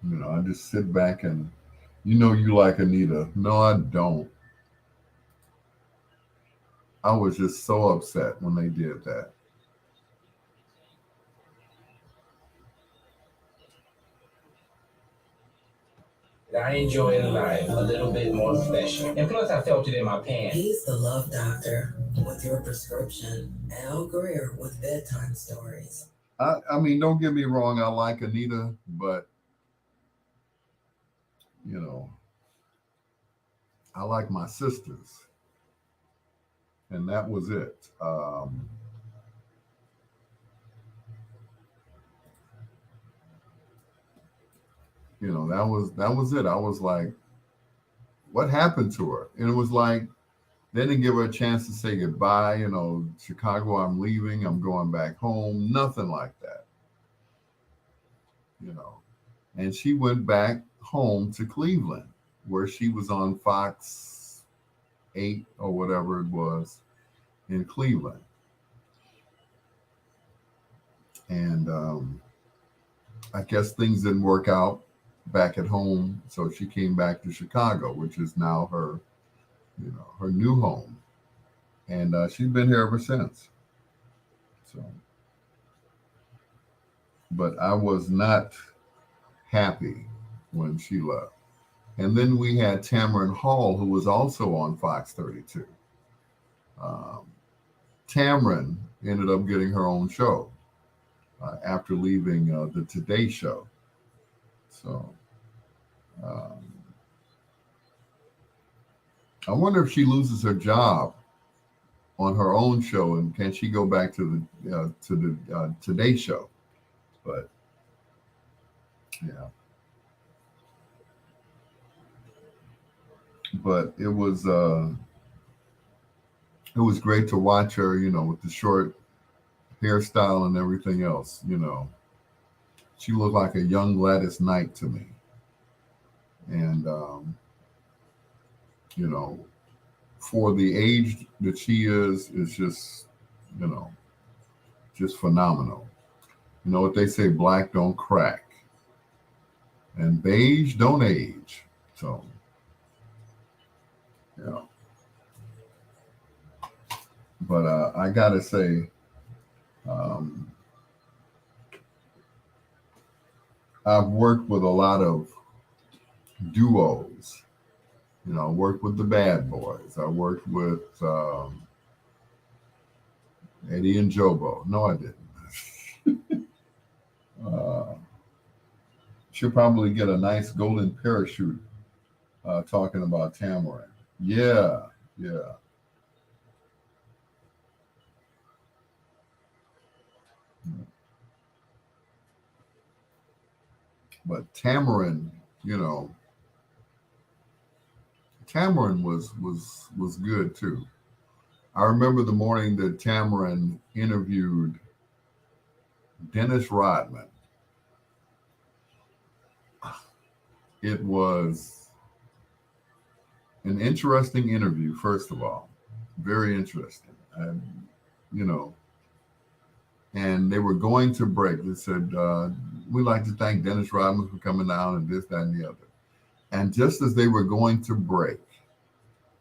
I just sit back and you like Anita. No, I don't. I was just so upset when they did that. I enjoy life a little bit more special. And plus, I felt it in my pants. He's the love doctor with your prescription. Al Greer with bedtime stories. I mean, don't get me wrong. I like Anita, but I like my sisters, and that was it. That was it. I was like, what happened to her? And it was like they didn't give her a chance to say goodbye. Chicago, I'm leaving. I'm going back home. Nothing like that. And she went back home to Cleveland, where she was on Fox 8 or whatever it was in Cleveland. And I guess things didn't work out back at home, so she came back to Chicago, which is now her, her new home, and she's been here ever since. So, but I was not happy when she left. And then we had Tamron Hall, who was also on Fox 32. Um, Tamron ended up getting her own show after leaving the Today Show. So um, I wonder if she loses her job on her own show, and can she go back to the Today Show? But yeah, but it was great to watch her, with the short hairstyle and everything else. She looked like a young Gladys Knight to me, and you know, for the age that she is just, you know, just phenomenal. You know what they say: black don't crack, and beige don't age. So, yeah. But I gotta say, um, I've worked with a lot of duos. I worked with the Bad Boys. I worked with Eddie and Jobo. No, I didn't. uh, She'll probably get a nice golden parachute talking about Tamarind. Yeah, yeah. But Tamarind, you know, Tamarind was good too. I remember the morning that Tamarind interviewed Dennis Rodman. It was an interesting interview, first of all, very interesting. You know, and they were going to break. They said, "We'd like to thank Dennis Rodman for coming down and this, that, and the other." And just as they were going to break,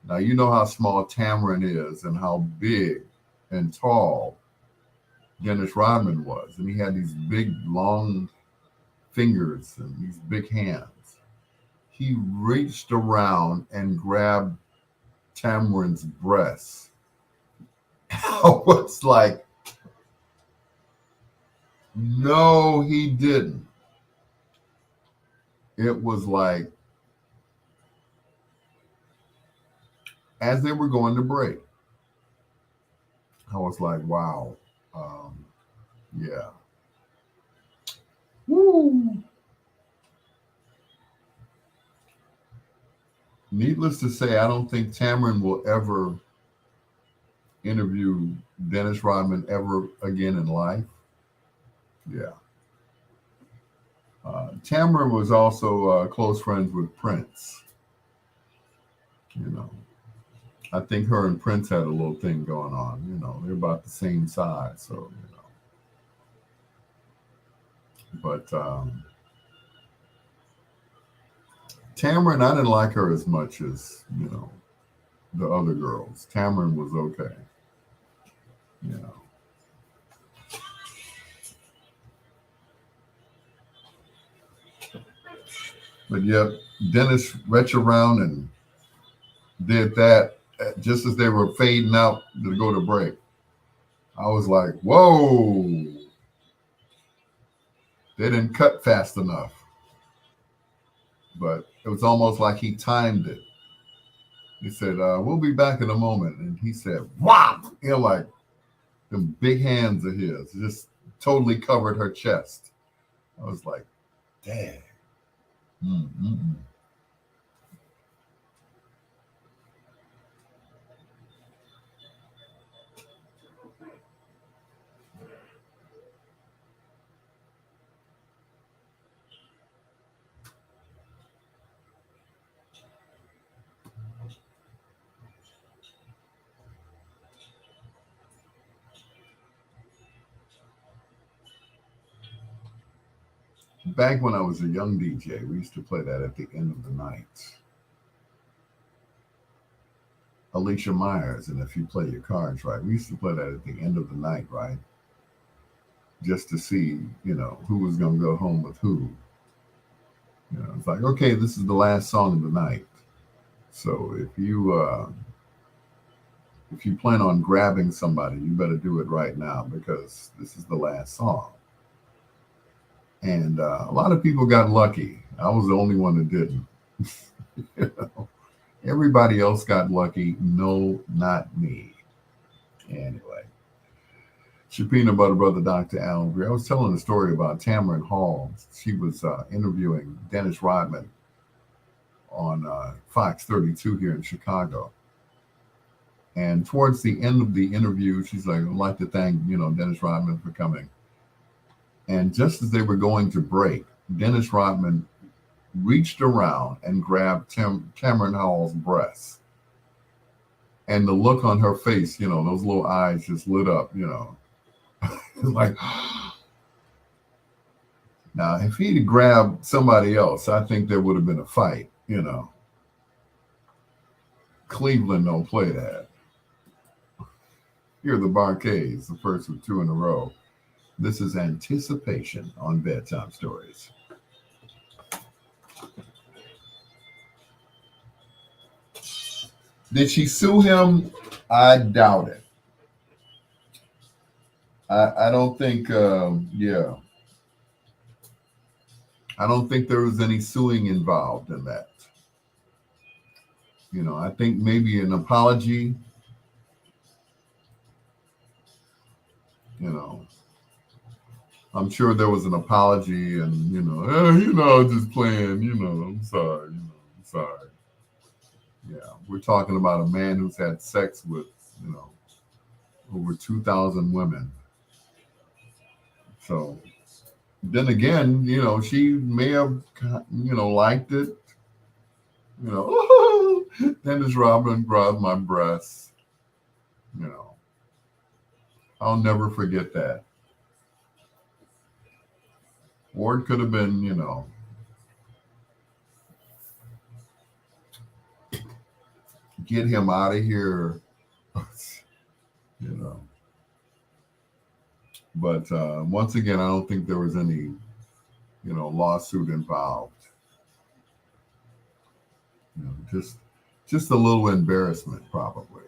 now you know how small Tamarind is and how big and tall Dennis Rodman was, and he had these big, long fingers and these big hands. He reached around and grabbed Tamarind's breast. I was like, no, he didn't. It was like, as they were going to break, I was like, wow, um, yeah. Woo. Needless to say, I don't think Tamarind will ever interview Dennis Rodman ever again in life. Yeah. Tamarind was also close friends with Prince. You know, I think her and Prince had a little thing going on. They're about the same size, so But Tamarind, I didn't like her as much as the other girls. Tamarind was okay. You know. But yep, Dennis reached around and did that just as they were fading out to go to break. I was like, whoa, they didn't cut fast enough. But it was almost like he timed it. He said, we'll be back in a moment. And he said, whop! Like them big hands of his just totally covered her chest. I was like, dang. Mm-mm. back when I was a young DJ, we used to play that at the end of the night. Alicia Myers, and If You Play Your Cards Right. We used to play that at the end of the night, right? Just to see, who was going to go home with who. It's like, okay, this is the last song of the night. So if you plan on grabbing somebody, you better do it right now because this is the last song. And a lot of people got lucky. I was the only one that didn't. Everybody else got lucky. No, not me. Anyway, Peanut Butter Brother Dr. Alan Greer. I was telling a story about Tamron Hall. She was interviewing Dennis Rodman on Fox 32 here in Chicago. And towards the end of the interview, she's like, I'd like to thank, Dennis Rodman for coming. And just as they were going to break, Dennis Rodman reached around and grabbed Tamron Hall's breast. And the look on her face, those little eyes just lit up, It's like, now, if he'd grabbed somebody else, I think there would have been a fight, Cleveland don't play that. Here are the Barcades, the first of two in a row. This is Anticipation on Bedtime Stories. Did she sue him? I doubt it. I don't think, I don't think there was any suing involved in that. I think maybe an apology, I'm sure there was an apology and, just playing, I'm sorry, I'm sorry. Yeah, we're talking about a man who's had sex with, over 2,000 women. So then again, she may have, liked it. Dennis Rodman grabbed my breast. I'll never forget that. Ward could have been, get him out of here, But once again, I don't think there was any, lawsuit involved. Just a little embarrassment, probably.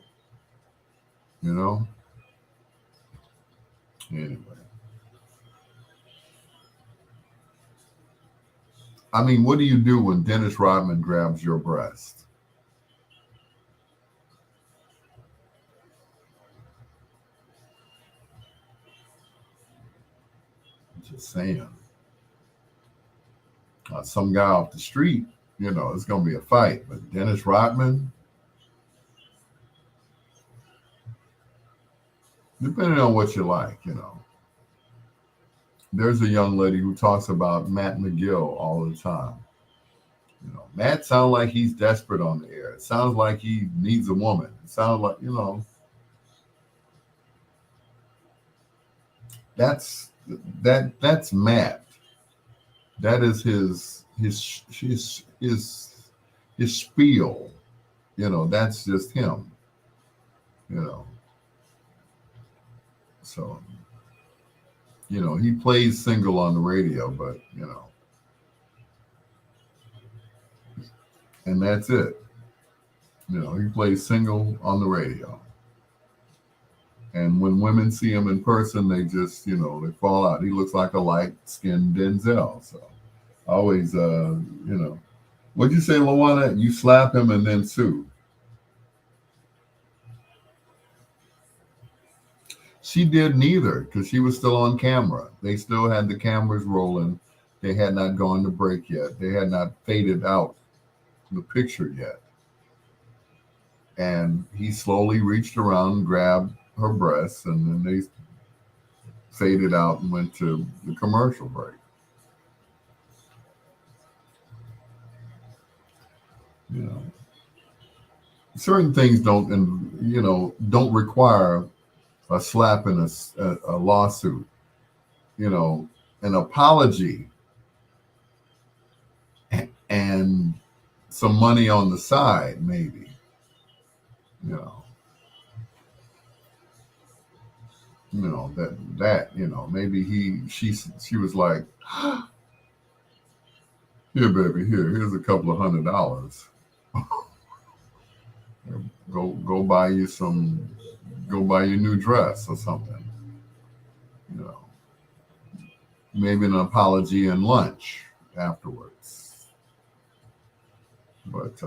Anyway. I mean, what do you do when Dennis Rodman grabs your breast? Just saying. Some guy off the street, it's going to be a fight. But Dennis Rodman, depending on what you like, There's a young lady who talks about Matt McGill all the time. Matt sounds like he's desperate on the air. It sounds like he needs a woman. It sounds like, that's Matt. That is his spiel. That's just him. So, he plays single on the radio, but and that's it. He plays single on the radio. And when women see him in person, they just, they fall out. He looks like a light-skinned Denzel. So always, what'd you say, Luana? You slap him and then sue. She did neither because she was still on camera. They still had the cameras rolling. They had not gone to break yet. They had not faded out the picture yet. And he slowly reached around and grabbed her breasts, and then they faded out and went to the commercial break. Certain things don't require a slap and a lawsuit. An apology and some money on the side, maybe, you know, maybe she was like, here, baby, here's a couple of $100. Go buy you go buy you a new dress or something, you know, maybe an apology and lunch afterwards. But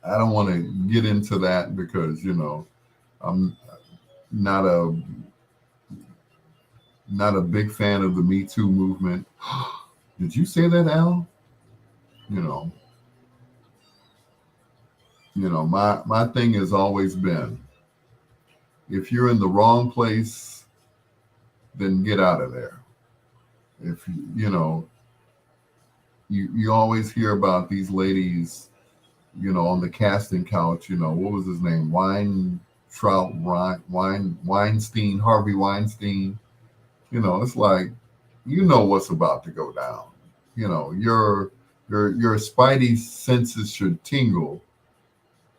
I don't want to get into that because I'm not a big fan of the Me Too movement. Did you say that, Al? You know, my thing has always been, if you're in the wrong place, then get out of there. If you always hear about these ladies, on the casting couch. What was his name? Weinstein, Harvey Weinstein. It's like, what's about to go down. Your spidey senses should tingle.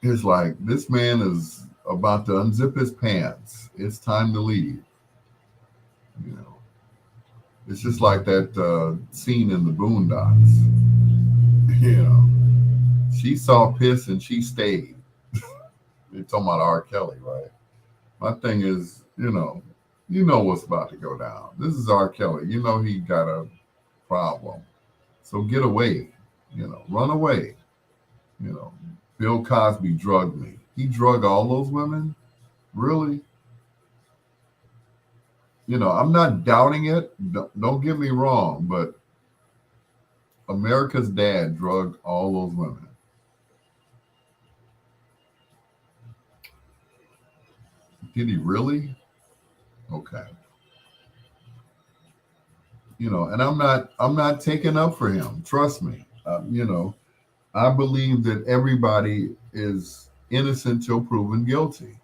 It's like, this man is about to unzip his pants. It's time to leave. It's just like that scene in the Boondocks. She saw piss and she stayed. You're talking about R. Kelly, right? My thing is, what's about to go down. This is R. Kelly. He got a problem. So get away. Run away. Bill Cosby drugged me. He drugged all those women? Really? I'm not doubting it. Don't get me wrong, but America's dad drugged all those women. Did he really? Okay. And I'm not taking up for him. Trust me. I believe that everybody is innocent till proven guilty.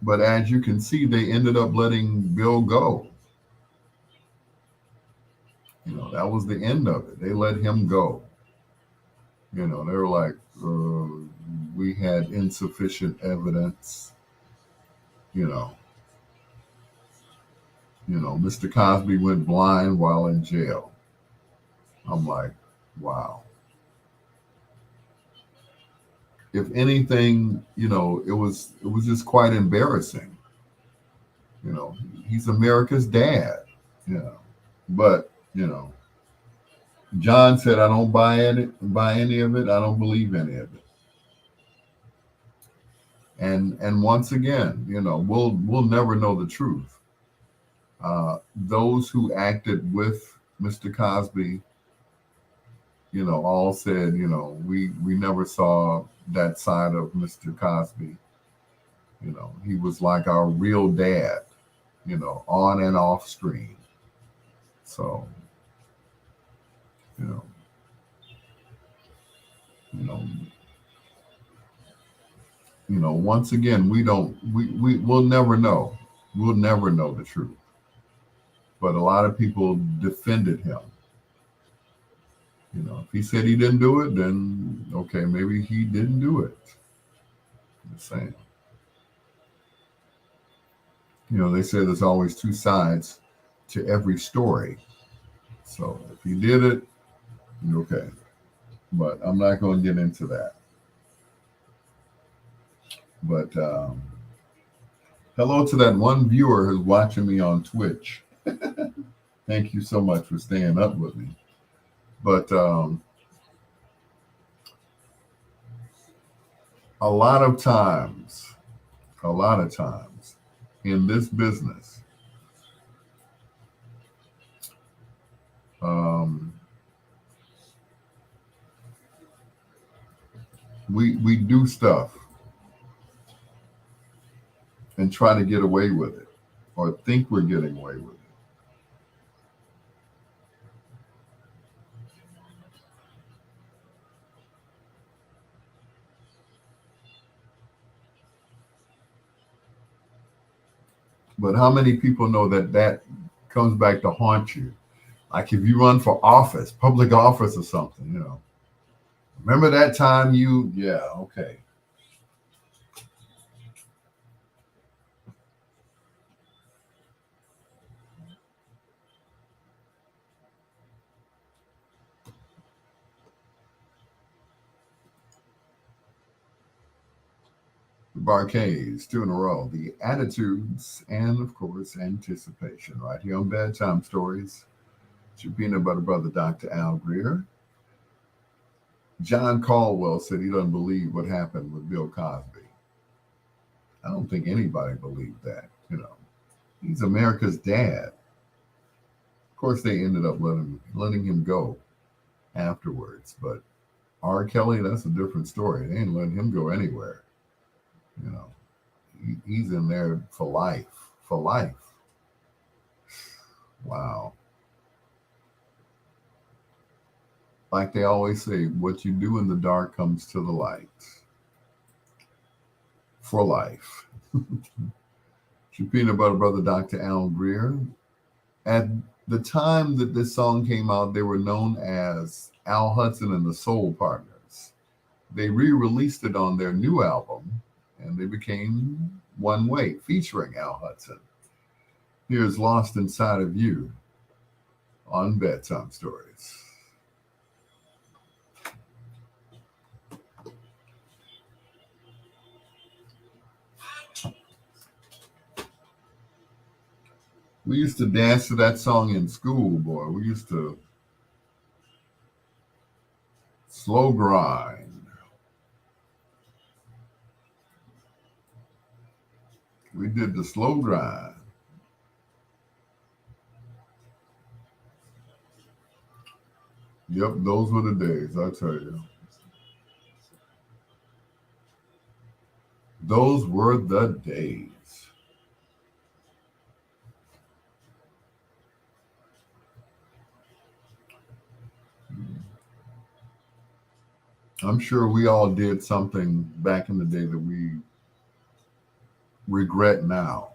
But as you can see, they ended up letting Bill go. That was the end of it. They let him go. They were like, we had insufficient evidence. Mr. Cosby went blind while in jail. I'm like, wow. If anything, it was just quite embarrassing. He's America's dad. But John said, I don't buy any of it. I don't believe any of it. And once again, we'll never know the truth. Those who acted with Mr. Cosby, all said, we never saw that side of Mr. Cosby. He was like our real dad, on and off screen. So, once again, we'll never know. We'll never know the truth. But a lot of people defended him. If he said he didn't do it, then okay, maybe he didn't do it. I'm just saying. They say there's always two sides to every story. So if he did it, okay. But I'm not going to get into that. But hello to that one viewer who's watching me on Twitch. Thank you so much for staying up with me. But a lot of times in this business, we do stuff and try to get away with it, or think we're getting away with it. But how many people know that that comes back to haunt you? Like if you run for office, public office or something, you know. Remember that time you, yeah, okay. The Barcades, two in a row. The Attitudes, and of course, Anticipation, right here on Bedtime Stories. It's your peanut butter brother, Dr. Al Greer. John Caldwell said he doesn't believe what happened with Bill Cosby. I don't think anybody believed that, you know. He's America's dad. Of course, they ended up letting him go afterwards. But R. Kelly, that's a different story. They ain't letting him go anywhere. You know, he's in there for life. For life. Wow. Like they always say, what you do in the dark comes to the light. For life. It's your peanut butter brother, Dr. Al Greer. At the time that this song came out, they were known as Al Hudson and the Soul Partners. They re-released it on their new album, and they became One Way, featuring Al Hudson. Here's Lost Inside of You on Bedtime Stories. We used to dance to that song in school, boy. We used to slow grind. We did the slow grind. Yep, those were the days, I tell you. Those were the days. I'm sure we all did something back in the day that we regret now.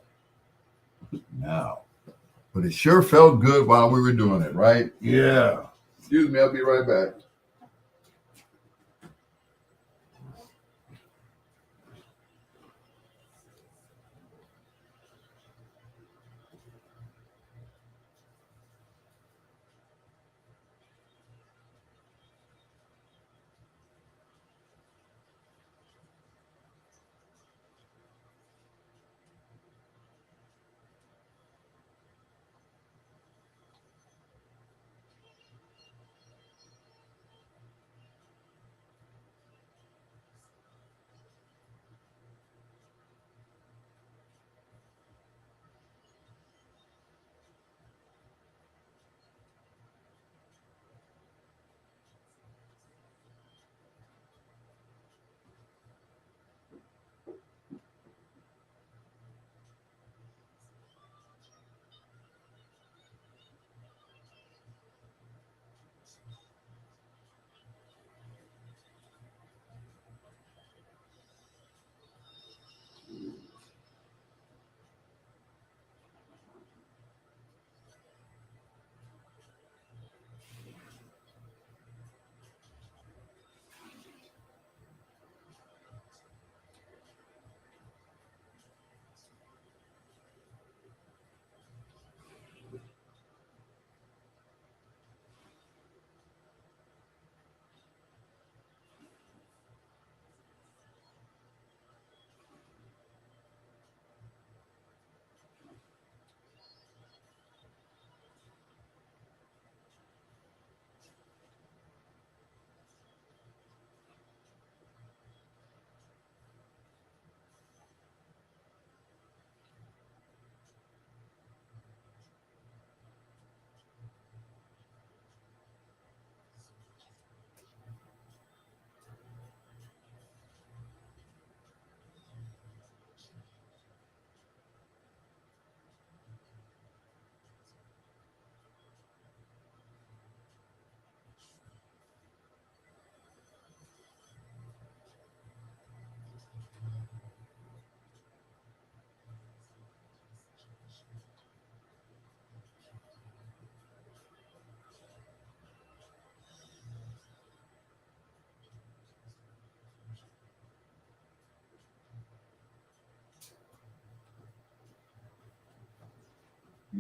Now. But it sure felt good while we were doing it, right? Yeah. Excuse me, I'll be right back.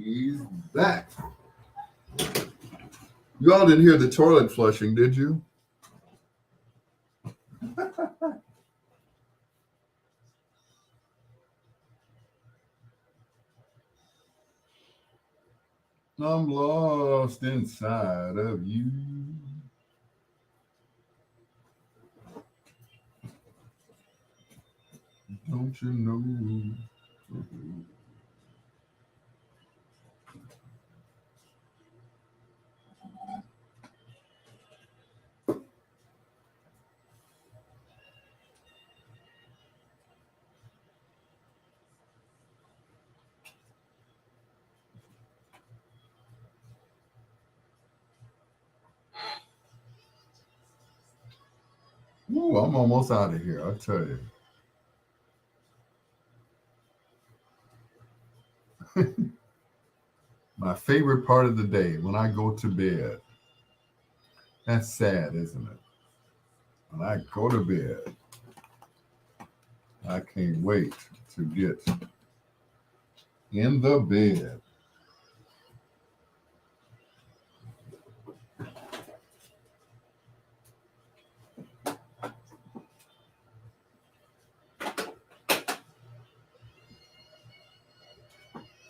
He's back. You all didn't hear the toilet flushing, did you? I'm lost inside of you. Don't you know? Ooh, I'm almost out of here, I tell you. My favorite part of the day when I go to bed. That's sad, isn't it? When I go to bed, I can't wait to get in the bed.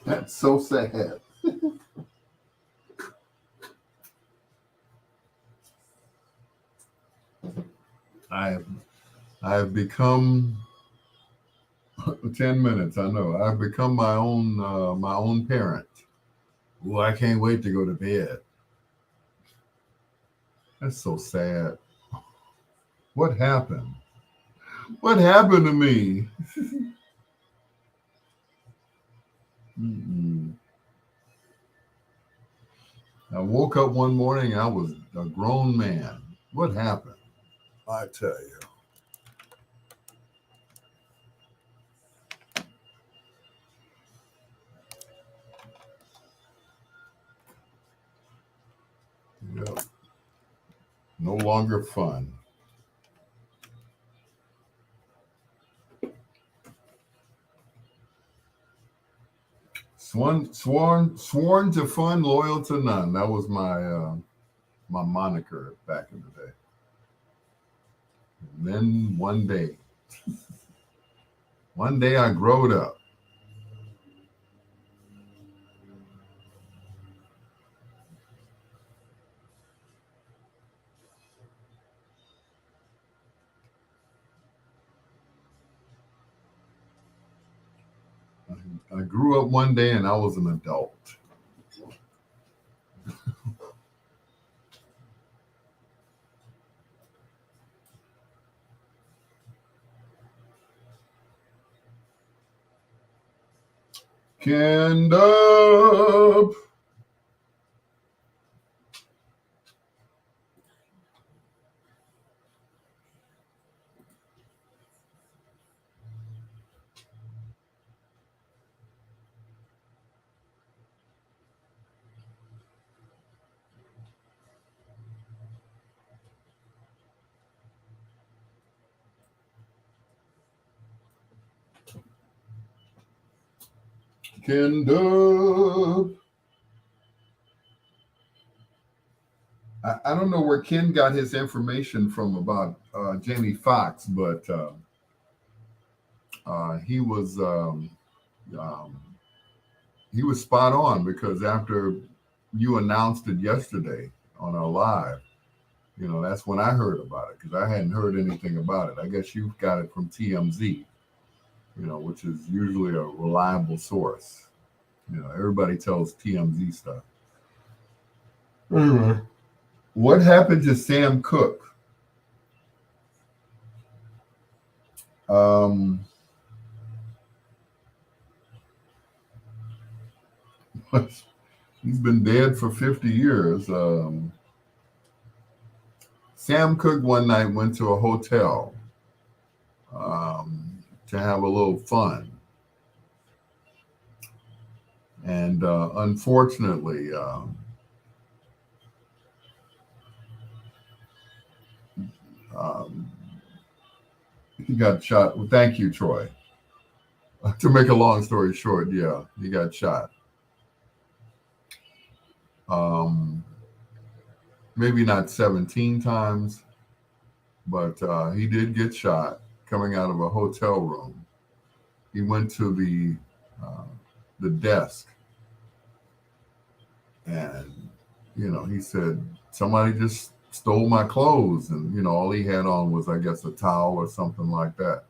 That's so sad. I've become 10 minutes. I know. I've become my own parent. Oh, I can't wait to go to bed. That's so sad. What happened? What happened to me? Mm-mm. I woke up one morning. I was a grown man. What happened? I tell you. Yep. No longer fun. Sworn to fun, loyal to none. That was my moniker back in the day. And then one day I growed up. I grew up one day and I was an adult. Canned up. Canned up. I don't know where Ken got his information from about Jamie Foxx, but he was um, he was spot on because after you announced it yesterday on our live, that's when I heard about it because I hadn't heard anything about it. I guess you got it from TMZ, which is usually a reliable source. Everybody tells TMZ stuff. Anyway, what happened to Sam Cooke? He's been dead for 50 years. Sam Cooke one night went to a hotel to have a little fun. And unfortunately, he got shot. Well, thank you, Troy. To make a long story short, yeah, he got shot. Um, maybe not 17 times, but he did get shot coming out of a hotel room. He went to the desk, and he said somebody just stole my clothes, and all he had on was, I guess, a towel or something like that.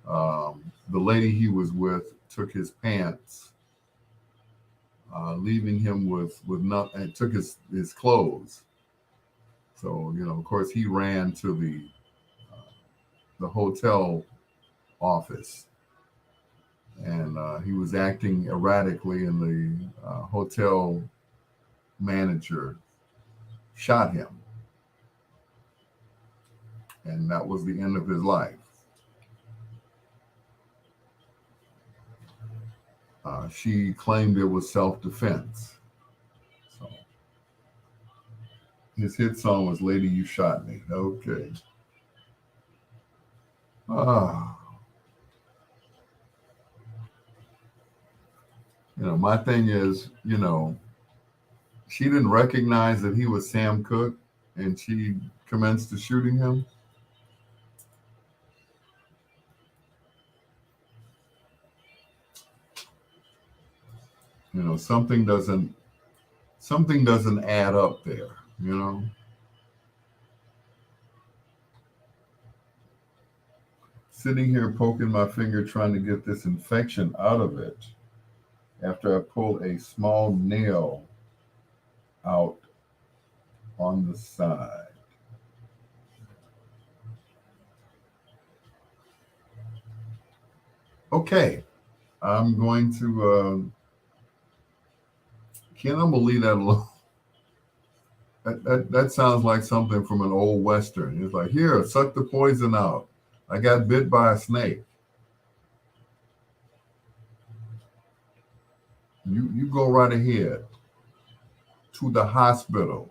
The lady he was with took his pants, leaving him with nothing, and took his clothes. So of course, he ran to the hotel office, and he was acting erratically, and the hotel manager shot him, and that was the end of his life. She claimed it was self-defense. So his hit song was "Lady, You Shot Me." Okay. Ah, my thing is, she didn't recognize that he was Sam Cooke, and she commenced to shooting him. Something doesn't add up there. Sitting here poking my finger trying to get this infection out of it after I pulled a small nail out on the side. Okay, I'm going to. Can't I believe that alone? That sounds like something from an old Western. It's like, here, suck the poison out. I got bit by a snake. You go right ahead to the hospital.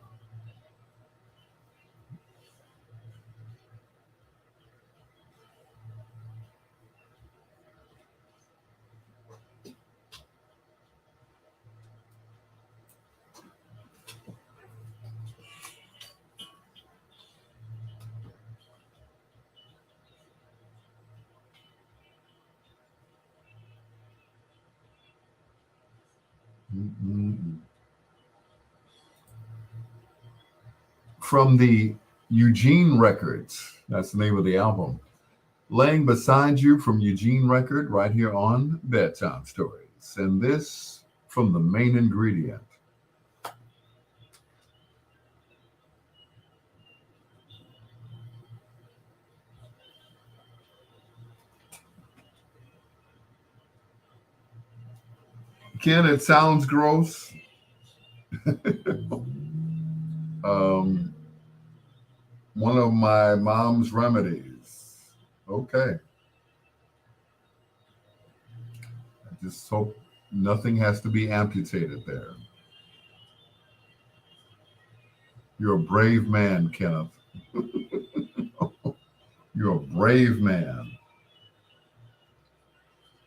Mm-mm. From the Eugene Records, that's the name of the album. Laying Beside You from Eugene Record, right here on Bedtime Stories. And this from the main ingredient. Ken, it sounds gross. um, One of my mom's remedies. Okay. I just hope nothing has to be amputated there. You're a brave man, Kenneth. You're a brave man.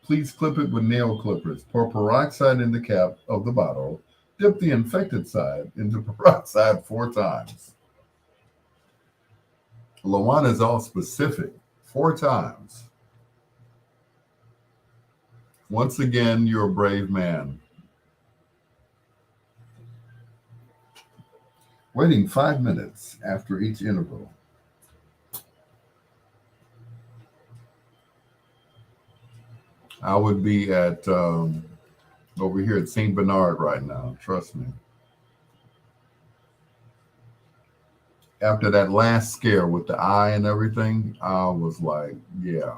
Please clip it with nail clippers. Pour peroxide in the cap of the bottle. Dip the infected side into peroxide 4 times. Lawana is all specific. 4 times. Once again, you're a brave man. Waiting 5 minutes after each interval. I would be at over here at St. Bernard right now. Trust me. After that last scare with the eye and everything, I was like, yeah.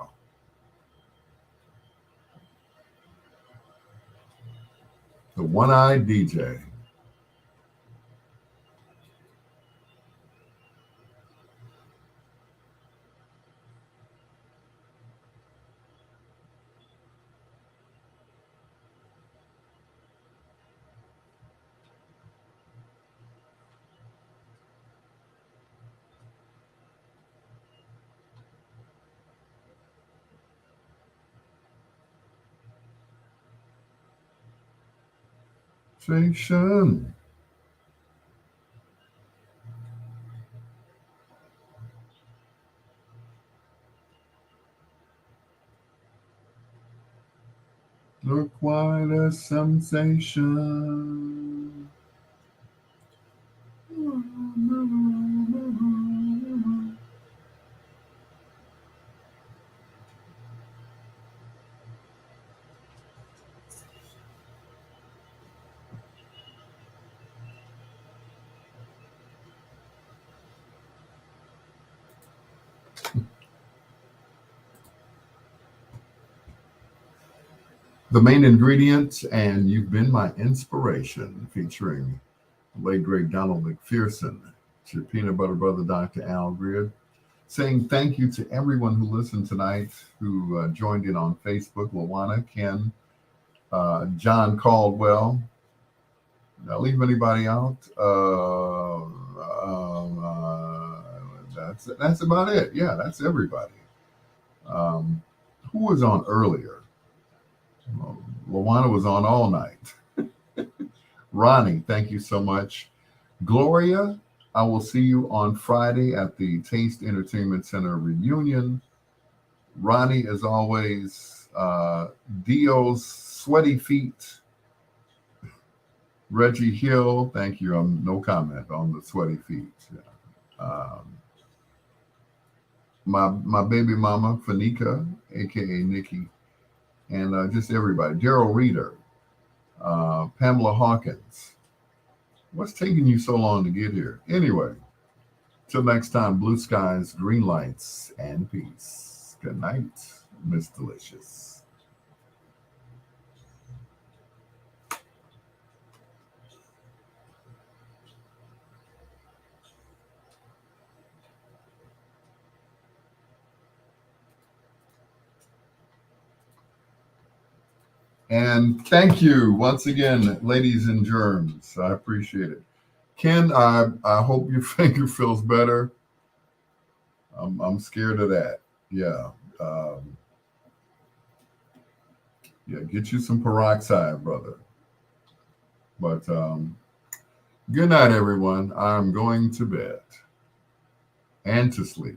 The one-eyed DJ. Station. You're quite a sensation. The Main Ingredient and You've Been My Inspiration, featuring late great Donald McPherson. It's your peanut butter brother, Dr. Al Greer, saying thank you to everyone who listened tonight, who joined in on Facebook. Lawana, Ken, John Caldwell. Did I leave anybody out? That's about it. Yeah, that's everybody. Who was on earlier? Lawana was on all night. Ronnie, thank you so much. Gloria, I will see you on Friday at the Taste Entertainment Center reunion. Ronnie, as always, Dio's Sweaty Feet. Reggie Hill, thank you. No comment on the sweaty feet. Yeah. My baby mama, Fanika, aka Nikki, and just everybody. Daryl Reeder, Pamela Hawkins. What's taking you so long to get here? Anyway, till next time, blue skies, green lights, and peace. Good night, Miss Delicious. And thank you once again, ladies and germs. I appreciate it. Ken, I hope your finger feels better. I'm scared of that. Yeah. Yeah, get you some peroxide, brother. But good night, everyone. I'm going to bed and to sleep.